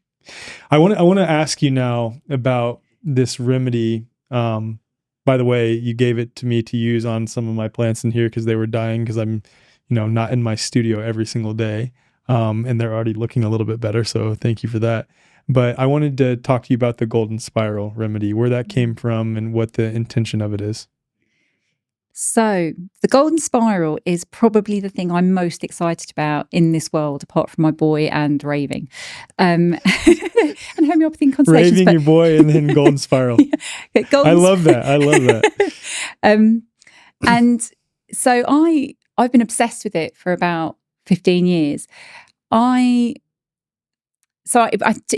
I want to ask you now about this remedy. By the way, you gave it to me to use on some of my plants in here because they were dying, because I'm, not in my studio every single day. And they're already looking a little bit better. So thank you for that. But I wanted to talk to you about the golden spiral remedy, where that came from and what the intention of it is. So the golden spiral is probably the thing I'm most excited about in this world, apart from my boy and raving, and homeopathy and constellations. Raving, your boy, and then golden spiral. Yeah, I love that. And so I've been obsessed with it for about 15 years. In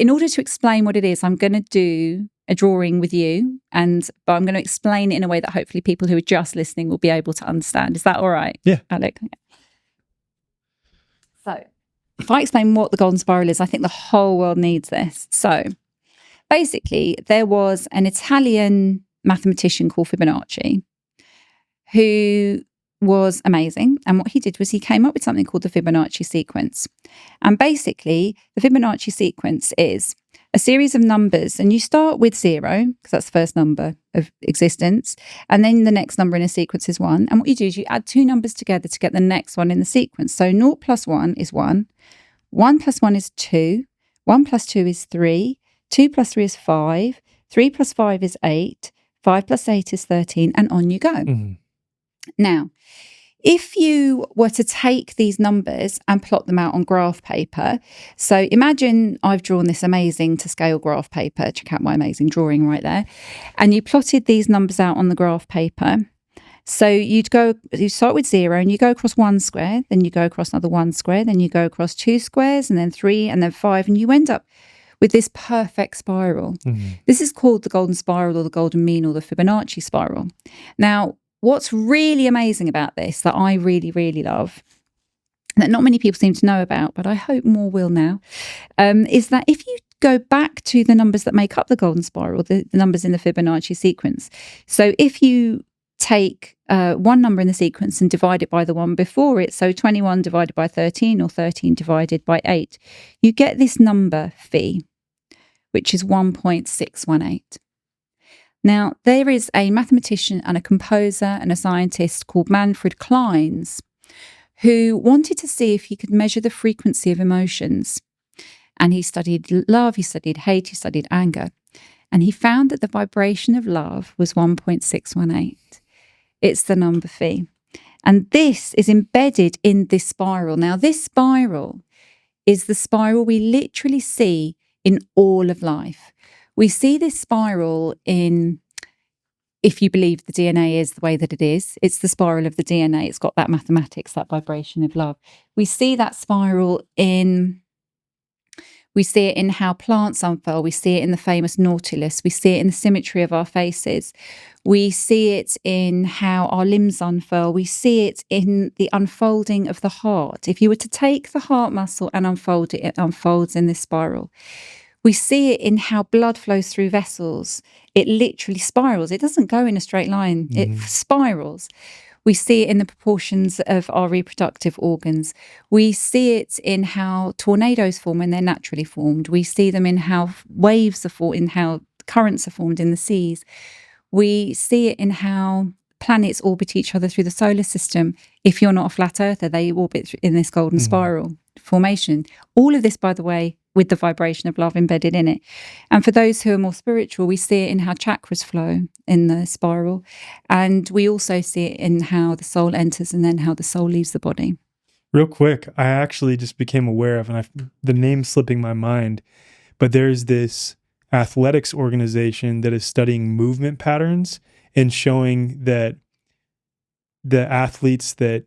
order to explain what it is, I'm going to do a drawing with you, but I'm going to explain it in a way that hopefully people who are just listening will be able to understand. Is that all right? Yeah. Alec? So if I explain what the golden spiral is, I think the whole world needs this. So basically, there was an Italian mathematician called Fibonacci who was amazing. And what he did was he came up with something called the Fibonacci sequence. And basically, the Fibonacci sequence is a series of numbers, and you start with 0 because that's the first number of existence, and then the next number in a sequence is 1. And what you do is you add 2 numbers together to get the next one in the sequence. So 0 plus 1 is 1, 1 plus 1 is 2, 1 plus 2 is 3, 2 plus 3 is 5, 3 plus 5 is 8, 5 plus 8 is 13, and on you go. Now, if you were to take these numbers and plot them out on graph paper, so imagine I've drawn this amazing to scale graph paper, check out my amazing drawing right there, and you plotted these numbers out on the graph paper. So you start with 0 and you go across 1 square, then you go across another 1 square, then you go across 2 squares, and then 3, and then 5, and you end up with this perfect spiral. This is called the golden spiral or the golden mean or the Fibonacci spiral. Now, what's really amazing about this that I really, really love, that not many people seem to know about, but I hope more will now, is that if you go back to the numbers that make up the golden spiral, the numbers in the Fibonacci sequence. So if you take one number in the sequence and divide it by the one before it, so 21 divided by 13 or 13 divided by 8, you get this number phi, which is 1.618. Now, there is a mathematician and a composer and a scientist called Manfred Clynes who wanted to see if he could measure the frequency of emotions. And he studied love, he studied hate, he studied anger. And he found that the vibration of love was 1.618. It's the number phi. And this is embedded in this spiral. Now, this spiral is the spiral we literally see in all of life. We see this spiral in, if you believe the DNA is the way that it is, it's the spiral of the DNA. It's got that mathematics, that vibration of love. We see that spiral in... We see it in how plants unfurl. We see it in the famous Nautilus. We see it in the symmetry of our faces. We see it in how our limbs unfurl. We see it in the unfolding of the heart. If you were to take the heart muscle and unfold it, it unfolds in this spiral. We see it in how blood flows through vessels. It literally spirals. It doesn't go in a straight line. It spirals. We see it in the proportions of our reproductive organs. We see it in how tornadoes form when they're naturally formed. We see them in how waves are formed, in how currents are formed in the seas. We see it in how planets orbit each other through the solar system. If you're not a flat earther, they orbit in this golden spiral formation. All of this, by the way, with the vibration of love embedded in it. And for those who are more spiritual, we see it in how chakras flow in the spiral. And we also see it in how the soul enters and then how the soul leaves the body. Real quick, I actually just became aware of, and the name's slipping my mind, but there's this athletics organization that is studying movement patterns and showing that the athletes that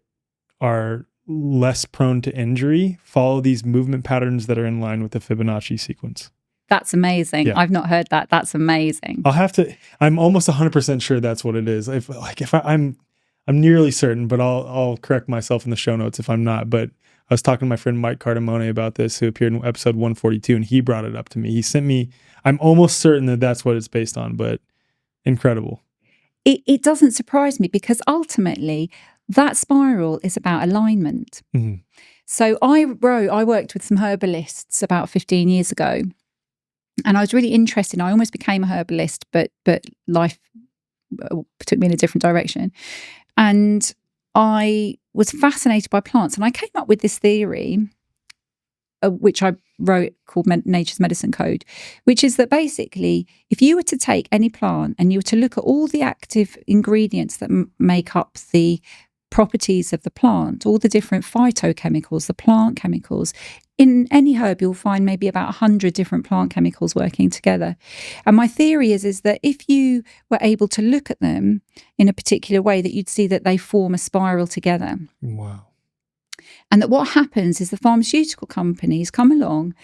are less prone to injury follow these movement patterns that are in line with the Fibonacci sequence. That's amazing. Yeah. I've not heard that. That's amazing. I'm almost 100% sure that's what it is. I'm nearly certain, but I'll correct myself in the show notes if I'm not. But I was talking to my friend Mike Cardamone about this, who appeared in episode 142, and he brought it up to me. He sent me, I'm almost certain that that's what it's based on, but incredible. It doesn't surprise me because ultimately that spiral is about alignment. So I worked with some herbalists about 15 years ago, and I was really interested. I almost became a herbalist, but life took me in a different direction. And I was fascinated by plants, and I came up with this theory, which I wrote, called Nature's Medicine Code, which is that basically, if you were to take any plant and you were to look at all the active ingredients that make up the properties of the plant, all the different phytochemicals, the plant chemicals, in any herb you'll find maybe about 100 different plant chemicals working together. And my theory is that if you were able to look at them in a particular way, that you'd see that they form a spiral together. Wow. And that what happens is the pharmaceutical companies come along,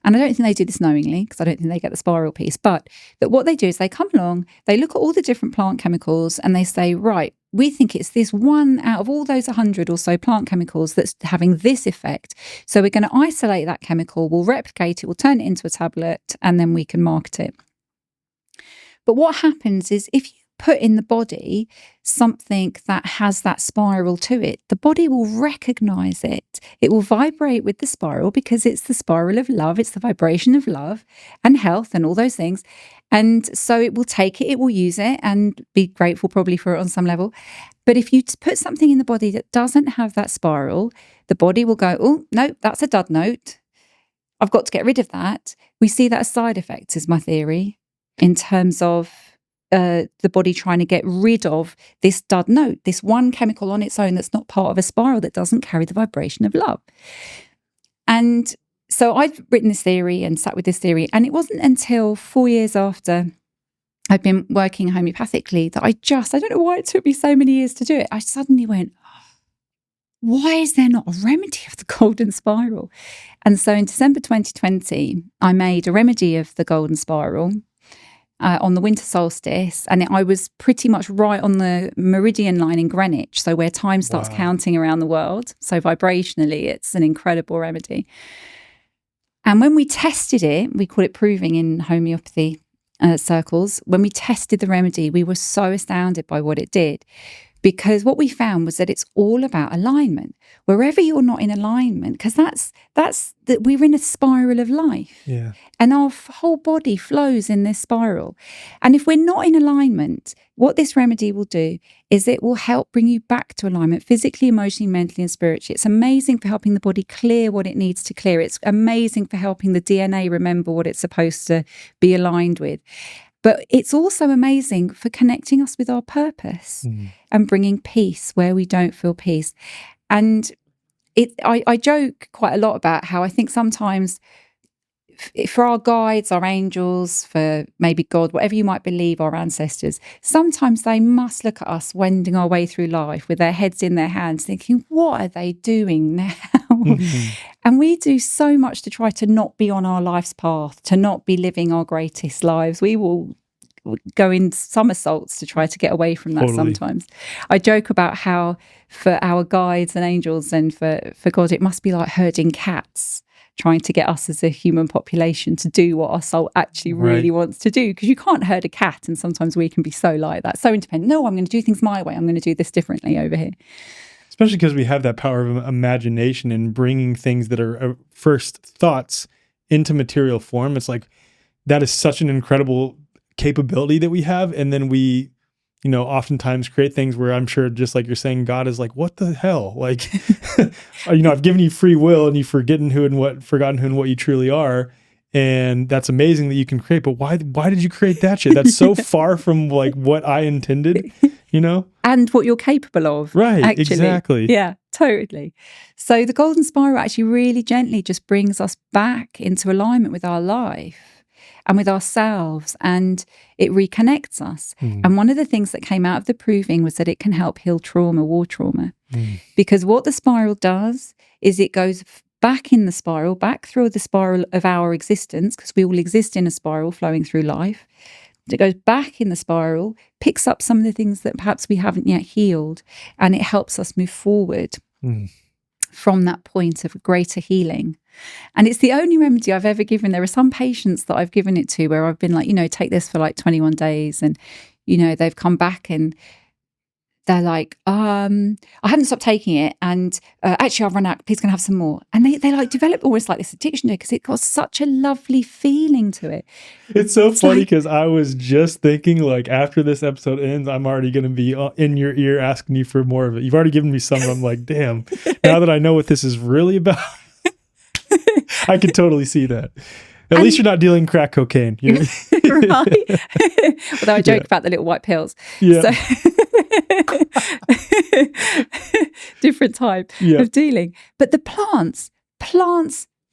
and I don't think they do this knowingly because I don't think they get the spiral piece, but that what they do is they come along, they look at all the different plant chemicals and they say, right, we think it's this one out of all those 100 or so plant chemicals that's having this effect. So we're going to isolate that chemical, we'll replicate it, we'll turn it into a tablet, and then we can market it. But what happens is if you put in the body something that has that spiral to it, the body will recognize it. It will vibrate with the spiral because it's the spiral of love. It's the vibration of love and health and all those things. And so it will take it, it will use it and be grateful probably for it on some level. But if you put something in the body that doesn't have that spiral, the body will go, oh, no, that's a dud note. I've got to get rid of that. We see that as side effects, is my theory, in terms of the body trying to get rid of this dud note, this one chemical on its own that's not part of a spiral, that doesn't carry the vibration of love. And so I'd written this theory and sat with this theory, and it wasn't until 4 years after I'd been working homeopathically that I don't know why it took me so many years to do it. I suddenly went, why is there not a remedy of the golden spiral? And so in December 2020, I made a remedy of the golden spiral on the winter solstice, and I was pretty much right on the meridian line in Greenwich, so where time starts counting around the world. So vibrationally, it's an incredible remedy. And when we tested it, we call it proving in homeopathy circles. When we tested the remedy, we were so astounded by what it did. Because what we found was that it's all about alignment. Wherever you're not in alignment, because that's that we're in a spiral of life. Yeah. And our whole body flows in this spiral. And if we're not in alignment, what this remedy will do is it will help bring you back to alignment physically, emotionally, mentally, and spiritually. It's amazing for helping the body clear what it needs to clear. It's amazing for helping the DNA remember what it's supposed to be aligned with. But it's also amazing for connecting us with our purpose and bringing peace where we don't feel peace. And I joke quite a lot about how I think sometimes for our guides, our angels, for maybe God, whatever you might believe, our ancestors, sometimes they must look at us wending our way through life with their heads in their hands thinking, what are they doing now? And we do so much to try to not be on our life's path, to not be living our greatest lives. We will go in somersaults to try to get away from that sometimes. I joke about how for our guides and angels and for God, it must be like herding cats, trying to get us as a human population to do what our soul actually really wants to do. Because you can't herd a cat, and sometimes we can be so like that, so independent. No, I'm going to do things my way. I'm going to do this differently over here. Especially because we have that power of imagination and bringing things that are first thoughts into material form. It's like that is such an incredible capability that we have. And then we, oftentimes create things where I'm sure, just like you're saying, God is like, what the hell? Like, I've given you free will and you've forgotten who and what you truly are. And that's amazing that you can create, but why did you create that shit? That's so far from like what I intended, And what you're capable of. Right, actually. Exactly. Yeah, totally. So the golden spiral actually really gently just brings us back into alignment with our life and with ourselves, and it reconnects us. And one of the things that came out of the proving was that it can help heal trauma, war trauma. Because what the spiral does is it goes back in the spiral, back through the spiral of our existence, because we all exist in a spiral flowing through life. It goes back in the spiral, picks up some of the things that perhaps we haven't yet healed, and it helps us move forward from that point of greater healing. And it's the only remedy I've ever given. There are some patients that I've given it to where I've been like, take this for like 21 days. And, they've come back and they're like, I haven't stopped taking it. And actually, I've run out. Please can I have some more? And they like develop almost like this addiction because it got such a lovely feeling to it. It's so funny because I was just thinking like after this episode ends, I'm already going to be in your ear asking you for more of it. You've already given me some. I'm like, damn, now that I know what this is really about, I can totally see that. At least you're not dealing crack cocaine. Right. Although I joke about the little white pills. Yeah. So different type of dealing. But the plants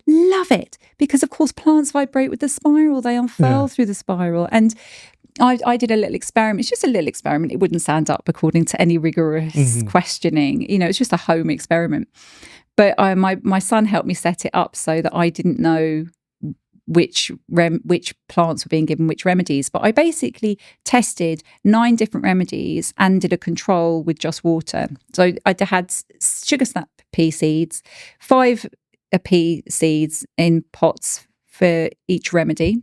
love it because, of course, plants vibrate with the spiral. They unfurl through the spiral. And I did a little experiment. It's just a little experiment. It wouldn't stand up according to any rigorous questioning. It's just a home experiment. But my son helped me set it up so that I didn't know which plants were being given which remedies. But I basically tested 9 different remedies and did a control with just water. So I had sugar snap pea seeds, 5 pea seeds in pots for each remedy.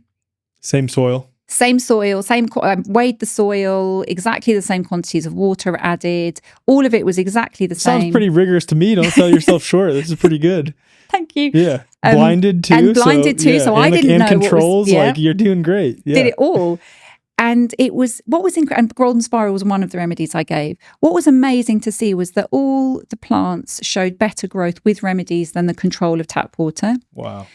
Same soil, weighed the soil, exactly the same quantities of water added. All of it was exactly the same. Sounds pretty rigorous to me. Don't sell yourself short. This is pretty good. Thank you. Yeah. Blinded too. So I didn't know controls, what was, like you're doing great. Yeah. Did it all. And it was, what was incredible, and golden spiral was one of the remedies I gave. What was amazing to see was that all the plants showed better growth with remedies than the control of tap water. Wow.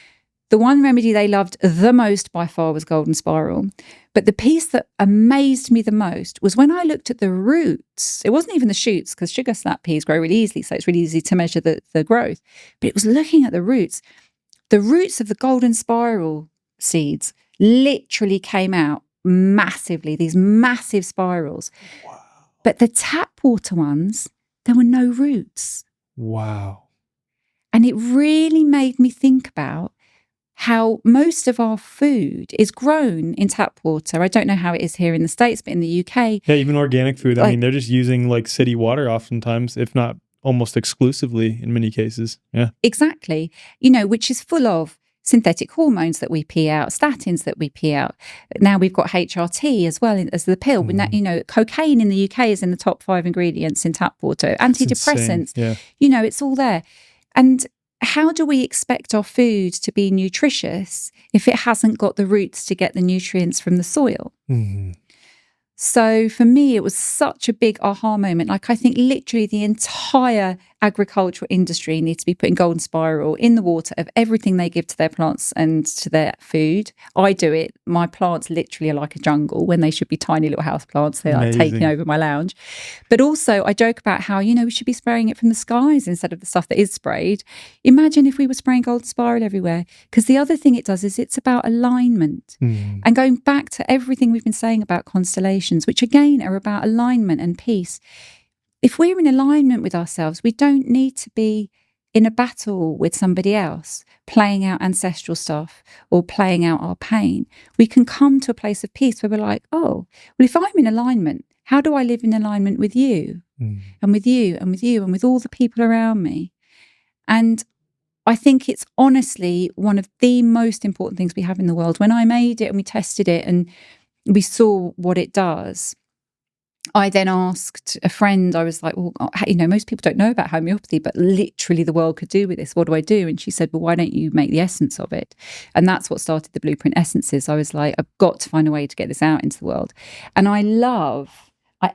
The one remedy they loved the most by far was golden spiral. But the piece that amazed me the most was when I looked at the roots. It wasn't even the shoots, because sugar snap peas grow really easily, so it's really easy to measure the growth. But it was looking at the roots. The roots of the golden spiral seeds literally came out massively, these massive spirals. Wow. But the tap water ones, there were no roots. Wow. And it really made me think about how most of our food is grown in tap water. I don't know how it is here in the States, but in the UK. Yeah, even organic food. I mean, they're just using like city water oftentimes, if not almost exclusively in many cases. Yeah. Exactly. You know, which is full of synthetic hormones that we pee out, statins that we pee out. Now we've got HRT as well as the pill. You know, cocaine in the UK is in the top 5 ingredients in tap water. Antidepressants, yeah. You know, it's all there. And how do we expect our food to be nutritious if it hasn't got the roots to get the nutrients from the soil? Mm-hmm. So for me, it was such a big aha moment. Like, I think literally the entire agricultural industry needs to be putting golden spiral in the water of everything they give to their plants and to their food. I do it. My plants literally are like a jungle when they should be tiny little house plants. They're like taking over my lounge. But also I joke about how, you know, we should be spraying it from the skies instead of the stuff that is sprayed. Imagine if we were spraying golden spiral everywhere. Because the other thing it does is it's about alignment. And going back to everything we've been saying about constellations, which again are about alignment and peace. If we're in alignment with ourselves, we don't need to be in a battle with somebody else, playing out ancestral stuff or playing out our pain. We can come to a place of peace where we're like, oh, well, if I'm in alignment, how do I live in alignment with you and with you and with you and with all the people around me? And I think it's honestly one of the most important things we have in the world. When I made it and we tested it and we saw what it does, I then asked a friend, I was like, well, you know, most people don't know about homeopathy, but literally the world could do with this. What do I do? And she said, well, why don't you make the essence of it? And that's what started the Blueprint Essences. I was like, I've got to find a way to get this out into the world. And I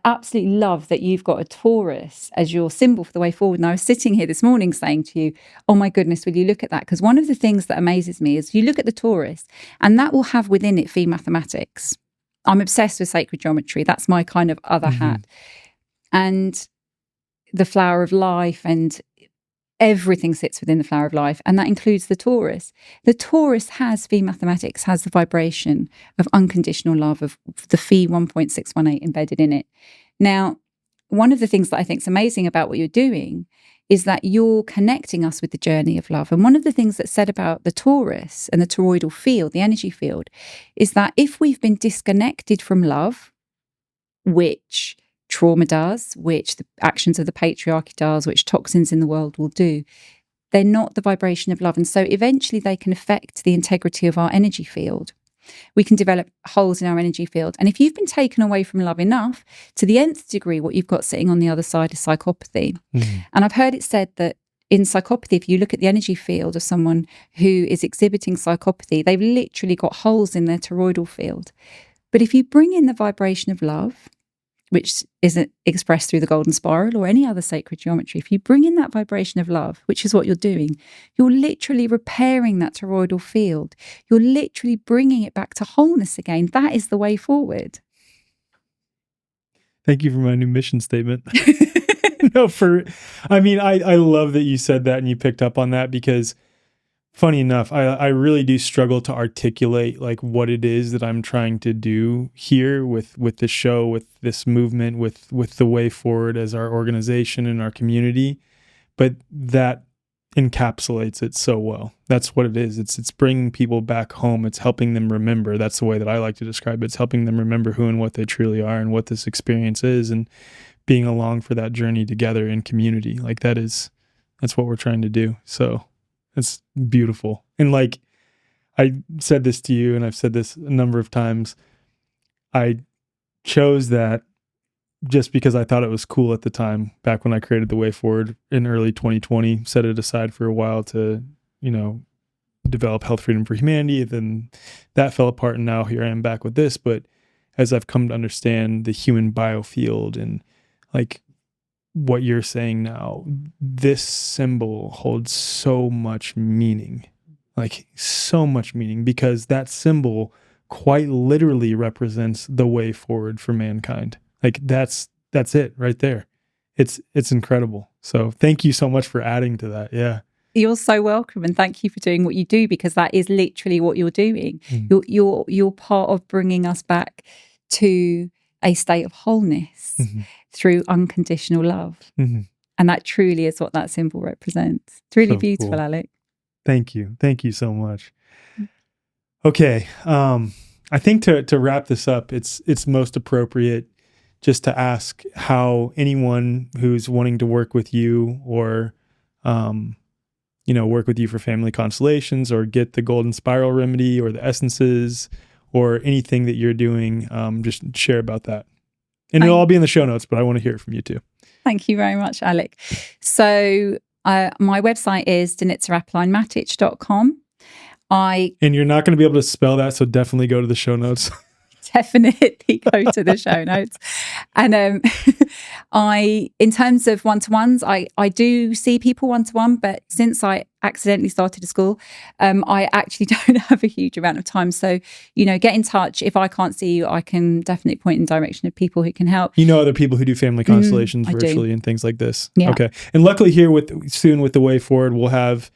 absolutely love that you've got a Taurus as your symbol for the way forward. And I was sitting here this morning saying to you, oh my goodness, will you look at that? Because one of the things that amazes me is you look at the Taurus and that will have within it Phi mathematics. I'm obsessed with sacred geometry. That's my kind of other hat. And the flower of life and everything sits within the flower of life. And that includes the Taurus. The Taurus has Phi mathematics, has the vibration of unconditional love, of the Phi 1.618 embedded in it. Now, one of the things that I think is amazing about what you're doing is that you're connecting us with the journey of love. And one of the things that's said about the Taurus and the toroidal field, the energy field, is that if we've been disconnected from love, which trauma does, which the actions of the patriarchy does, which toxins in the world will do, they're not the vibration of love. And so eventually they can affect the integrity of our energy field. We can develop holes in our energy field. And if you've been taken away from love enough, to the nth degree, what you've got sitting on the other side is psychopathy. And I've heard it said that in psychopathy, if you look at the energy field of someone who is exhibiting psychopathy, they've literally got holes in their toroidal field. But if you bring in the vibration of love, which isn't expressed through the golden spiral or any other sacred geometry, if you bring in that vibration of love, which is what you're doing, you're literally repairing that toroidal field. You're literally bringing it back to wholeness again. That is the way forward. Thank you for my new mission statement. I love that you said that and you picked up on that, because funny enough, I really do struggle to articulate like what it is that I'm trying to do here with the show, with this movement, with the way forward as our organization and our community. But that encapsulates it so well. That's what it is. It's bringing people back home. It's helping them remember. That's the way that I like to describe it. It's helping them remember who and what they truly are and what this experience is, and being along for that journey together in community. Like that's what we're trying to do. So it's beautiful. And like I said this to you, and I've said this a number of times, I chose that just because I thought it was cool at the time, back when I created the Way Forward in early 2020, set it aside for a while to, develop Health Freedom for Humanity. Then that fell apart, and now here I am back with this. But as I've come to understand the human biofield and like what you're saying now, this symbol holds so much meaning, because that symbol quite literally represents the way forward for mankind. Like that's it right there. It's incredible. So thank you so much for adding to that. Yeah. You're so welcome, and thank you for doing what you do, because that is literally what you're doing. You're part of bringing us back to a state of wholeness through unconditional love. And that truly is what that symbol represents. It's really So beautiful, cool. Alec. Thank you. Thank you so much. Okay. I think to wrap this up, it's most appropriate just to ask how anyone who's wanting to work with you or, work with you for Family Constellations or get the Golden Spiral Remedy or the essences or anything that you're doing, just share about that. And it'll all be in the show notes, but I want to hear it from you too. Thank you very much, Alec. So my website is danicapolline-Matić.com. And you're not going to be able to spell that, so definitely go to the show notes. Definitely go to the show notes. And in terms of one-to-ones, I do see people one-to-one, but since I accidentally started a school, I actually don't have a huge amount of time. So, get in touch. If I can't see you, I can definitely point in the direction of people who can help. Other people who do Family Constellations virtually and things like this. Yeah. Okay. And luckily here with the way forward, we'll have,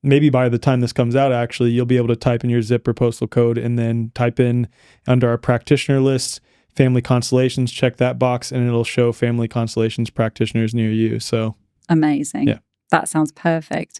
maybe by the time this comes out, actually, you'll be able to type in your zip or postal code and then type in under our practitioner list, Family Constellations, check that box, and it'll show Family Constellations practitioners near you. So amazing. Yeah. That sounds perfect.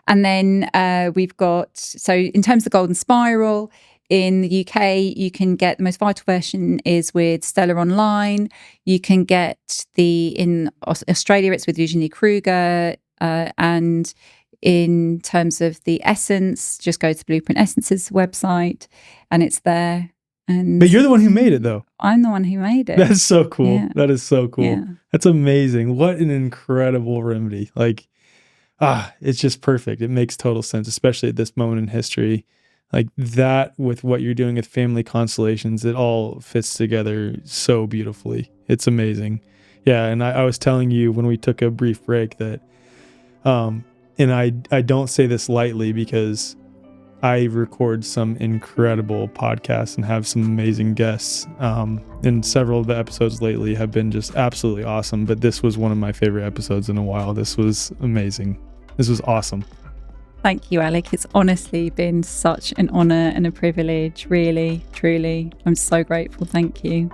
And then we've got, so in terms of Golden Spiral, in the UK, you can get the most vital version is with Stella Online. You can get in Australia, it's with Eugenie Kruger, and in terms of the essence, just go to Blueprint Essences website and it's there. But you're the one who made it, though. I'm the one who made it. That's so cool. Yeah. That is so cool. Yeah. That's amazing. What an incredible remedy. It's just perfect. It makes total sense, especially at this moment in history. Like that with what you're doing with Family Constellations, it all fits together so beautifully. It's amazing. Yeah, and I was telling you when we took a brief break that and I don't say this lightly because I record some incredible podcasts and have some amazing guests. And several of the episodes lately have been just absolutely awesome. But this was one of my favorite episodes in a while. This was amazing. This was awesome. Thank you, Alec. It's honestly been such an honor and a privilege. Really, truly. I'm so grateful. Thank you.